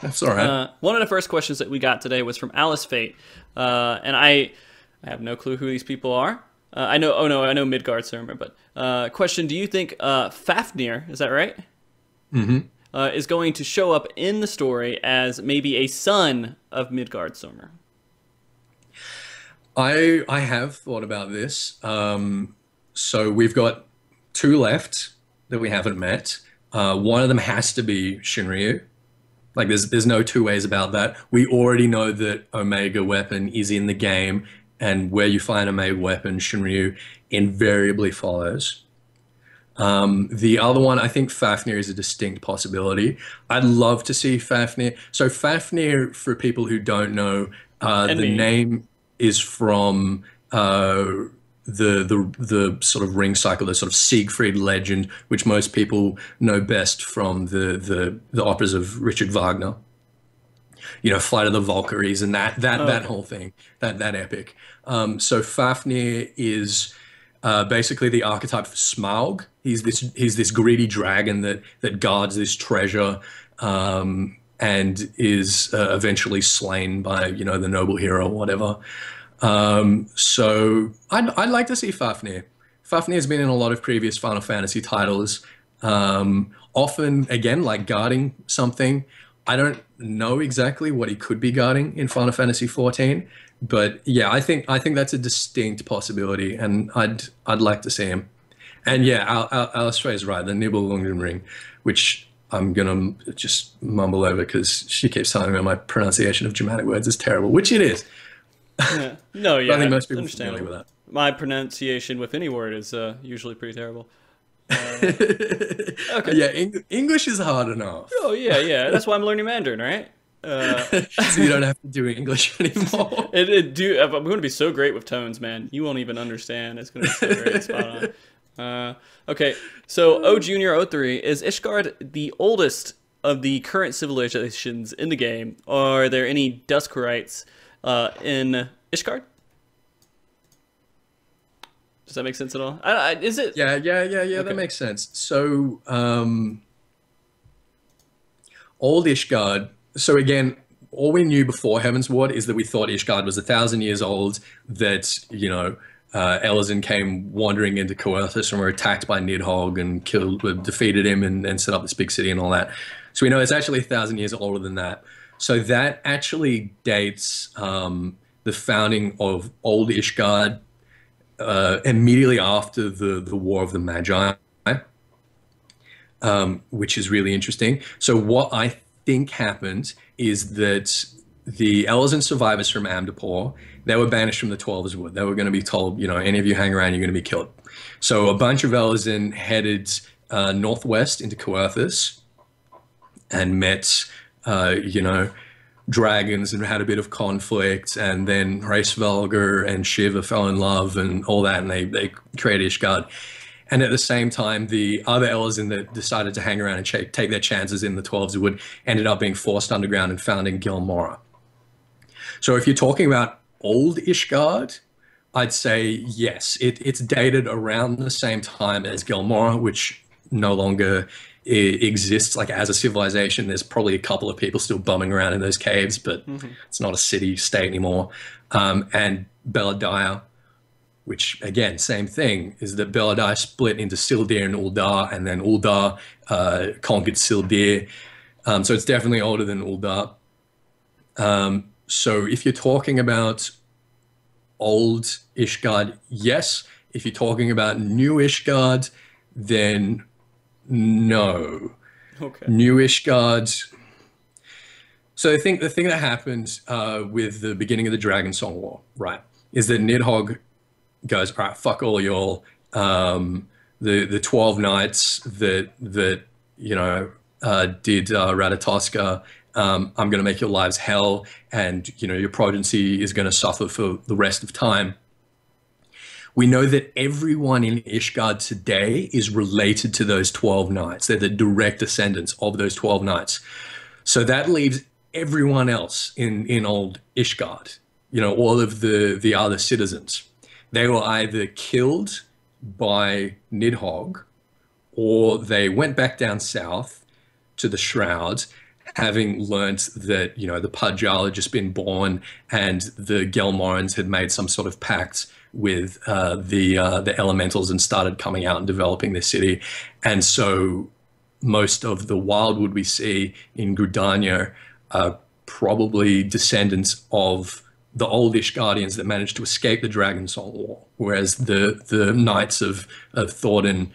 That's all right. one of the first questions that we got today was from Alice Fate, and I have no clue who these people are. I know, oh no, I know Midgard Surmer, but question: do you think Fafnir, is that right? Mm-hmm. Is going to show up in the story as maybe a son of Midgard Surmer? I have thought about this. So we've got two left that we haven't met. One of them has to be Shinryu. Like there's no two ways about that. We already know that Omega weapon is in the game, and where you find Omega weapon, Shinryu invariably follows. The other one, I think Fafnir is a distinct possibility. I'd love to see Fafnir. So Fafnir, for people who don't know, And the me. name is from the sort of ring cycle, the sort of Siegfried legend, which most people know best from the operas of Richard Wagner. You know, Flight of the Valkyries and that whole thing, that epic. So Fafnir is basically the archetype for Smaug. He's this greedy dragon that guards this treasure, and is eventually slain by the noble hero or whatever. So I'd like to see Fafnir. Fafnir's been in a lot of previous Final Fantasy titles, often again like guarding something. I don't know exactly what he could be guarding in Final Fantasy XIV, but yeah, I think that's a distinct possibility, and I'd like to see him. And yeah, Alice is right, the Nibelungen ring, which I'm gonna just mumble over because she keeps telling me my pronunciation of Germanic words is terrible, which it is. Yeah. No, yeah, I think most people are understandable. familiar with that. My pronunciation with any word is usually pretty terrible. Okay. Yeah, English is hard enough. Oh yeah. That's why I'm learning Mandarin, right? So you don't have to do English anymore. I'm going to be so great with tones, man. You won't even understand. It's going to be so great, spot on. Okay, so O Junior 03, is Ishgard the oldest of the current civilizations in the game? Are there any Duskerites in Ishgard? Does that make sense at all? Is it? Yeah, Okay. that makes sense. So, old Ishgard. So again, all we knew before Heaven's Ward is that we thought Ishgard was 1,000 years old, that, Elazin came wandering into Coerthas and were attacked by Nidhogg and defeated him and set up this big city and all that. So we know it's actually 1,000 years older than that. So that actually dates the founding of Old Ishgard immediately after the War of the Magi, which is really interesting. So what I think happened is that the Elazin survivors from Amdapor, they were banished from the Twelver's Wood. They were going to be told, any of you hang around, you're going to be killed. So a bunch of Elazin headed northwest into Coerthas and met, dragons and had a bit of conflict, and then Hraesvelgr and Shiva fell in love and all that, and they created Ishgard. And at the same time, the other Elazin that decided to hang around and take their chances in the Twelves Wood ended up being forced underground and founding Gilmora. So if you're talking about old Ishgard, I'd say yes, it's dated around the same time as Gilmora, which no longer exists like as a civilization. There's probably a couple of people still bumming around in those caves, but it's not a city state anymore. And Beladaya, which again, same thing, is that Beladaya split into Sildir and Uldar, and then Uldar conquered Sildir. So it's definitely older than Uldar. So if you're talking about old Ishgard, yes. If you're talking about new Ishgard, then no. Okay. New Ishgard. So I think the thing that happened with the beginning of the Dragonsong War, right, is that Nidhogg goes, all right, fuck all y'all. The 12 knights that you know did Ratatoska, I'm going to make your lives hell, and you know your progeny is going to suffer for the rest of time. We know that everyone in Ishgard today is related to those 12 knights. They're the direct descendants of those 12 knights. So that leaves everyone else in old Ishgard, you know, all of the other citizens. They were either killed by Nidhogg, or they went back down south to the Shrouds, having learnt that, you know, the Pajal had just been born and the Gelmorans had made some sort of pact with the elementals and started coming out and developing their city. And so most of the wildwood we see in Gridania are probably descendants of the old Ishgardians that managed to escape the Dragonsong War, whereas the knights of Thordan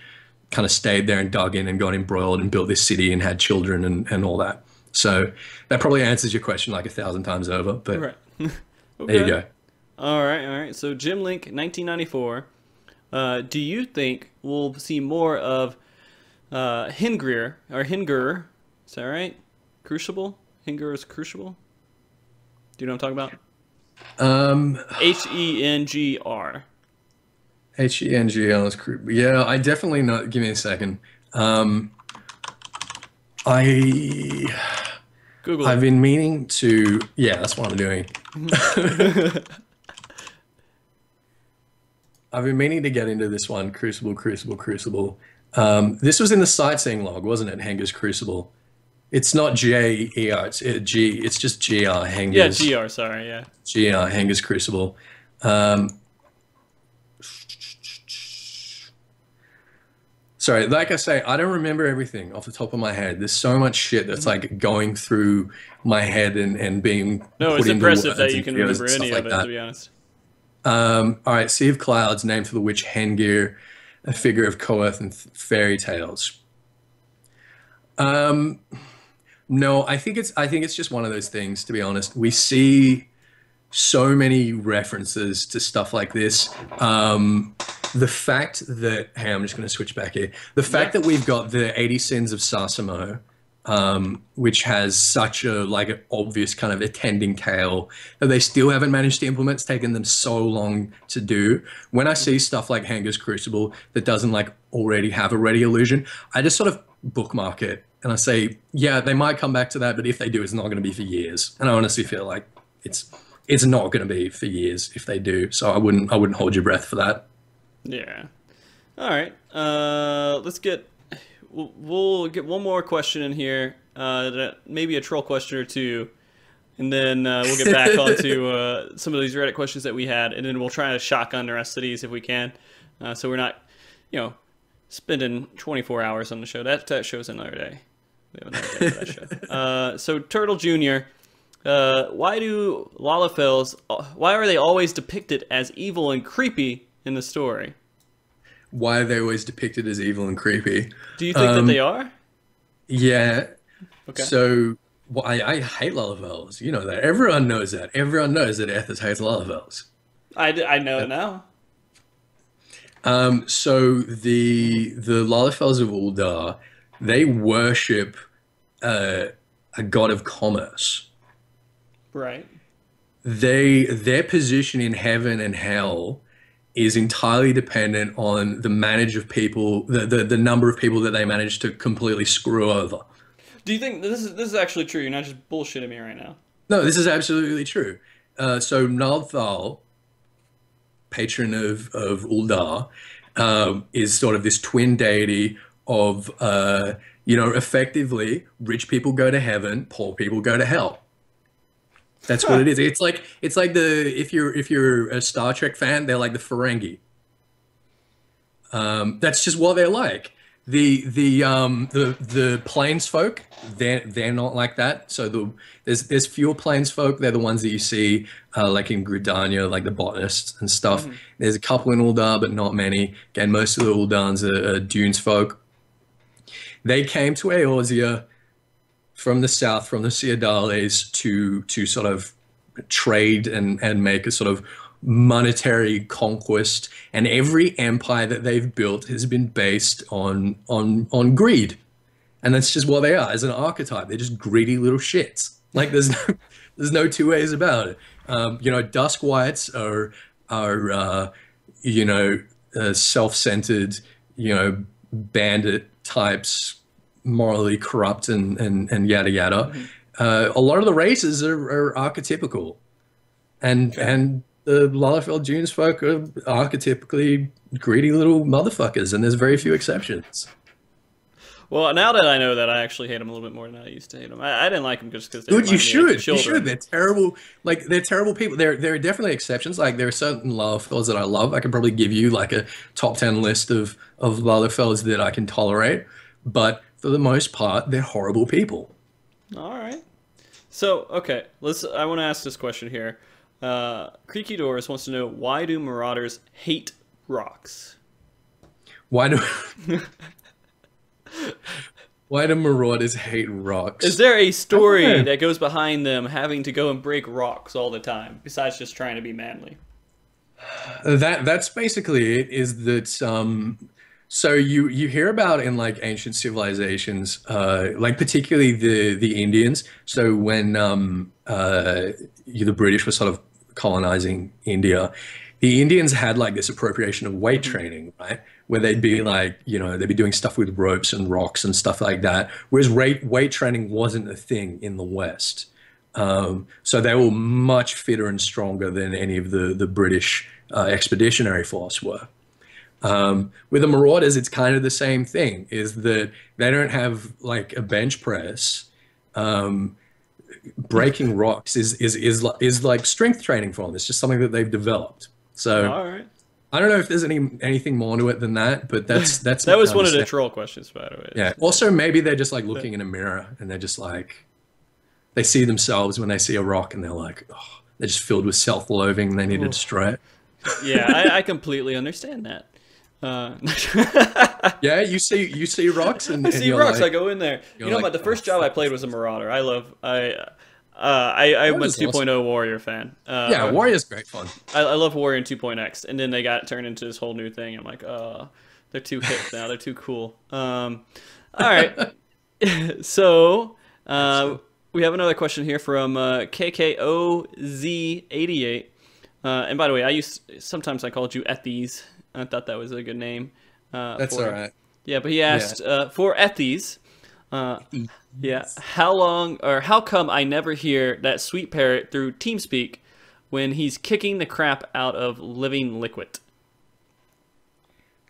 kind of stayed there and dug in and got embroiled and built this city and had children and all that. So that probably answers your question like 1,000 times over, but right. Okay. There you go. All right. So Jim Link, 1994. Do you think we'll see more of Hengir, or Hengir? Is that right? Crucible? Hengir is Crucible? Do you know what I'm talking about? Hengr. Hengr is Crucible. Yeah, I definitely know. Give me a second. Google I've it. been meaning to. Yeah, that's what I'm doing. I've been meaning to get into this one. Crucible. This was in the sightseeing log, wasn't it? Hengir's Crucible. It's not J-E-R. It's G. It's just G-R. Hengir's. Yeah, G-R. Sorry. Yeah. G-R. Hengir's Crucible. Sorry, like I say, I don't remember everything off the top of my head. There's so much shit that's like going through my head and being No, put it's into impressive that words you and can videos remember and stuff any like of it, that. to be honest. All right, Sea of Clouds, named for the witch Hengir, a figure of Koeth and fairy tales. No, I think it's just one of those things, to be honest. We see so many references to stuff like this. The fact that, hey, I'm just going to switch back here. The fact that we've got the 80 Sins of Sasamo, which has such a like an obvious kind of attending tale that they still haven't managed to implement. It's taken them so long to do. When I see stuff like Hengir's Crucible that doesn't like already have a ready illusion, I just sort of bookmark it and I say, yeah, they might come back to that, but if they do, it's not going to be for years. And I honestly feel like it's not going to be for years if they do. So I wouldn't hold your breath for that. Yeah. All right. We'll get one more question in here, maybe a troll question or two, and then we'll get back onto some of these Reddit questions that we had, and then we'll try to shotgun the rest of these if we can, so we're not, spending 24 hours on the show. That show's another day. We have another day for that show. So Turtle Jr., why are they always depicted as evil and creepy in the story? Why are they always depicted as evil and creepy? Do you think that they are? Yeah. Okay. So I hate Lullivels. You know that. Everyone knows that. Everyone knows that Ethys hates Lullivels. I know it now. So the Lullivels of Uldar, they worship a god of commerce. Right. Their position in heaven and hell is entirely dependent on the the number of people that they manage to completely screw over. Do you think this is actually true? You're not just bullshitting me right now. No, this is absolutely true. So Nalthal, patron of Uldar, is sort of this twin deity of You know, effectively, rich people go to heaven, poor people go to hell. That's what it is. It's like the if you're a Star Trek fan, they're like the Ferengi. That's just what they're like. The plains folk, they're not like that. So there's fewer plains folk. They're the ones that you see like in Gridania, like the botanists and stuff. There's a couple in Uldar, but not many. Again, most of the Uldarns are dunes folk. They came to Eorzea from the south, from the Ciudades, to sort of trade and make a sort of monetary conquest, and every empire that they've built has been based on greed, and that's just what they are as an archetype. They're just greedy little shits. Like there's no two ways about it. You know, Dusk Whites are self-centered, you know, bandit types, morally corrupt and yada yada. A lot of the races are archetypical, and the Lalafell Dunes folk are archetypically greedy little motherfuckers, and there's very few exceptions. Well, now that I know that, I actually hate them a little bit more than I used to hate them. I didn't like them just because they Dude, you should. You should. They're terrible. Like, they're terrible people. There are definitely exceptions. Like, there are certain Lalafells that I love. I can probably give you like a top 10 list of Lalafells that I can tolerate. But for the most part, they're horrible people. All right. So, okay, I want to ask this question here. Creaky Doors wants to know, why do Marauders hate rocks? Why do Marauders hate rocks? Is there a story that goes behind them having to go and break rocks all the time, besides just trying to be manly? That's basically it, is that so you hear about in like ancient civilizations, like particularly the Indians. So when the British were sort of colonizing India, the Indians had like this appropriation of weight training, right? Where they'd be like, you know, they'd be doing stuff with ropes and rocks and stuff like that. Whereas weight training wasn't a thing in the West. So they were much fitter and stronger than any of the British expeditionary force were. With the Marauders, it's kind of the same thing, is that they don't have like a bench press. Breaking rocks is like strength training for them. It's just something that they've developed. So all right. I don't know if there's anything more to it than that, but that's that was one of the troll questions, by the way. Yeah. Also, maybe they're just like looking in a mirror and they're just like, they see themselves when they see a rock and they're like, oh, they're just filled with self-loathing and they need to destroy it. Yeah, I completely understand that. Yeah, you see rocks and I see rocks. like, I go in there. You know, like, but the first job I played was a Marauder. I'm a 2.0 Warrior fan. Yeah, Warrior's great fun. I love Warrior and 2.x, and then they got turned into this whole new thing. I'm like, they're too hip now. They're too cool. All right. So we have another question here from KKOZ88. And by the way, sometimes I called you Ethys. I thought that was a good name. That's all right. Yeah, but he asked for Ethys. Yeah, how come I never hear that sweet parrot through TeamSpeak when he's kicking the crap out of living liquid?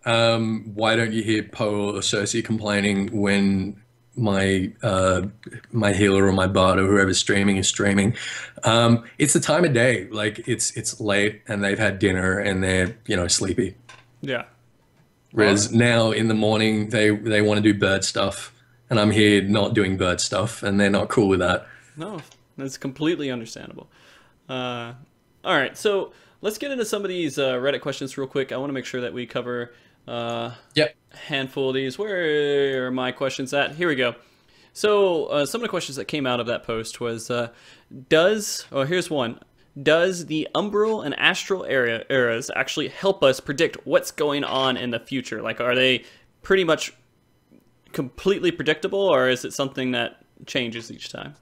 Why don't you hear Poe or Cersei complaining when my healer or my bard or whoever's streaming is streaming? It's the time of day. Like it's late and they've had dinner and they're, you know, sleepy. Yeah. Whereas now in the morning they want to do bird stuff, and I'm here not doing bird stuff, and they're not cool with that. No, that's completely understandable. All right, so let's get into some of these Reddit questions real quick. I want to make sure that we cover a handful of these. Where are my questions at? Here we go. So some of the questions that came out of that post was, here's one. Does the umbral and astral eras actually help us predict what's going on in the future? Like, are they pretty much completely predictable, or is it something that changes each time?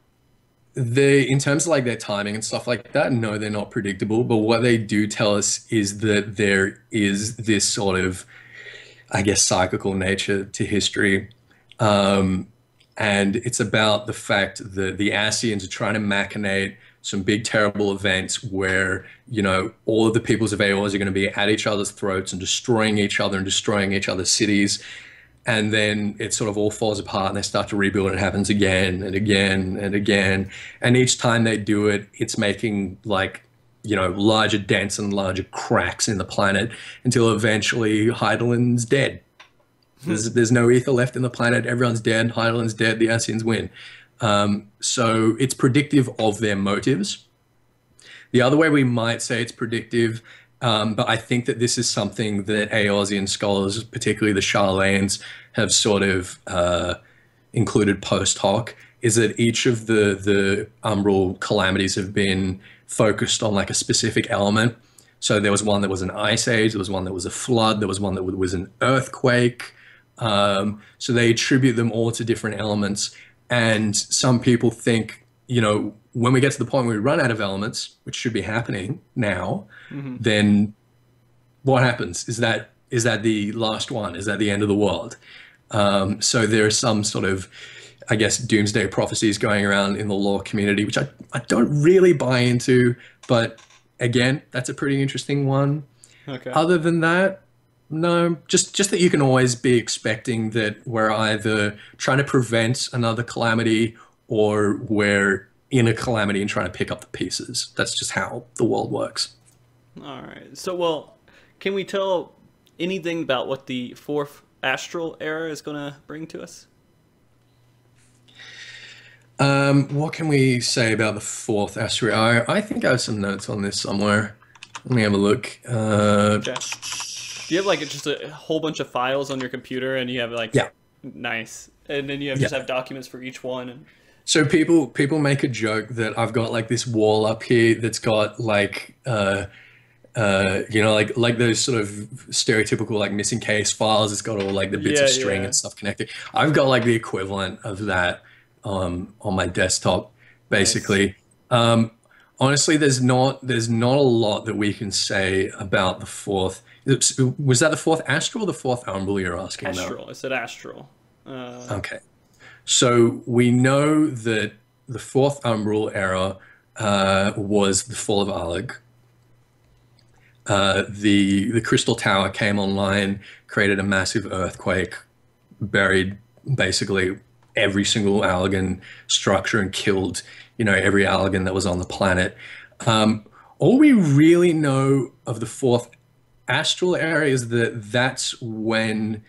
In terms of like their timing and stuff like that, no, they're not predictable. But what they do tell us is that there is this sort of, I guess, cyclical nature to history. And it's about the fact that the Ascians are trying to machinate some big terrible events where, you know, all of the peoples of Eos are going to be at each other's throats and destroying each other and destroying each other's cities. and then it sort of all falls apart and they start to rebuild. It happens again and again and again, and each time they do it, it's making like, you know, larger dents and larger cracks in the planet until eventually Heidelin's dead. There's no ether left in the planet. Everyone's dead. Heidelin's dead. The Ascians win. So it's predictive of their motives. The other way we might say it's predictive, but I think that this is something that Eorzean scholars, particularly the Charlanes, have sort of included post hoc, is that each of the umbral calamities have been focused on like a specific element. So there was one that was an ice age, there was one that was a flood, there was one that was an earthquake. So they attribute them all to different elements. And some people think, you know, when we get to the point where we run out of elements, which should be happening now, then what happens? Is that the last one? Is that the end of the world? So there are some sort of, I guess, doomsday prophecies going around in the lore community, which I don't really buy into, but again, that's a pretty interesting one. Okay. Other than that, no, just that you can always be expecting that we're either trying to prevent another calamity or we're in a calamity and trying to pick up the pieces. That's just how the world works. All right. So, well, can we tell anything about what the fourth astral era is going to bring to us? What can we say about the fourth astral era? I think I have some notes on this somewhere. Let me have a look. Okay. Do you have like just a whole bunch of files on your computer, and you have like, yeah, nice, and then you have just have documents for each one? And so people make a joke that I've got like this wall up here that's got like you know, like those sort of stereotypical like missing case files. It's got all like the bits of string and stuff connected. I've got like the equivalent of that on my desktop, basically. Nice. Honestly, there's not a lot that we can say about the fourth. Was that the fourth astral or the fourth umbral you're asking about? Astral. I said astral. Okay. So we know that the fourth umbral era was the fall of Alleg. The Crystal Tower came online, created a massive earthquake, buried basically every single Allegan structure and killed, you know, every Allegan that was on the planet. All we really know of the fourth astral era is that that's when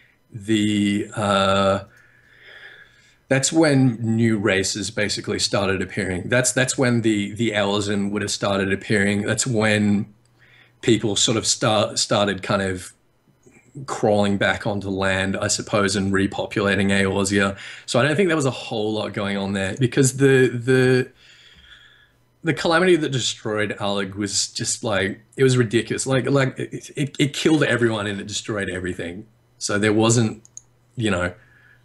new races basically started appearing. That's when the Elzen would have started appearing. That's when people sort of started kind of crawling back onto land, I suppose, and repopulating Eorzea. So I don't think there was a whole lot going on there, because the calamity that destroyed Alleg was just like, it was ridiculous. Like it killed everyone and it destroyed everything. So there wasn't, you know,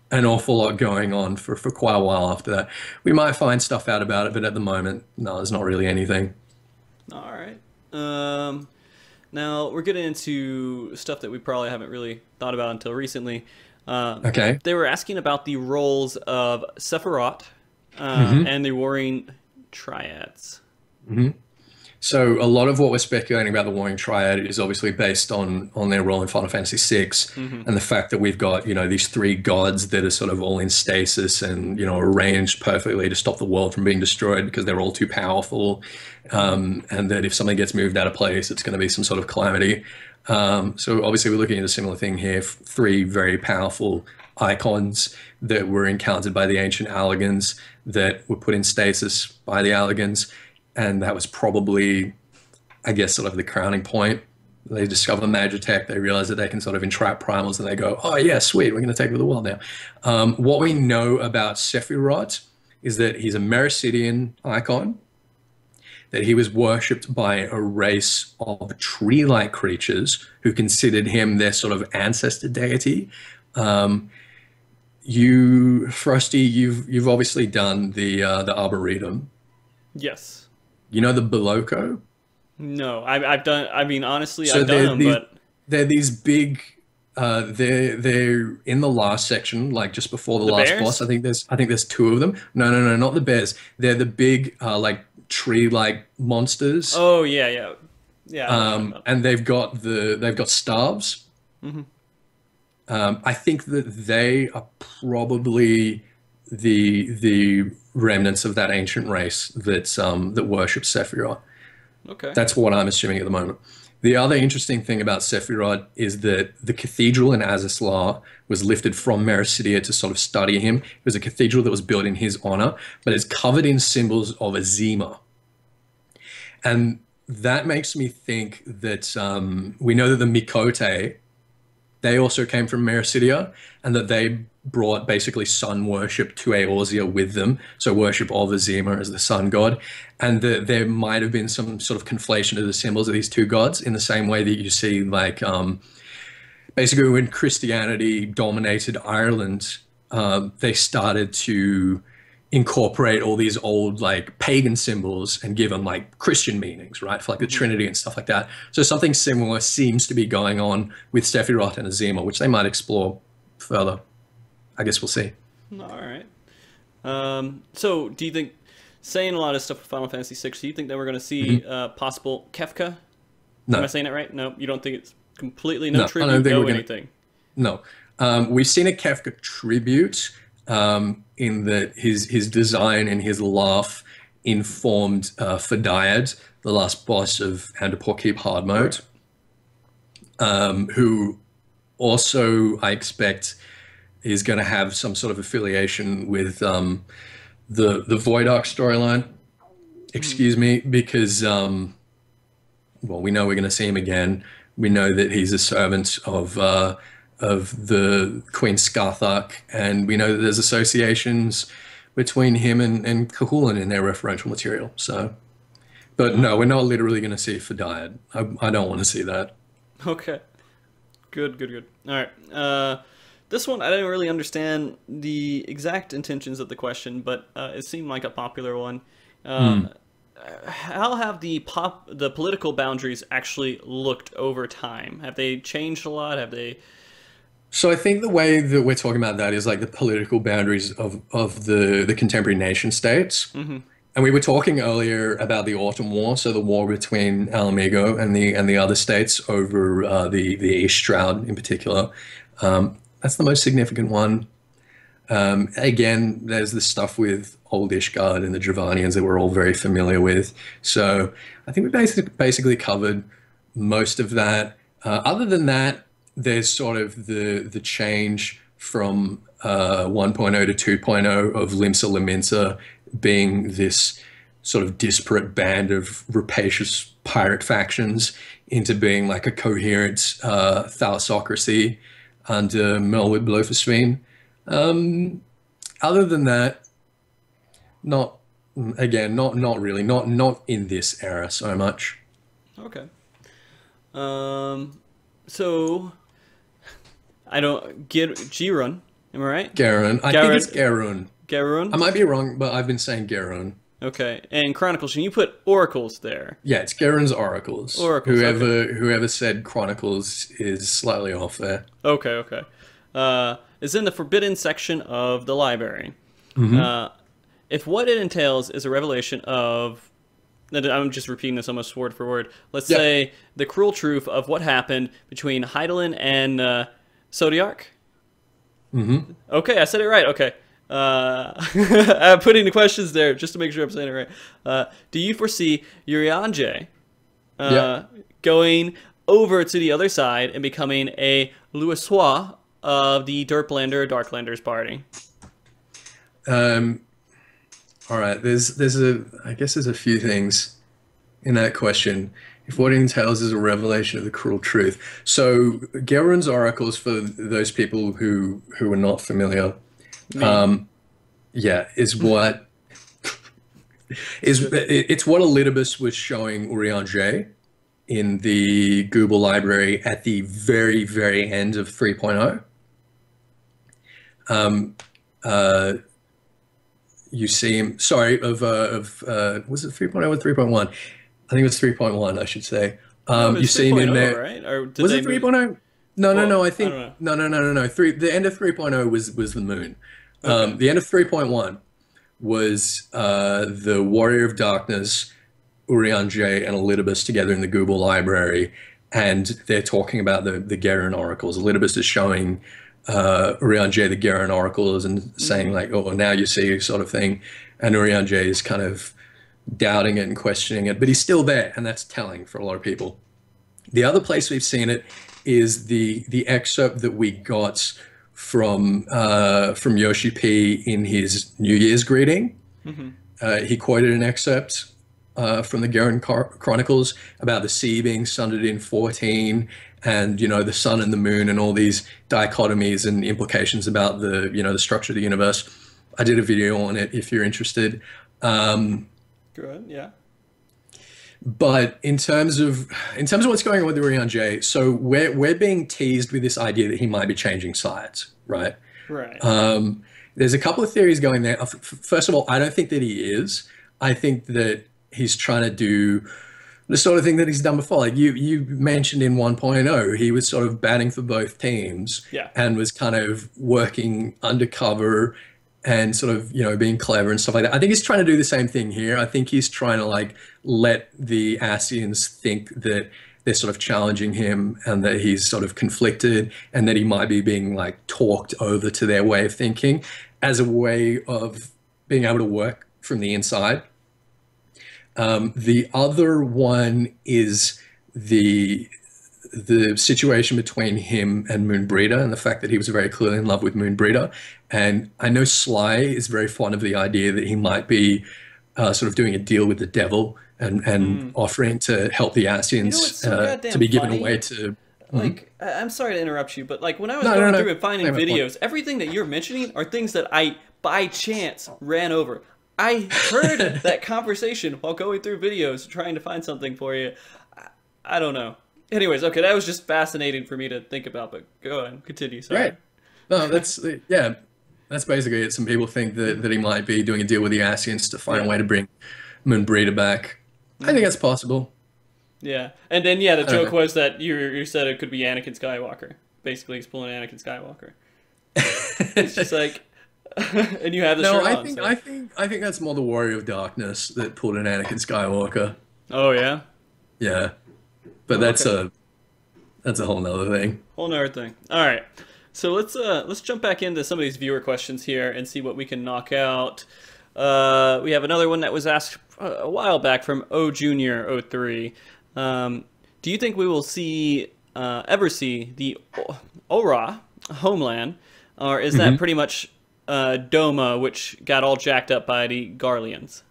an awful lot going on for quite a while after that. We might find stuff out about it, but at the moment, no, there's not really anything. All right. Now we're getting into stuff that we probably haven't really thought about until recently. Okay. They were asking about the roles of Sephiroth and the Warring Triads. So a lot of what we're speculating about the Warring Triad is obviously based on their role in Final Fantasy VI, and the fact that we've got, you know, these three gods that are sort of all in stasis and, you know, arranged perfectly to stop the world from being destroyed because they're all too powerful, and that if something gets moved out of place, it's going to be some sort of calamity. So obviously we're looking at a similar thing here. Three very powerful icons that were encountered by the ancient Allegans that were put in stasis by the Allegans. And that was probably, I guess, sort of the crowning point. They discover Magitech, they realize that they can sort of entrap primals, and they go, oh yeah, sweet, we're going to take over the world now. What we know about Sephiroth is that he's a Mericidian icon, that he was worshipped by a race of tree-like creatures who considered him their sort of ancestor deity. You, Frosty, you've obviously done the Arboretum. Yes. You know the Boloko? No, I've done. I mean, honestly, so I've done them, but they're these big. They're in the last section, like just before the last bears? boss. I think there's two of them. No, not the bears. They're the big, like tree-like monsters. Oh yeah. And they've got staves. I think that they are probably the remnants of that ancient race that worships Sephiroth. Okay. That's what I'm assuming at the moment. The other interesting thing about Sephiroth is that the cathedral in Azazlar was lifted from Mericidia to sort of study him. It was a cathedral that was built in his honor, but it's covered in symbols of Azima. And that makes me think that we know that the Mikote, they also came from Mericidia, and that they brought basically sun worship to Eorzea with them, so worship of Azima as the sun god, and that there might have been some sort of conflation of the symbols of these two gods in the same way that you see, like, basically when Christianity dominated Ireland, they started to incorporate all these old like pagan symbols and give them like Christian meanings, right? For like the Trinity and stuff like that. So something similar seems to be going on with Sephiroth and Azima, which they might explore further. I guess we'll see. All right. So do you think, saying a lot of stuff with Final Fantasy VI, do you think that we're going to see possible Kefka? No. Am I saying it right? No, you don't think it's completely No, I tribute, don't think no we're gonna- anything? No. We've seen a Kefka tribute in that his design and his laugh informed Fadiad, the last boss of Andapor Keep Hard Mode, who also, I expect, is going to have some sort of affiliation with the Void Arc storyline. Excuse me, because well, we know we're going to see him again. We know that he's a servant of the Queen Scarthark, and we know that there's associations between him and Cahulan in their referential material. So, but no, we're not literally going to see Fadiad. I don't want to see that. Okay. Good. All right. This one, I didn't really understand the exact intentions of the question, but it seemed like a popular one. How have the political boundaries actually looked over time? Have they changed a lot? Have they... So I think the way that we're talking about that is like the political boundaries of the contemporary nation states. And we were talking earlier about the Autumn War, so the war between Alamigo and the other states over the East Stroud in particular. That's the most significant one. Again, there's the stuff with Old Ishgard and the Dravanians that we're all very familiar with. So I think we basically covered most of that. Other than that, there's sort of the change from 1.0 to 2.0 of Limsa Lominsa being this sort of disparate band of rapacious pirate factions into being like a coherent thalassocracy under Melwood Blofuscine. Other than that, not really, not in this era so much. Okay. So I don't get Girun. Am I right? Garun. I think it's Garun. Garun? I might be wrong, but I've been saying Garun. Okay. And Chronicles, can you put Oracles there? Yeah, it's Garun's Oracles. Oracles, Whoever said Chronicles is slightly off there. Okay. It's in the forbidden section of the library. If what it entails is a revelation of... I'm just repeating this almost word for word. Let's say the cruel truth of what happened between Hydaelyn and Zodiac. Okay, I said it right. Okay. I'm putting the questions there just to make sure I'm saying it right. Do you foresee ENJOYYY going over to the other side and becoming a Louisoix of the Darklanders party? All right, I guess there's a few things in that question. If what it entails is a revelation of the cruel truth. So Garun's Oracles, for those people who are not familiar, is what it's what Elidibus was showing ENJOYYY in the Google library at the very, very end of 3.0. You see him, sorry, was it 3.0 or 3.1? I think it was 3.1, I should say. You see him in there. Right? Or was it 3.0? No, I think, I no. The end of 3.0 was the moon. Okay. The end of 3.1 was the Warrior of Darkness, ENJOYYY, and Elidibus together in the Google library and they're talking about the Garen oracles. Elidibus is showing Urianger the Garen oracles and saying like, oh, now you see, sort of thing. And Urianger is kind of doubting it and questioning it, but he's still there, and that's telling for a lot of people. The other place we've seen it is the excerpt that we got from Yoshi P in his New Year's greeting. He quoted an excerpt from the Garen Chronicles about the sea being sundered in 14, and the sun and the moon and all these dichotomies and implications about the the structure of the universe. I did a video on it if you're interested. Good, yeah. But in terms of what's going on with Urianger, so we're being teased with this idea that he might be changing sides, right? Right. There's a couple of theories going there. First of all, I don't think that he is. I think that he's trying to do the sort of thing that he's done before. Like you mentioned in 1.0, he was sort of batting for both teams, yeah, and was kind of working undercover and sort of being clever and stuff like that. I think he's trying to do the same thing here. I think he's trying to like let the Ascians think that they're sort of challenging him and that he's sort of conflicted and that he might be being like talked over to their way of thinking as a way of being able to work from the inside. The other one is the situation between him and Moonbreeder and the fact that he was very clearly in love with Moonbreeder. And I know Sly is very fond of the idea that he might be sort of doing a deal with the devil and offering to help the Ascians to be given away to... Like, I'm sorry to interrupt you, but like when I was going through and finding videos, everything that you're mentioning are things that I, by chance, ran over. I heard that conversation while going through videos trying to find something for you. I don't know. Anyways, okay, that was just fascinating for me to think about, but go on, continue, sorry. Right. No, that's basically it. Some people think that he might be doing a deal with the Ascians to find a way to bring Moonbreeder back. I think that's possible. Yeah, and then, the joke was that you said it could be Anakin Skywalker. Basically, he's pulling Anakin Skywalker. It's just like... and you have the shirt on. I think that's more the Warrior of Darkness that pulled an Anakin Skywalker. Oh, yeah? Yeah. But that's a whole nother thing. Whole nother thing. All right. So let's jump back into some of these viewer questions here and see what we can knock out. We have another one that was asked a while back from O Junior 03. Do you think we will ever see the Ora homeland, or is that pretty much Doma, which got all jacked up by the Garleans?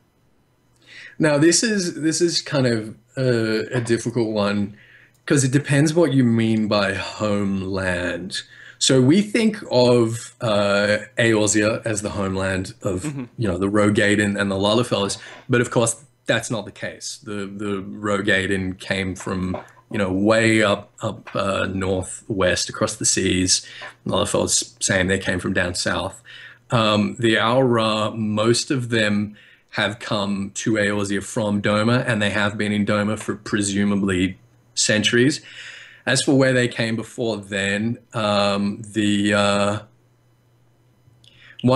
Now this is kind of a difficult one because it depends what you mean by homeland. So we think of Eorzea as the homeland of the Rogaden and the Lullafellers, but of course that's not the case. The Rogaden came from way up northwest across the seas. Lullafellers saying they came from down south. The Aura, most of them have come to Eorzea from Doma, and they have been in Doma for presumably centuries. As for where they came before then, one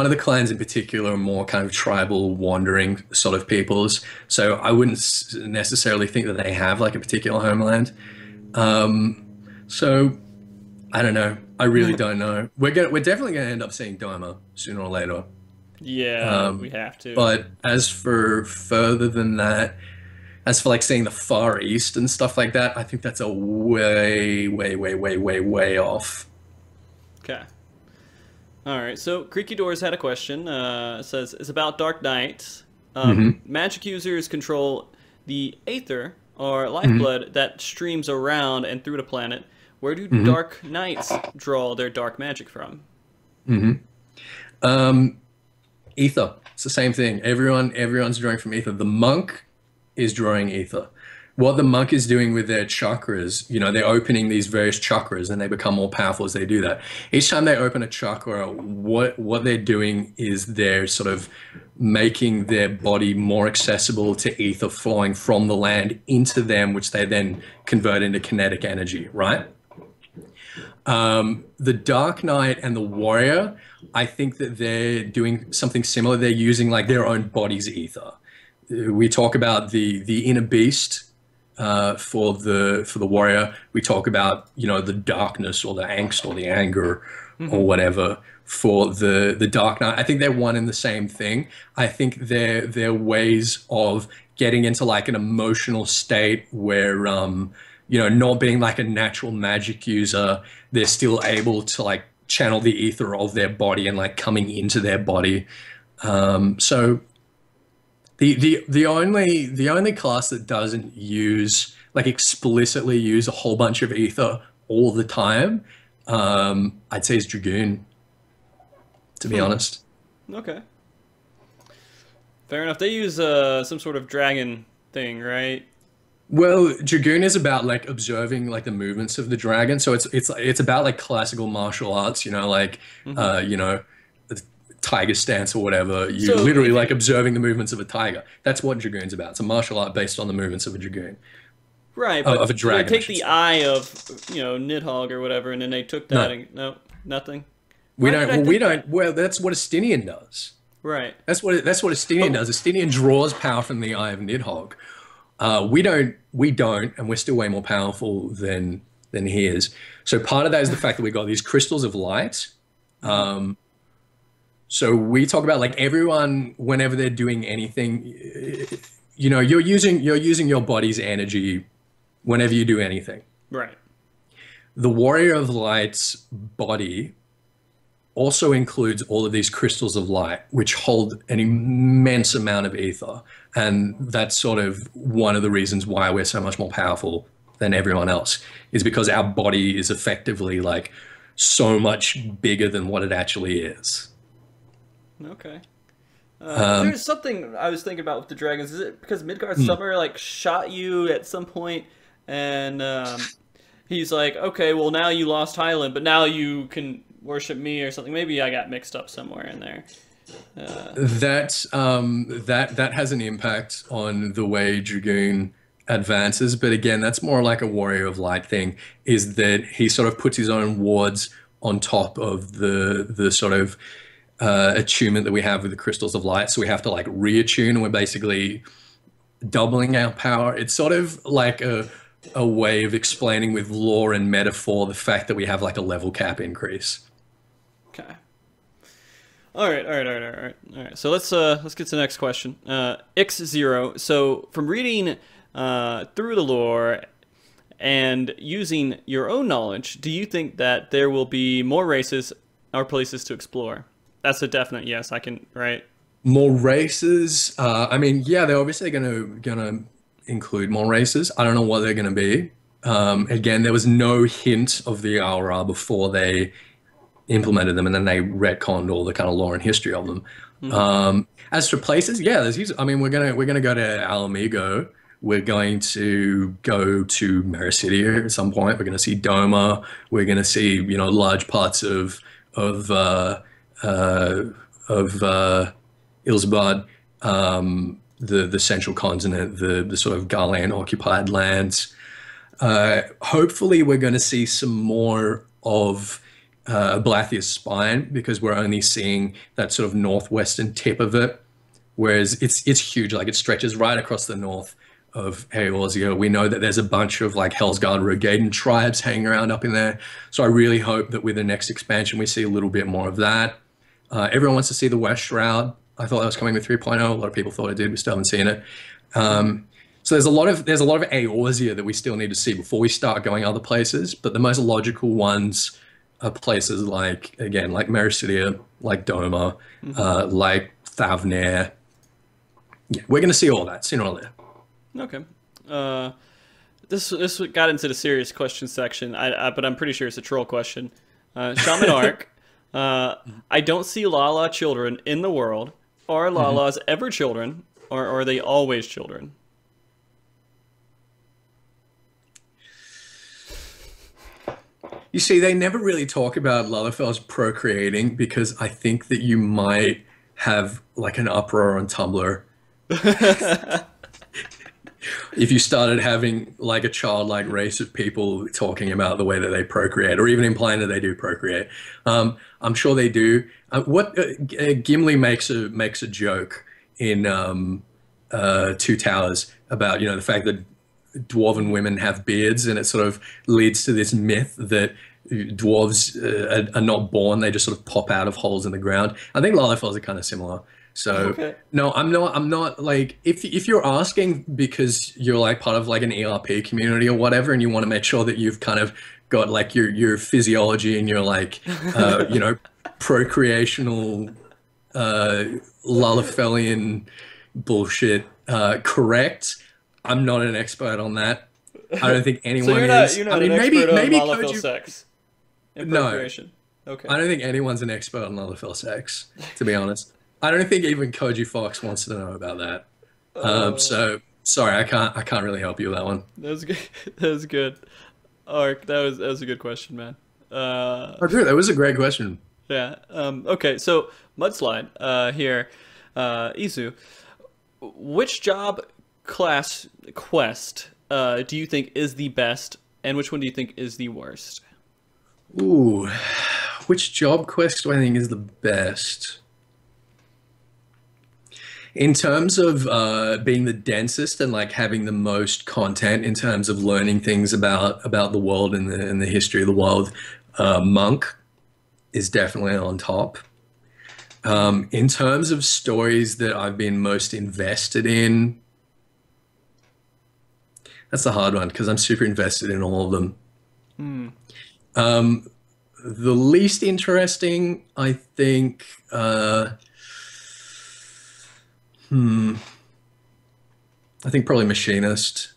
of the clans in particular are more kind of tribal wandering sort of peoples. So I wouldn't necessarily think that they have like a particular homeland. So I don't know. I really don't know. We're definitely going to end up seeing Doma sooner or later. Yeah, we have to. But as for further than that, as for like seeing the Far East and stuff like that, I think that's a way off. Okay. All right. So Creaky Doors had a question. Says it's about Dark Knight. Magic users control the Aether or lifeblood that streams around and through the planet. Where do Dark Knights draw their dark magic from? Ether. It's the same thing. Everyone's drawing from ether. The monk is drawing ether. What the monk is doing with their chakras, they're opening these various chakras and they become more powerful as they do that. Each time they open a chakra, what they're doing is they're sort of making their body more accessible to ether flowing from the land into them, which they then convert into kinetic energy, right? The Dark Knight and the Warrior, I think that they're doing something similar. They're using like their own body's ether. We talk about the inner beast for the warrior. We talk about, you know, the darkness or the angst or the anger or whatever for the Dark Knight. I think they're one and the same thing. I think they're ways of getting into like an emotional state where you know, not being like a natural magic user, they're still able to like channel the ether of their body and like coming into their body. So the only class that doesn't use like explicitly use a whole bunch of ether all the time, I'd say is Dragoon, to be honest. Okay. Fair enough. They use some sort of dragon thing, right? Well, Dragoon is about like observing like the movements of the dragon. So it's about like classical martial arts, you know, like you know, tiger stance or whatever. You're literally like observing the movements of a tiger. That's what Dragoon's about. It's a martial art based on the movements of a Dragoon. Right, but of a dragon. They take the eye of, you know, Nidhogg or whatever, and then they took that and nothing. We don't. Well, that's what Estinian does. Right. That's what Estinian does. Estinian draws power from the eye of Nidhogg. We don't, and we're still way more powerful than he is. So part of that is the fact that we got these crystals of light. So we talk about like everyone, whenever they're doing anything, you know, you're using your body's energy whenever you do anything. Right. The Warrior of Light's body also includes all of these crystals of light, which hold an immense amount of ether. And that's sort of one of the reasons why we're so much more powerful than everyone else, is because our body is effectively like so much bigger than what it actually is. Okay. There's something I was thinking about with the dragons. Is it because Midgard Summer like shot you at some point, and he's like, okay, well now you lost Highland, but now you can worship me or something? Maybe I got mixed up somewhere in there. That has an impact on the way Dragoon advances, but again, that's more like a Warrior of Light thing. Is that he sort of puts his own wards on top of the sort of attunement that we have with the crystals of light, so we have to like reattune, and we're basically doubling our power. It's sort of like a way of explaining with lore and metaphor the fact that we have like a level cap increase. Okay. All right. So let's get to the next question. X0. So from reading through the lore and using your own knowledge, do you think that there will be more races or places to explore? That's a definite yes. I can, right? More races. I mean, yeah, they're obviously gonna include more races. I don't know what they're gonna be. Again, there was no hint of the aura before they implemented them, and then they retconned all the kind of lore and history of them. As for places, yeah, I mean, we're gonna go to Alamigo. We're going to go to Mericidia at some point. We're going to see Doma. We're going to see, you know, large parts of Ilsabad, the central continent, the sort of Garland occupied lands. Hopefully, we're going to see some more of Blathia's spine, because we're only seeing that sort of northwestern tip of it, whereas it's huge. Like, it stretches right across the north of Eorzea. We know that there's a bunch of like Hellsguard Rogaden tribes hanging around up in there. So I really hope that with the next expansion we see a little bit more of that. Everyone wants to see the West Shroud. I thought that was coming with 3.0. A lot of people thought it did. We still haven't seen it. So there's a lot of Eorzea that we still need to see before we start going other places. But the most logical ones are places like, again, like Mericidia, like Doma, like Thavnair. Yeah, we're going to see all that sooner or later. Okay. This got into the serious question section, but I'm pretty sure it's a troll question. Shaman Arc. I don't see Lala children in the world. Are Lalas ever children, or are they always children? You see, they never really talk about Lalafels procreating, because I think that you might have like an uproar on Tumblr if you started having like a childlike race of people talking about the way that they procreate, or even implying that they do procreate. I'm sure they do. Gimli makes a joke in Two Towers about, you know, the fact that dwarven women have beards, and it sort of leads to this myth that dwarves are not born; they just sort of pop out of holes in the ground. I think Lalafels are kind of similar. So Okay. no, I'm not like if you're asking because you're like part of like an ERP community or whatever, and you want to make sure that you've kind of got like your physiology and your like you know, procreational Lalafelian bullshit correct. I'm not an expert on that. I don't think anyone So is. you're not I mean, an expert on maybe Lalafell Koji. sex and No, procreation. Okay. I don't think anyone's an expert on Lalafell sex, to be honest. I don't think even Koji Fox wants to know about that. So sorry, I can't really help you with that one. That was good. That was good. Ark, that was a good question, man. Oh, dude, that was a great question. Yeah. Okay, so Mudslide here. Izu, which job class quest do you think is the best, and which one do you think is the worst? Ooh, which job quest do I think is the best? In terms of being the densest and like having the most content in terms of learning things about the world and the history of the world, Monk is definitely on top. In terms of stories that I've been most invested in, that's a hard one because I'm super invested in all of them. The least interesting, I think. I think probably Machinist.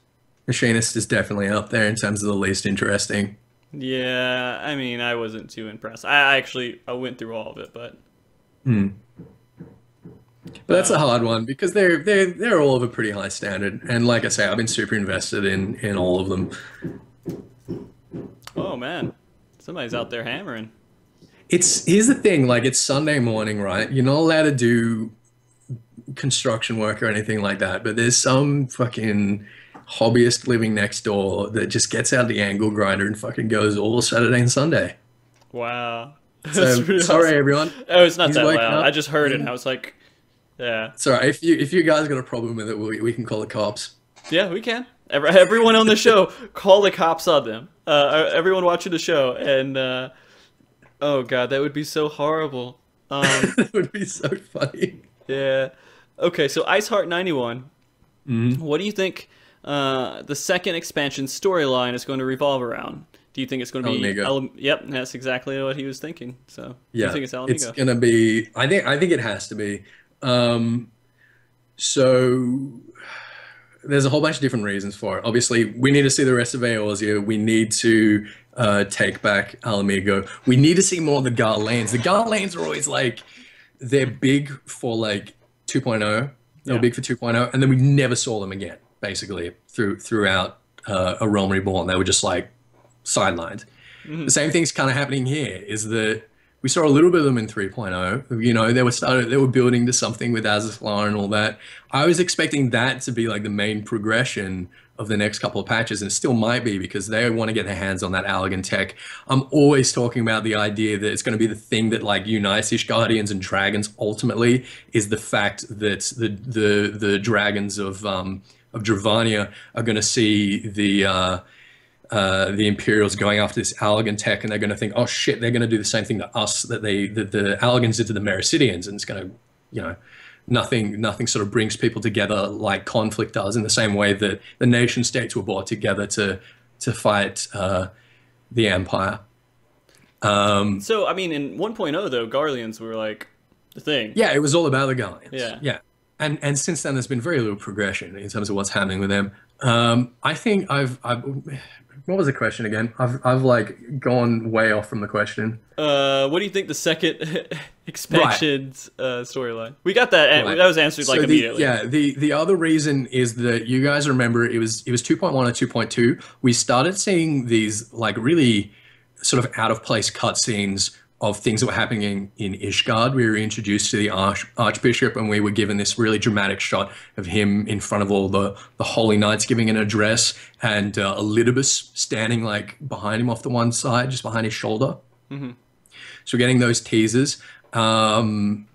Machinist is definitely up there in terms of the least interesting. Yeah, I mean, I wasn't too impressed. I went through all of it, but But that's a hard one because they're all of a pretty high standard. And like I say, I've been super invested in all of them. oh man, somebody's out there hammering. Here's the thing, like it's Sunday morning, right? You're not allowed to do construction work or anything like that, but there's some fucking hobbyist living next door that just gets out the angle grinder and fucking goes all Saturday and Sunday. Wow. So That's sorry awesome. everyone. Oh, it's not He's that waking loud. up. I just heard it and I was like, yeah. Sorry, if you guys got a problem with it, we can call the cops. Yeah, we can. Everyone on the show, call the cops on them. Everyone watching the show, and oh god, that would be so horrible. That would be so funny. Yeah. Okay, so Iceheart 91. What do you think the second expansion storyline is going to revolve around? Do you think it's going to be Alamigo. Yep, that's exactly what he was thinking. So, Yeah, do you think it's Alamigo? it's gonna be. I think it has to be. So there's a whole bunch of different reasons for it. Obviously, we need to see the rest of Eorzea. We need to take back Alamigo. We need to see more of the Garlands. The Garlands are always like, they're big for like 2.0. They were big for 2.0, and then we never saw them again, basically, throughout A Realm Reborn. They were just like sidelined. The same thing's kind of happening here, is that we saw a little bit of them in 3.0. You know, they were building to something with Azazlar and all that. I was expecting that to be like the main progression of the next couple of patches, and it still might be because they want to get their hands on that Allergan tech. I'm always talking about the idea that it's going to be the thing that like unites Ishgardians and dragons ultimately, is the fact that the dragons of Dravania are going to see the Imperials going after this Allergan tech, and they're going to think, oh shit, they're going to do the same thing to us that the Allergans did to the Mericidians, and it's going to, you know, nothing sort of brings people together like conflict does, in the same way that the nation states were brought together to fight the Empire. So, I mean, in 1.0 though, Garleans were like the thing. Yeah, it was all about the Garleans. Yeah. And since then, there's been very little progression in terms of what's happening with them. I think I've what was the question again? I've like gone way off from the question. What do you think the second expansion's storyline? We got that. Right. That was answered like immediately. The other reason is that you guys remember it was 2.1 or 2.2. We started seeing these like really sort of out of place cutscenes of things that were happening in Ishgard. We were introduced to the Archbishop, and we were given this really dramatic shot of him in front of all the Holy Knights giving an address, and Elidibus standing like behind him off the one side, just behind his shoulder. So we're getting those teasers. In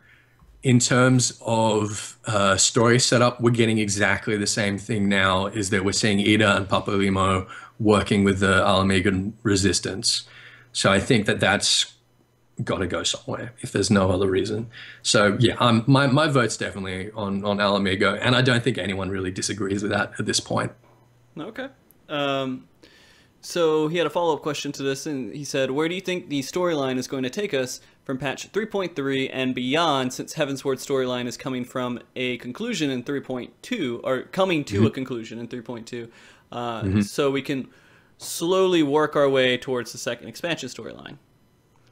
in terms of story setup, we're getting exactly the same thing now, is that we're seeing Ida and Papalymo working with the Alamegan resistance. So I think that that's got to go somewhere if there's no other reason. So yeah, my vote's definitely on Alamigo, and I don't think anyone really disagrees with that at this point. Okay. So he had a follow-up question to this, and he said, where do you think the storyline is going to take us from patch 3.3 and beyond, since Heavensward storyline is coming from a conclusion in 3.2, or coming to a conclusion in 3.2, so we can slowly work our way towards the second expansion storyline.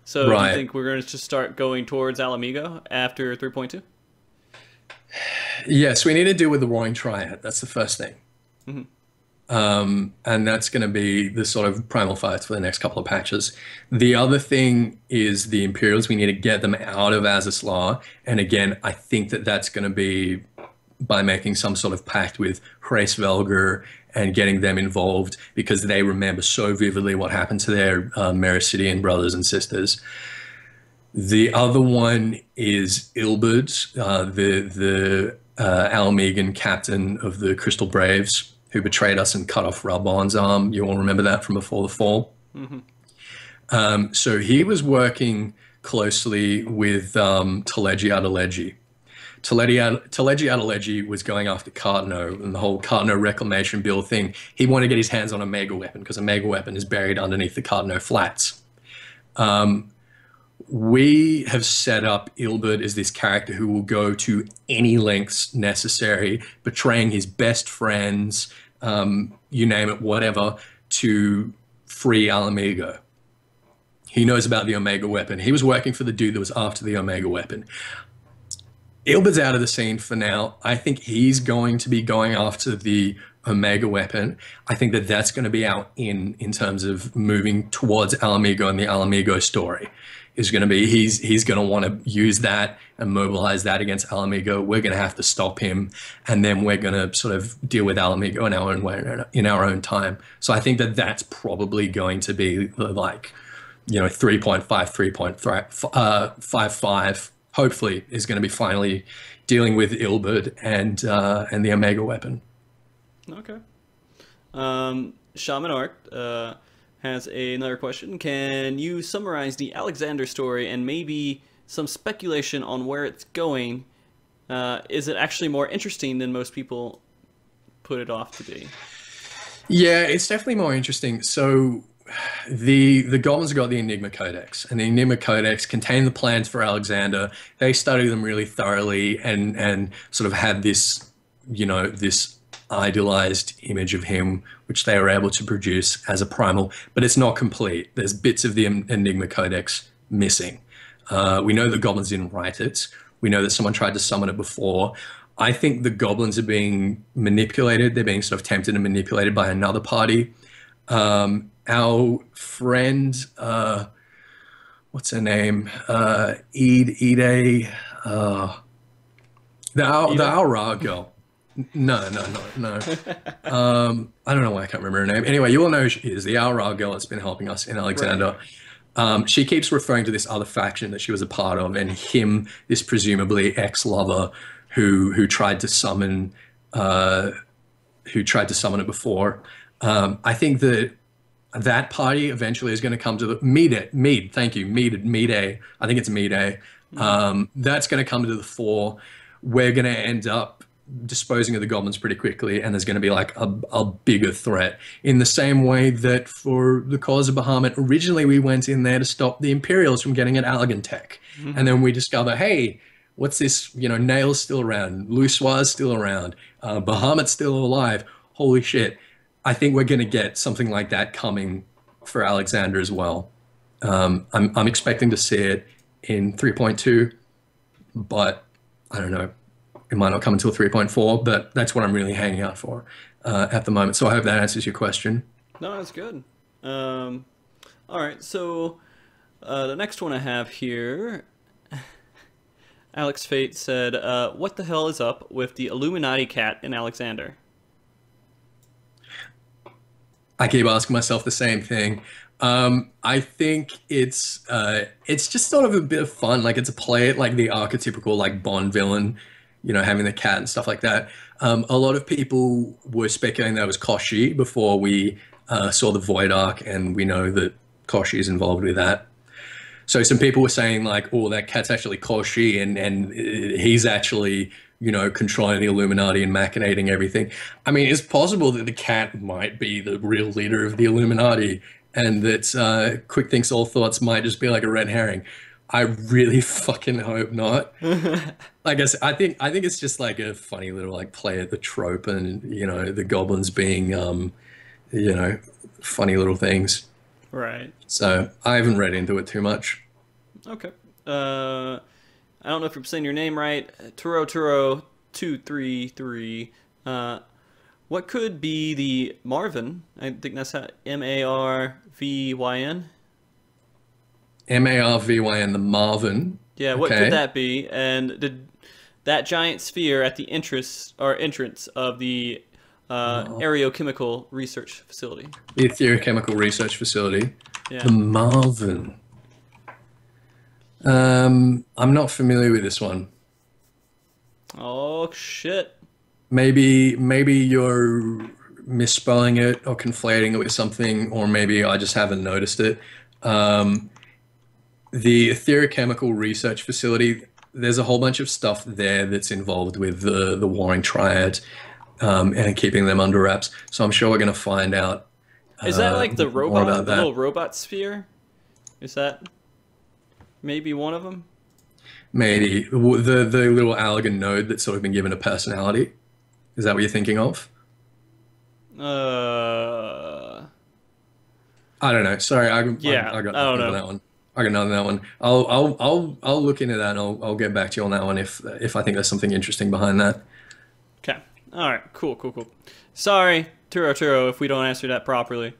So do you think we're going to just start going towards Alamigo after 3.2? Yes, we need to deal with the Roaring Triad. That's the first thing. And that's going to be the sort of primal fights for the next couple of patches. The other thing is the Imperials. We need to get them out of Azazlar. And again, I think that that's going to be by making some sort of pact with Hrace and getting them involved, because they remember so vividly what happened to their Mericidian brothers and sisters. The other one is Ilberd, the Alamegan captain of the Crystal Braves, who betrayed us and cut off Ralbon's arm. You all remember that from before the fall. So he was working closely with Teleji Adeleji. Teleji Adeleji was going after Cardno and the whole Cardno Reclamation Bill thing. He wanted to get his hands on a mega weapon, because a mega weapon is buried underneath the Cardno flats. We have set up Ilberd as this character who will go to any lengths necessary, betraying his best friends, you name it, whatever, to free Alamigo. He knows about the Omega weapon. He was working for the dude that was after the Omega weapon. Ilberd's out of the scene for now. I think he's going to be going after the Omega weapon. I think that that's going to be our in terms of moving towards Alamigo and the Alamigo story. Is going to be he's going to want to use that and mobilize that against Alamigo. We're going to have to stop him, and then we're going to sort of deal with Alamigo in our own way, in our own time. So I think that that's probably going to be like, 3.5, 3.55. Hopefully, is going to be finally dealing with Ilberd and the Omega weapon. Okay. Shaman Art has another question. Can you summarize the Alexander story and maybe some speculation on where it's going? Is it actually more interesting than most people put it off to be? Yeah, it's definitely more interesting. So the goblins got the Enigma Codex, and the Enigma Codex contained the plans for Alexander. They studied them really thoroughly and sort of had this, this idealized image of him, which they were able to produce as a primal, but it's not complete. There's bits of the Enigma Codex missing. We know the goblins didn't write it. We know that someone tried to summon it before. I think the goblins are being manipulated. They're being sort of tempted and manipulated by another party. Our friend, what's her name? Ide, the Aura girl. No. I don't know why I can't remember her name. Anyway, you all know who she is, the Aura girl that's been helping us in Alexander. Right. She keeps referring to this other faction that she was a part of, and him, this presumably ex-lover who tried to summon it before. I think that party eventually is going to come to the Mead. Thank you, Mead. I think it's Mead. That's going to come to the fore. We're going to end up disposing of the goblins pretty quickly, and there's going to be like a bigger threat, in the same way that for the cause of Bahamut, originally we went in there to stop the Imperials from getting at Algantech. And then we discover, hey, what's this, Nail's still around, Luswa's still around, Bahamut's still alive, holy shit. I think we're going to get something like that coming for Alexander as well. I'm expecting to see it in 3.2, but I don't know. It might not come until 3.4, but that's what I'm really hanging out for at the moment. So I hope that answers your question. No, that's good. All right, so the next one I have here, Alex Fate said, what the hell is up with the Illuminati cat in Alexander? I keep asking myself the same thing. I think it's just sort of a bit of fun. Like it's a play it like the archetypical like Bond villain, you know, having the cat and stuff like that. A lot of people were speculating that it was Koshi before we saw the Void arc, and we know that Koshi is involved with that. So some people were saying like, oh, that cat's actually Koshi, and he's actually, you know, controlling the Illuminati and machinating everything. I mean, it's possible that the cat might be the real leader of the Illuminati, and that Quick Thinks All Thoughts might just be like a red herring. I really fucking hope not. Like I think it's just like a funny little like play at the trope, and you know, the goblins being you know, funny little things. Right. So I haven't read into it too much. Okay. I don't know if I'm saying your name right. Turo 233. What could be the Marvin? I think that's how Marvyn. Marvyn, the Marvin. Yeah, what Okay. could that be? And did that giant sphere at the entrance of the Aerochemical Research Facility? The Etherochemical Research Facility. Yeah. The Marvin. I'm not familiar with this one. Oh shit. Maybe you're misspelling it or conflating it with something, or maybe I just haven't noticed it. The Etherochemical Research Facility, there's a whole bunch of stuff there that's involved with the Warring Triad, and keeping them under wraps. So I'm sure we're going to find out. Is that like the more robot, about the that. little robot sphere? Is that maybe one of them? Maybe the little Allergan node that's sort of been given a personality. Is that what you're thinking of? I don't know. Sorry, I got I don't nothing on know. that one. I got nothing on that one. I'll look into that, and I'll get back to you on that one if I think there's something interesting behind that. Okay. All right. Cool. Sorry, Turo, if we don't answer that properly.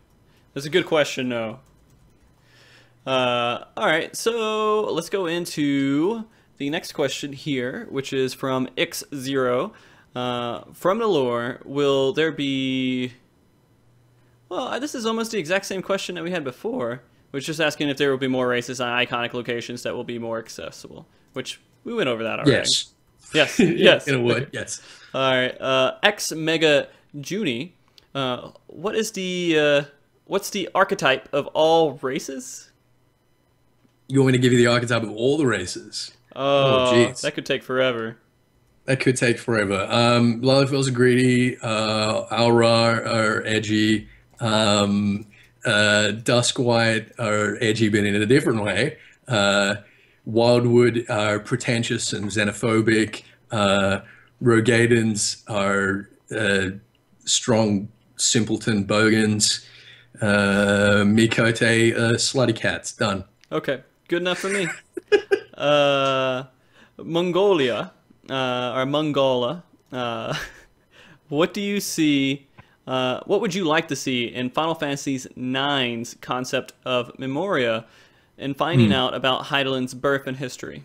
That's a good question, though. All right. So let's go into the next question here, which is from X0. From the lore, will there be... Well, this is almost the exact same question that we had before, which is asking if there will be more races on iconic locations that will be more accessible, which we went over that already. Yes. Yes. Yes. In a word, yes. All right. X Mega Junie. What's the archetype of all races? You want me to give you the archetype of all the races? Oh, jeez. that could take forever. That could take forever. Lalafels are greedy. Aura are edgy. Duskwhite are edgy, but in a different way. Wildwood are pretentious and xenophobic. Rogadans are strong simpleton bogans. Mikote slutty cats. Done. Okay, good enough for me. Mongolia, or Mongola. What do you see? What would you like to see in Final Fantasy IX's concept of Memoria and finding out about Heidelin's birth and history?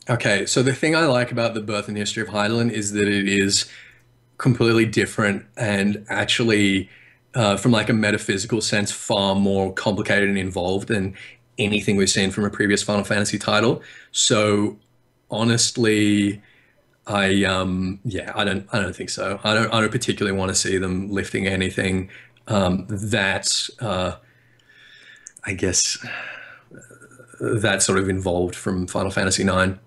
Okay, so the thing I like about the birth and history of Heidelin is that it is completely different and actually, from like a metaphysical sense, far more complicated and involved than anything we've seen from a previous Final Fantasy title. So honestly, I don't think so. I don't particularly want to see them lifting anything that I guess that sort of involved from Final Fantasy IX.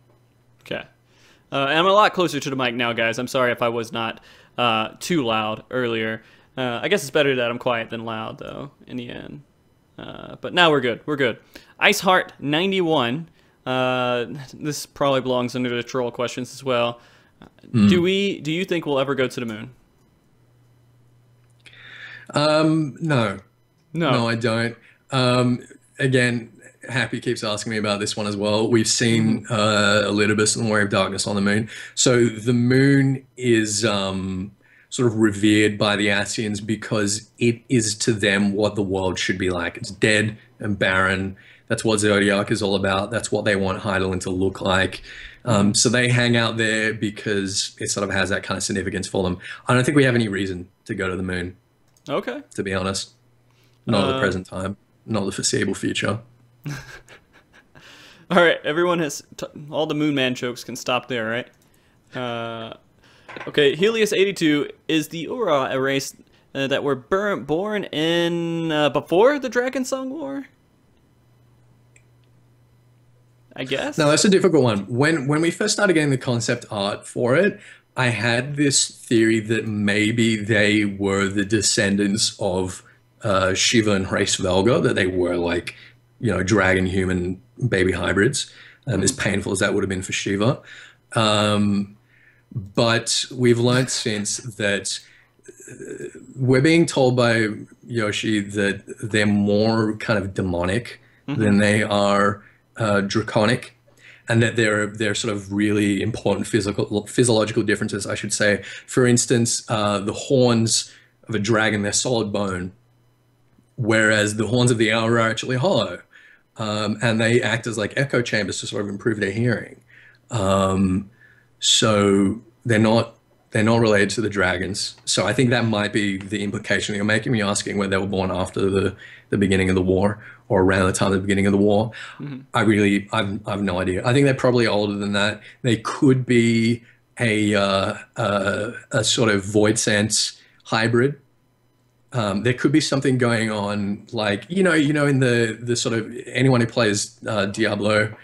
Okay. And I'm a lot closer to the mic now, guys. I'm sorry if I was not too loud earlier. I guess it's better that I'm quiet than loud, though, in the end. But now we're good. We're good. Iceheart 91. This probably belongs under the troll questions as well. Do you think we'll ever go to the moon? No. No, I don't. Again, Happy keeps asking me about this one as well. We've seen Elidibus and the Warrior of Darkness on the moon. So the moon is sort of revered by the Asians because it is to them what the world should be like. It's dead and barren. That's what Zodiac is all about. That's what they want Heidelin to look like. So they hang out there because it sort of has that kind of significance for them. I don't think we have any reason to go to the moon, Okay. to be honest. Not at the present time. not the foreseeable future. All right, everyone has all the Moon Man jokes can stop there, right? Okay, Helios 82 is the Ura, a race that were born in before the Dragon Song War. I guess. No, that's a difficult one. When we first started getting the concept art for it, I had this theory that maybe they were the descendants of Shiva and Race Velga, that they were like, you know, dragon human baby hybrids, as painful as that would have been for Shiva. But we've learned since that we're being told by Yoshi that they're more kind of demonic than they are draconic, and that they're sort of really important physiological differences, I should say. For instance, the horns of a dragon, they're solid bone, whereas the horns of the owl are actually hollow, and they act as like echo chambers to sort of improve their hearing. So they're not related to the dragons. So I think that might be the implication. You're making me asking whether they were born after the beginning of the war or around the time of the beginning of the war. I've no idea. I think they're probably older than that. They could be a sort of void sense hybrid. There could be something going on, like in the sort of anyone who plays Diablo.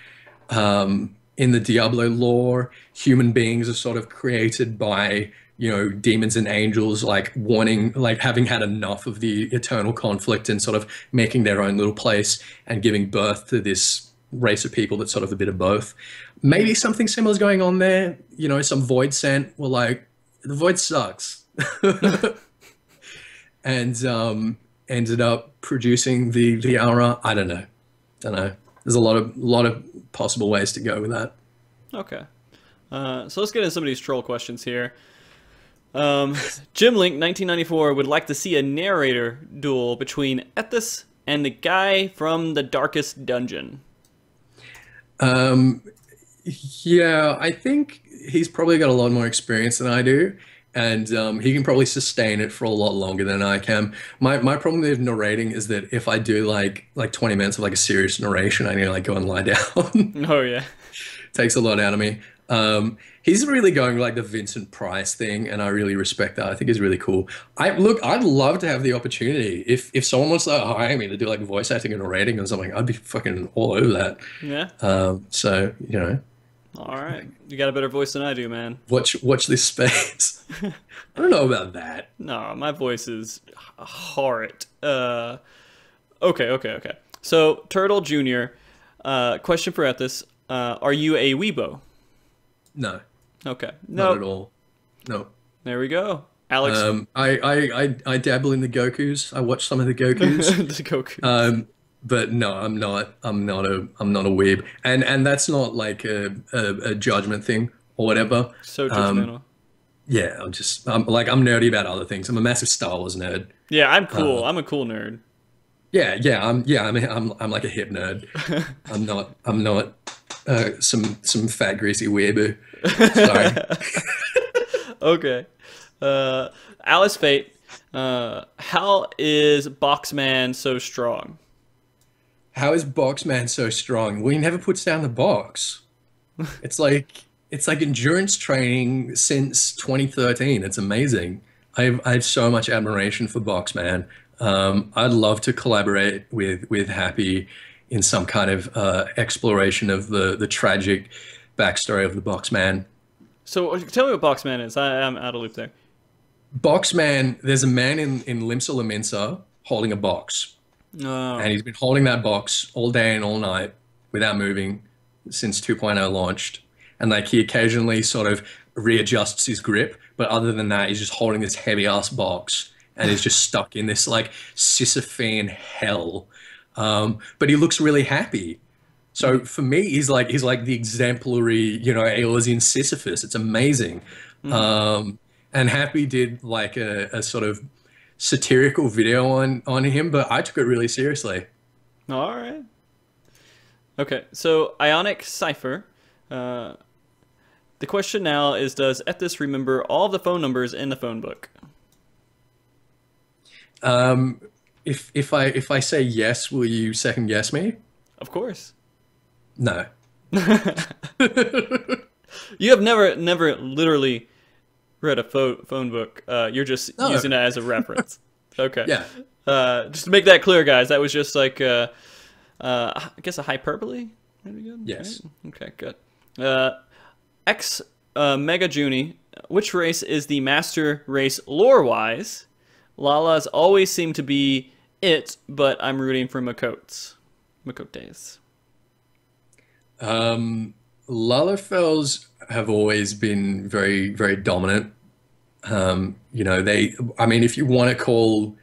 In the Diablo lore, human beings are sort of created by, demons and angels, like having had enough of the eternal conflict and sort of making their own little place and giving birth to this race of people that's sort of a bit of both. Maybe something similar is going on there. Some void sent were like, the void sucks. And ended up producing the aura. I don't know. There's a lot of possible ways to go with that. Okay. So let's get into some of these troll questions here. Jimlink 1994 would like to see a narrator duel between Ethys and the guy from the Darkest Dungeon. Yeah, I think he's probably got a lot more experience than I do. And he can probably sustain it for a lot longer than I can. My problem with narrating is that if I do like 20 minutes of like a serious narration, I need to like go and lie down. Oh yeah. Takes a lot out of me. He's really going like the Vincent Price thing, and I really respect that. I think it's really cool. I'd love to have the opportunity. If someone wants to hire me to do like voice acting and narrating or something, I'd be fucking all over that. Yeah. So. All right, you got a better voice than I do, man. Watch this space. I don't know about that. No, my voice is horrid. Okay. So, Turtle Jr., question for Ethys. Are you a weebo? No. Okay. Not at all. No. There we go. Alex. I dabble in the Gokus. I watch some of the Gokus. The Gokus. But no, I'm not a weeb, and that's not like a judgment thing or whatever. So judgmental. Yeah, I'm nerdy about other things. I'm a massive Star Wars nerd. Yeah, I'm cool. I'm a cool nerd. I'm like a hip nerd. I'm not some fat greasy weeaboo. Sorry. Okay. Alice Fate. How is Boxman so strong? How is Boxman so strong? Well, he never puts down the box. It's like endurance training since 2013. It's amazing. I have so much admiration for Boxman. I'd love to collaborate with Happy in some kind of exploration of the tragic backstory of the Boxman. So tell me what Boxman is. I'm out of loop there. Boxman, there's a man in Limsa Lominsa holding a box. Oh. And he's been holding that box all day and all night without moving since 2.0 launched. And like he occasionally sort of readjusts his grip, but other than that, he's just holding this heavy ass box and he's just stuck in this like Sisyphean hell. But he looks really happy. So for me, he's like the exemplary, Aeolosian Sisyphus. It's amazing. And Happy did like a sort of satirical video on him, but I took it really seriously. All right. Okay, so Ionic Cipher. The question now is, does Ethys remember all of the phone numbers in the phone book? if I say yes, will you second guess me? Of course. No. You have never literally read a phone book. You're just using it as a reference. Okay. Yeah. Just to make that clear, guys, that was just like, I guess a hyperbole? Maybe good? Yes. Right? Okay, good. Mega Juni, which race is the master race lore-wise? Lala's always seem to be it, but I'm rooting for Makotes. Lalafels have always been very, very dominant. You know, I mean, if you want to call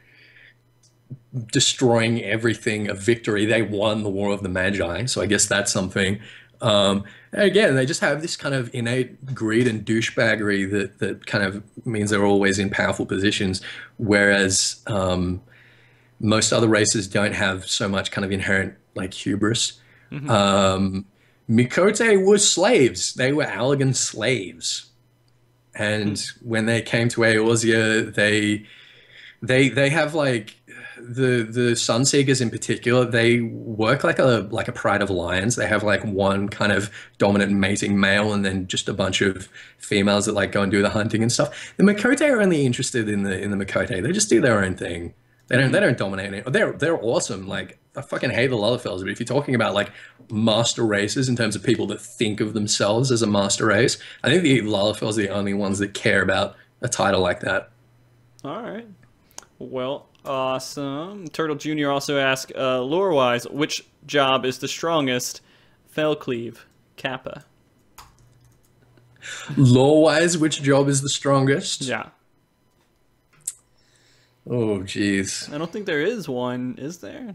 destroying everything a victory, they won the War of the Magi, so I guess that's something. Again, they just have this kind of innate greed and douchebaggery that kind of means they're always in powerful positions, whereas most other races don't have so much kind of inherent like hubris. Mikote was slaves. They were Allagan slaves. And when they came to Eorzea, they have like the Sunseekers in particular, they work like a pride of lions. They have like one kind of dominant mating male and then just a bunch of females that like go and do the hunting and stuff. The Mikote are only interested in the Mikote. They just do their own thing. They don't dominate it. They're awesome. Like I fucking hate the Lullafels, but if you're talking about like master races in terms of people that think of themselves as a master race, I think the Lullafels are the only ones that care about a title like that. All right. Well, awesome. Turtle Jr. also asked, lore-wise, which job is the strongest? Felcleave, Kappa. Lore-wise, which job is the strongest? Yeah. Oh, jeez. I don't think there is one, is there?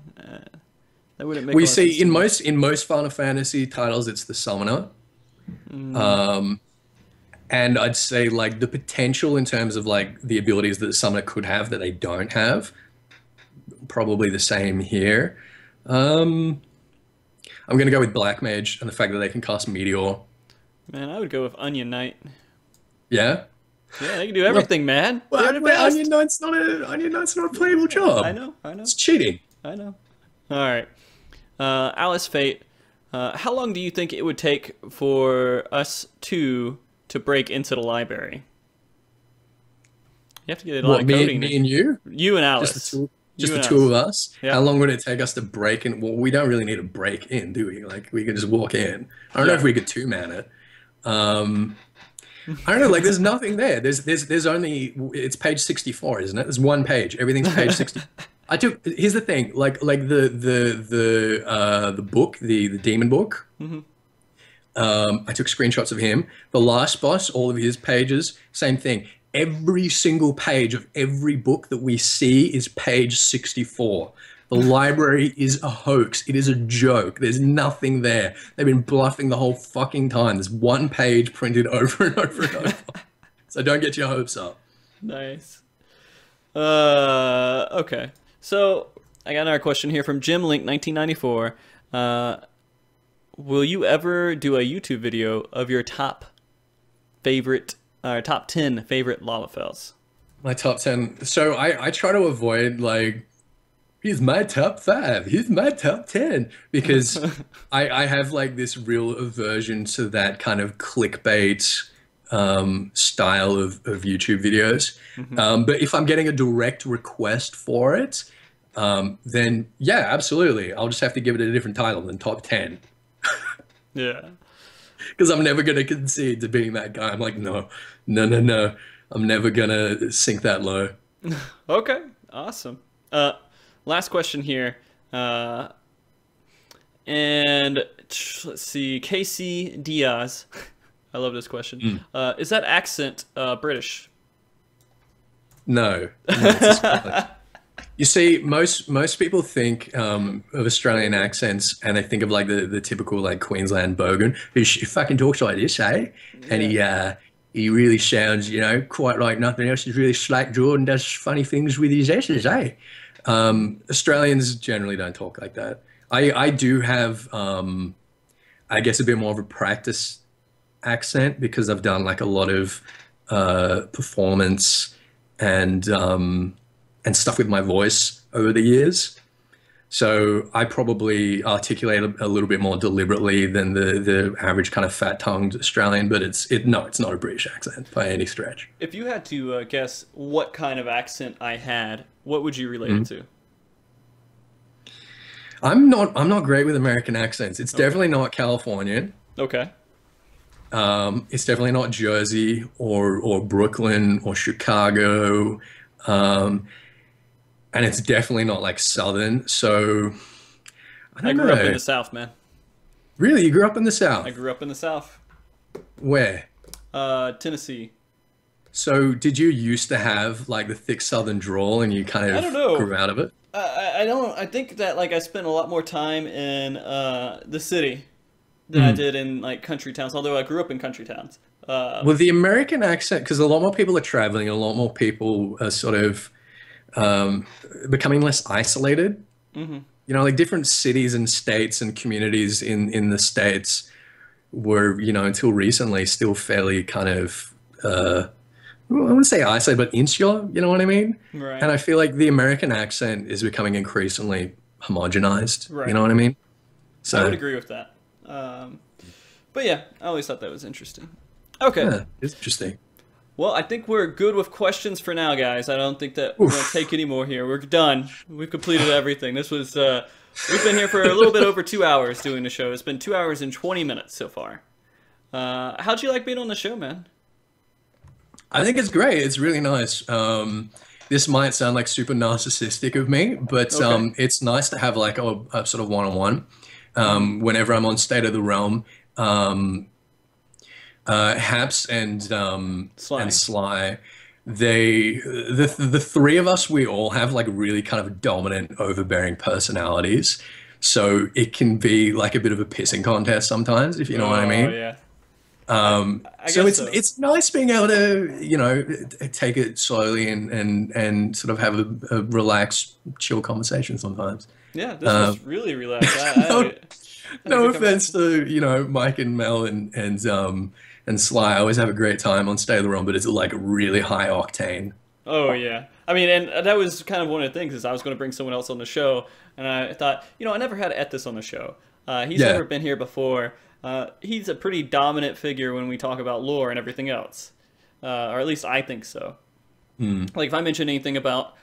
That wouldn't make. We see in most Final Fantasy titles, it's the summoner. And I'd say like the potential in terms of like the abilities that the summoner could have that they don't have, probably the same here. I'm gonna go with Black Mage and the fact that they can cast Meteor. Man, I would go with Onion Knight. Yeah. Yeah, they can do everything, man. Well, Onion Knight's not a playable job. I know. It's cheating. I know. All right. Alice Fate, how long do you think it would take for us to break into the library? You have to get a lot of coding. Me and you? You and Alice. Just the two of us? Yeah. How long would it take us to break in? Well, we don't really need to break in, do we? Like, we can just walk in. I don't know if we could two-man it. I don't know, like, there's nothing there. There's only, it's page 64, isn't it? There's one page. Everything's page 60. Here's the thing, like the book, the demon book, I took screenshots of him. The last boss, all of his pages, same thing. Every single page of every book that we see is page 64. The library is a hoax. It is a joke. There's nothing there. They've been bluffing the whole fucking time. There's one page printed over and over and over. So don't get your hopes up. Nice. Okay. So I got another question here from Jim Link 1994. Will you ever do a YouTube video of your top 10 favorite Lalafels? My top 10. So I try to avoid like, here's my top 5, here's my top 10, because I have like this real aversion to that kind of clickbait style of YouTube videos. But if I'm getting a direct request for it, then yeah, absolutely. I'll just have to give it a different title than top 10. Yeah. Because I'm never going to concede to being that guy. I'm like, no. I'm never going to sink that low. Okay, awesome. Last question here. And let's see, Casey Diaz. I love this question. Is that accent British? No. You see, most people think of Australian accents, and they think of like the typical like Queensland bogan who fucking talks like this, eh? Yeah. And he really sounds, you know, quite like nothing else. He's really slack-jawed and does funny things with his S's, eh? Australians generally don't talk like that. I do have, I guess, a bit more of a practice accent because I've done like a lot of performance and stuff with my voice over the years. So I probably articulate a little bit more deliberately than the average kind of fat-tongued Australian, but no, it's not a British accent by any stretch. If you had to guess what kind of accent I had, what would you relate it Mhm. to? I'm not great with American accents. It's Okay. definitely not Californian. Okay. It's definitely not Jersey or Brooklyn or Chicago. Um, and it's definitely not like Southern. So I I don't grew up in know. the South, man. Really, you grew up in the I South? grew up in the South. Where? Tennessee. So did you used to have like the thick Southern drawl and you kind I don't of know. grew out of it? I don't. I think that like I spent a lot more time in the city than I Hmm. did in like country towns. Although I grew up in country towns. Well, the American accent, because a lot more people are traveling, a lot more people are sort of um, becoming less isolated. Hmm. Like different cities and states and communities in the states were, until recently, still fairly kind of well, I wouldn't say isolated, but insular. You know what I mean? And Right. I feel like the American accent is becoming increasingly homogenized. You Right. know what I mean? I would So agree with that. Um, but yeah, I always thought that was interesting. Okay. yeah, it's interesting. Well, I think we're good with questions for now, guys. I don't think that we're going to take Oof. any more here. We're done. We've completed everything. This was, we've been here for a little bit over 2 hours doing the show. It's been 2 hours and 20 minutes so far. How'd you like being on the show, man? I think it's great. It's really nice. This might sound like super narcissistic of me, but Okay. it's nice to have like a sort of one-on-one. Hmm. Whenever I'm on State of the Realm, um, Haps and Sly. Sly, the three of us, we all have like really kind of dominant, overbearing personalities. So it can be like a bit of a pissing contest sometimes, if you know what I Oh, mean. yeah. I, I So guess it's so. it's nice being able to, take it slowly and sort of have a relaxed, chill conversation sometimes. Yeah, this was Um, really relaxed. no, had a no good offense conversation. to, Mike and Mel and Sly. I always have a great time on Stay the Realm, but it's like really high octane. Oh yeah. I mean, and that was kind of one of the things is I was going to bring someone else on the show, and I thought, I never had Ethys on the show. He's Yeah. never been here before. He's a pretty dominant figure when we talk about lore and everything else, or at least I think so. Hmm. Like if I mention anything about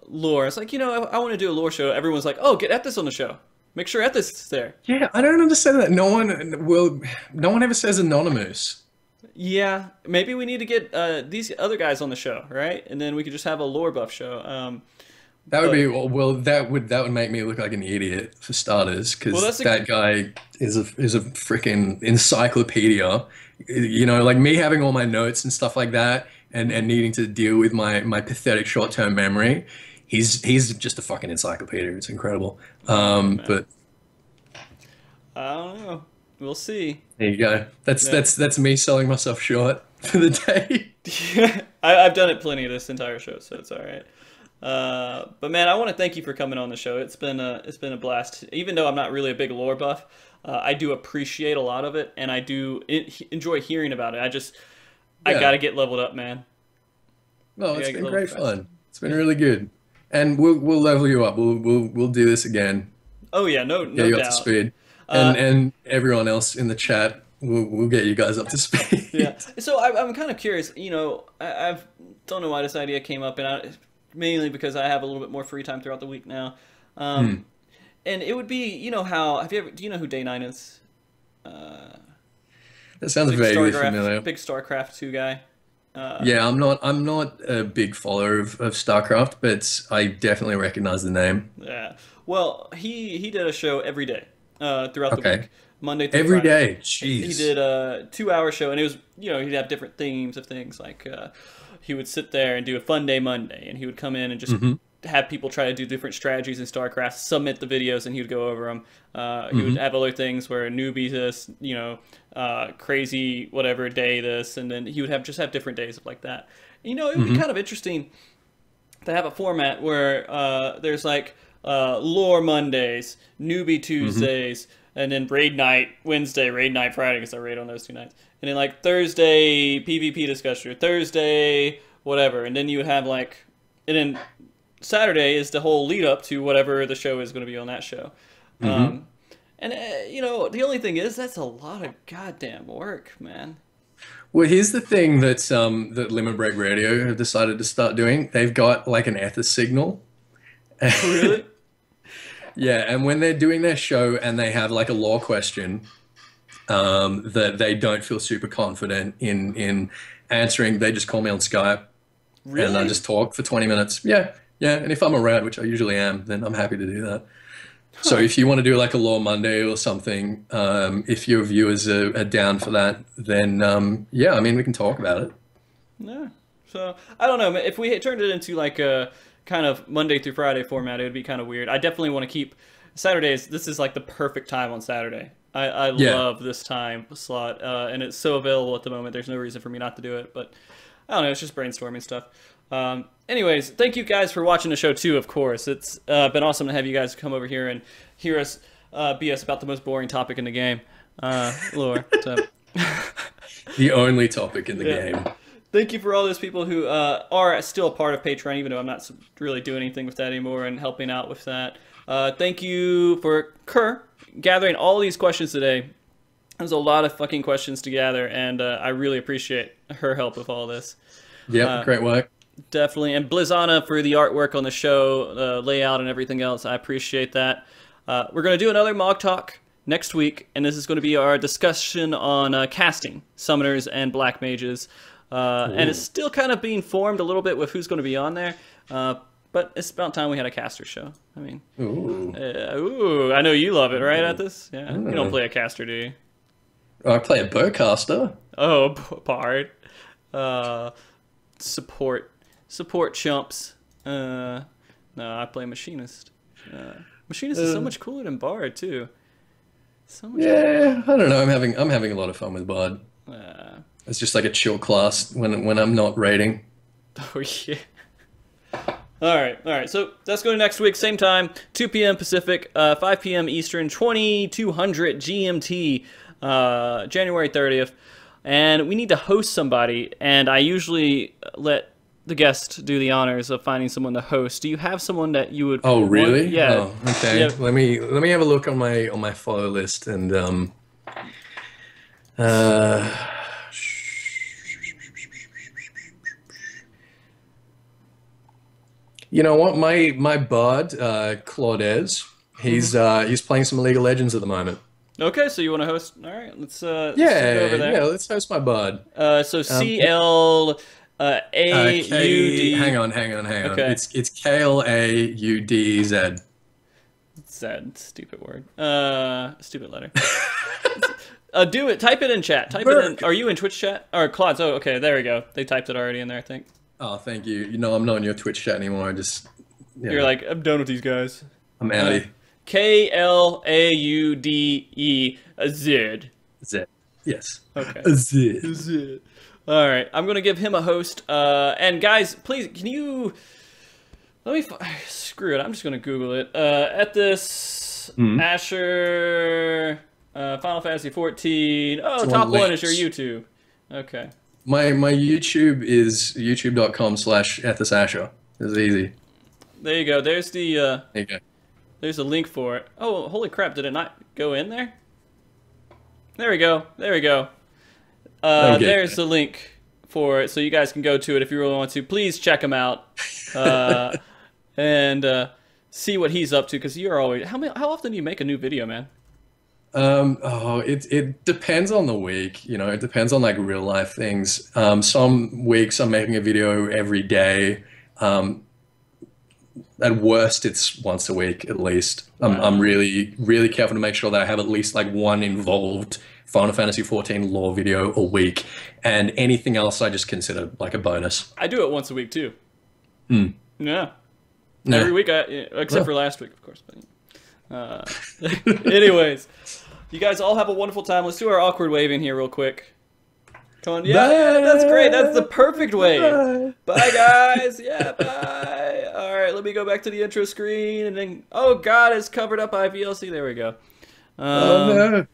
lore, it's like I want to do a lore show. Everyone's like, oh, get Ethys on the show. Make sure Ethys is there. Yeah, I don't understand that. No one ever says anonymous. Yeah, maybe we need to get these other guys on the show, right? And then we could just have a lore buff show. That would But be well. That would make me look like an idiot for starters, well, because that's a that guy is a freaking encyclopedia. Like me having all my notes and stuff like that, and needing to deal with my pathetic short term memory. He's just a fucking encyclopedia. It's incredible. oh man. But I don't know. We'll see. there you go. That's Yeah. that's that's me selling myself short for the day. I've done it plenty this entire show, so it's all right. But man, I want to thank you for coming on the show. It's been a blast. Even though I'm not really a big lore buff, I do appreciate a lot of it, and I do enjoy hearing about it. I Yeah. gotta get leveled up, man. No, I it's gotta get been leveled great fast. fun. It's been really good, and we'll level you up. We'll do this again. Oh yeah, Get no you up to doubt. speed, Uh, and everyone else in the chat, we'll get you guys up to Yeah. speed. So I'm kind of curious. I don't know why this idea came up, and mainly because I have a little bit more free time throughout the week now. Hmm. And it would be, how have you ever? Do you know who Day Nine is? That sounds Big vaguely Starcraft, familiar. big Starcraft 2 guy. Yeah, I'm not a big follower of StarCraft, but I definitely recognize the name. Yeah. Well, he did a show every day, throughout the Okay, week, Monday through every Friday. day. He Jeez. did a 2 hour show, and it was, he'd have different themes of things like he would sit there and do a fun day Monday, and he would come in and just Hmm. have people try to do different strategies in StarCraft, submit the videos, and he would go over them. He would Hmm. have other things where newbie this, crazy whatever day this, and then he would have different days of like that. It would be Hmm. kind of interesting to have a format where there's like lore Mondays, newbie Hmm. Tuesdays, and then raid night Wednesday, raid night Friday because I raid on those 2 nights, and then like Thursday PvP discussion, or Thursday whatever, and then you would have like, and then Saturday is the whole lead up to whatever the show is going to be on that show. Mm-hmm. And you know, the only thing is that's a lot of goddamn work, man. Well, here's the thing that Limit Break Radio have decided to start doing. They've got like an Ethys signal. Really? Yeah, and when they're doing their show and they have like a law question that they don't feel super confident in answering, they just call me on Skype. Really? And I just talk for 20 minutes. Yeah, yeah. And if I'm around, which I usually am, then I'm happy to do that. So if you want to do like a Law Monday or something, if your viewers are down for that, then yeah, I mean, we can talk about it. Yeah. So I don't know. If we turned it into like a kind of Monday through Friday format, it would be kind of weird. I definitely want to keep Saturdays. This is like the perfect time on Saturday. I love this time slot, and it's so available at the moment. There's no reason for me not to do it, but I don't know. It's just brainstorming stuff. Anyways, thank you guys for watching the show too, of course. It's been awesome to have you guys come over here and hear us BS about the most boring topic in the game, lore. So. The only topic in the game. Thank you for all those people who are still a part of Patreon, even though I'm not really doing anything with that anymore and helping out with that. Thank you for Kerr gathering all these questions today. There's a lot of fucking questions to gather, and I really appreciate her help with all this. Yeah, great work. Definitely. And Blizzana for the artwork on the show, layout and everything else. I appreciate that. We're going to do another MogTalk next week, and this is going to be our discussion on casting summoners and black mages. And it's still kind of being formed a little bit with who's going to be on there. But it's about time we had a caster show. I mean, I know you love it, right, Ethys? Yeah. You don't play a caster, do you? I play a bowcaster. Oh, Bard. Support chumps. No, I play Machinist. Machinist is so much cooler than Bard too. So much. Yeah, I don't know. I'm having a lot of fun with Bard. It's just like a chill class when I'm not raiding. Oh yeah. All right. So that's going next week, same time, 2 p.m. Pacific, 5 p.m. Eastern, 2200 GMT, January 30th. And we need to host somebody, and I usually let the guest do the honors of finding someone to host. Do you have someone that you would? Oh, really? Yeah. Oh, okay. Yeah. Let me have a look on my follow list and you know what? My bard, Claudez, he's playing some League of Legends at the moment. Okay, so you want to host? All right, let's go over there. Yeah, let's host my bard. So CLAUD. Hang on. Okay. It's KLAUDZ. Z, stupid word. Stupid letter. Do it. Type it in chat. Type it in. Are you in Twitch chat? Or Claude? Oh, okay. There we go. They typed it already in there, I think. Oh, thank you. You know, I'm not on your Twitch chat anymore. I just... You're like, I'm done with these guys. I'm outie. KLAUDE Z. Z. Yes. Okay. Z. Z. All right. I'm going to give him a host. And guys, please, can you... Let me... Screw it. I'm just going to Google it. EthysAsher... Final Fantasy 14. Oh, top one is your YouTube. Okay. My YouTube is youtube.com/EthysAsher. It's easy. There you go. There's the... There you go. There's a link for it. Oh, holy crap. Did it not go in there? There we go. There we go. There's the link for it, so you guys can go to it if you really want to. Please check him out and see what he's up to, because you're always... How often do you make a new video, man? It depends on the week. You know, it depends on like real life things. Some weeks I'm making a video every day. At worst, it's once a week at least. I'm really, really careful to make sure that I have at least like one involved Final Fantasy 14 lore video a week, and anything else I just consider like a bonus. I do it once a week too. Yeah. Every week, except for last week, of course. But, anyways, you guys all have a wonderful time. Let's do our awkward waving here real quick. Come on. Yeah, that's great. That's the perfect wave. Bye, guys. Yeah, bye. All right, let me go back to the intro screen. And then, oh, God, it's covered up by VLC. There we go. Oh, no.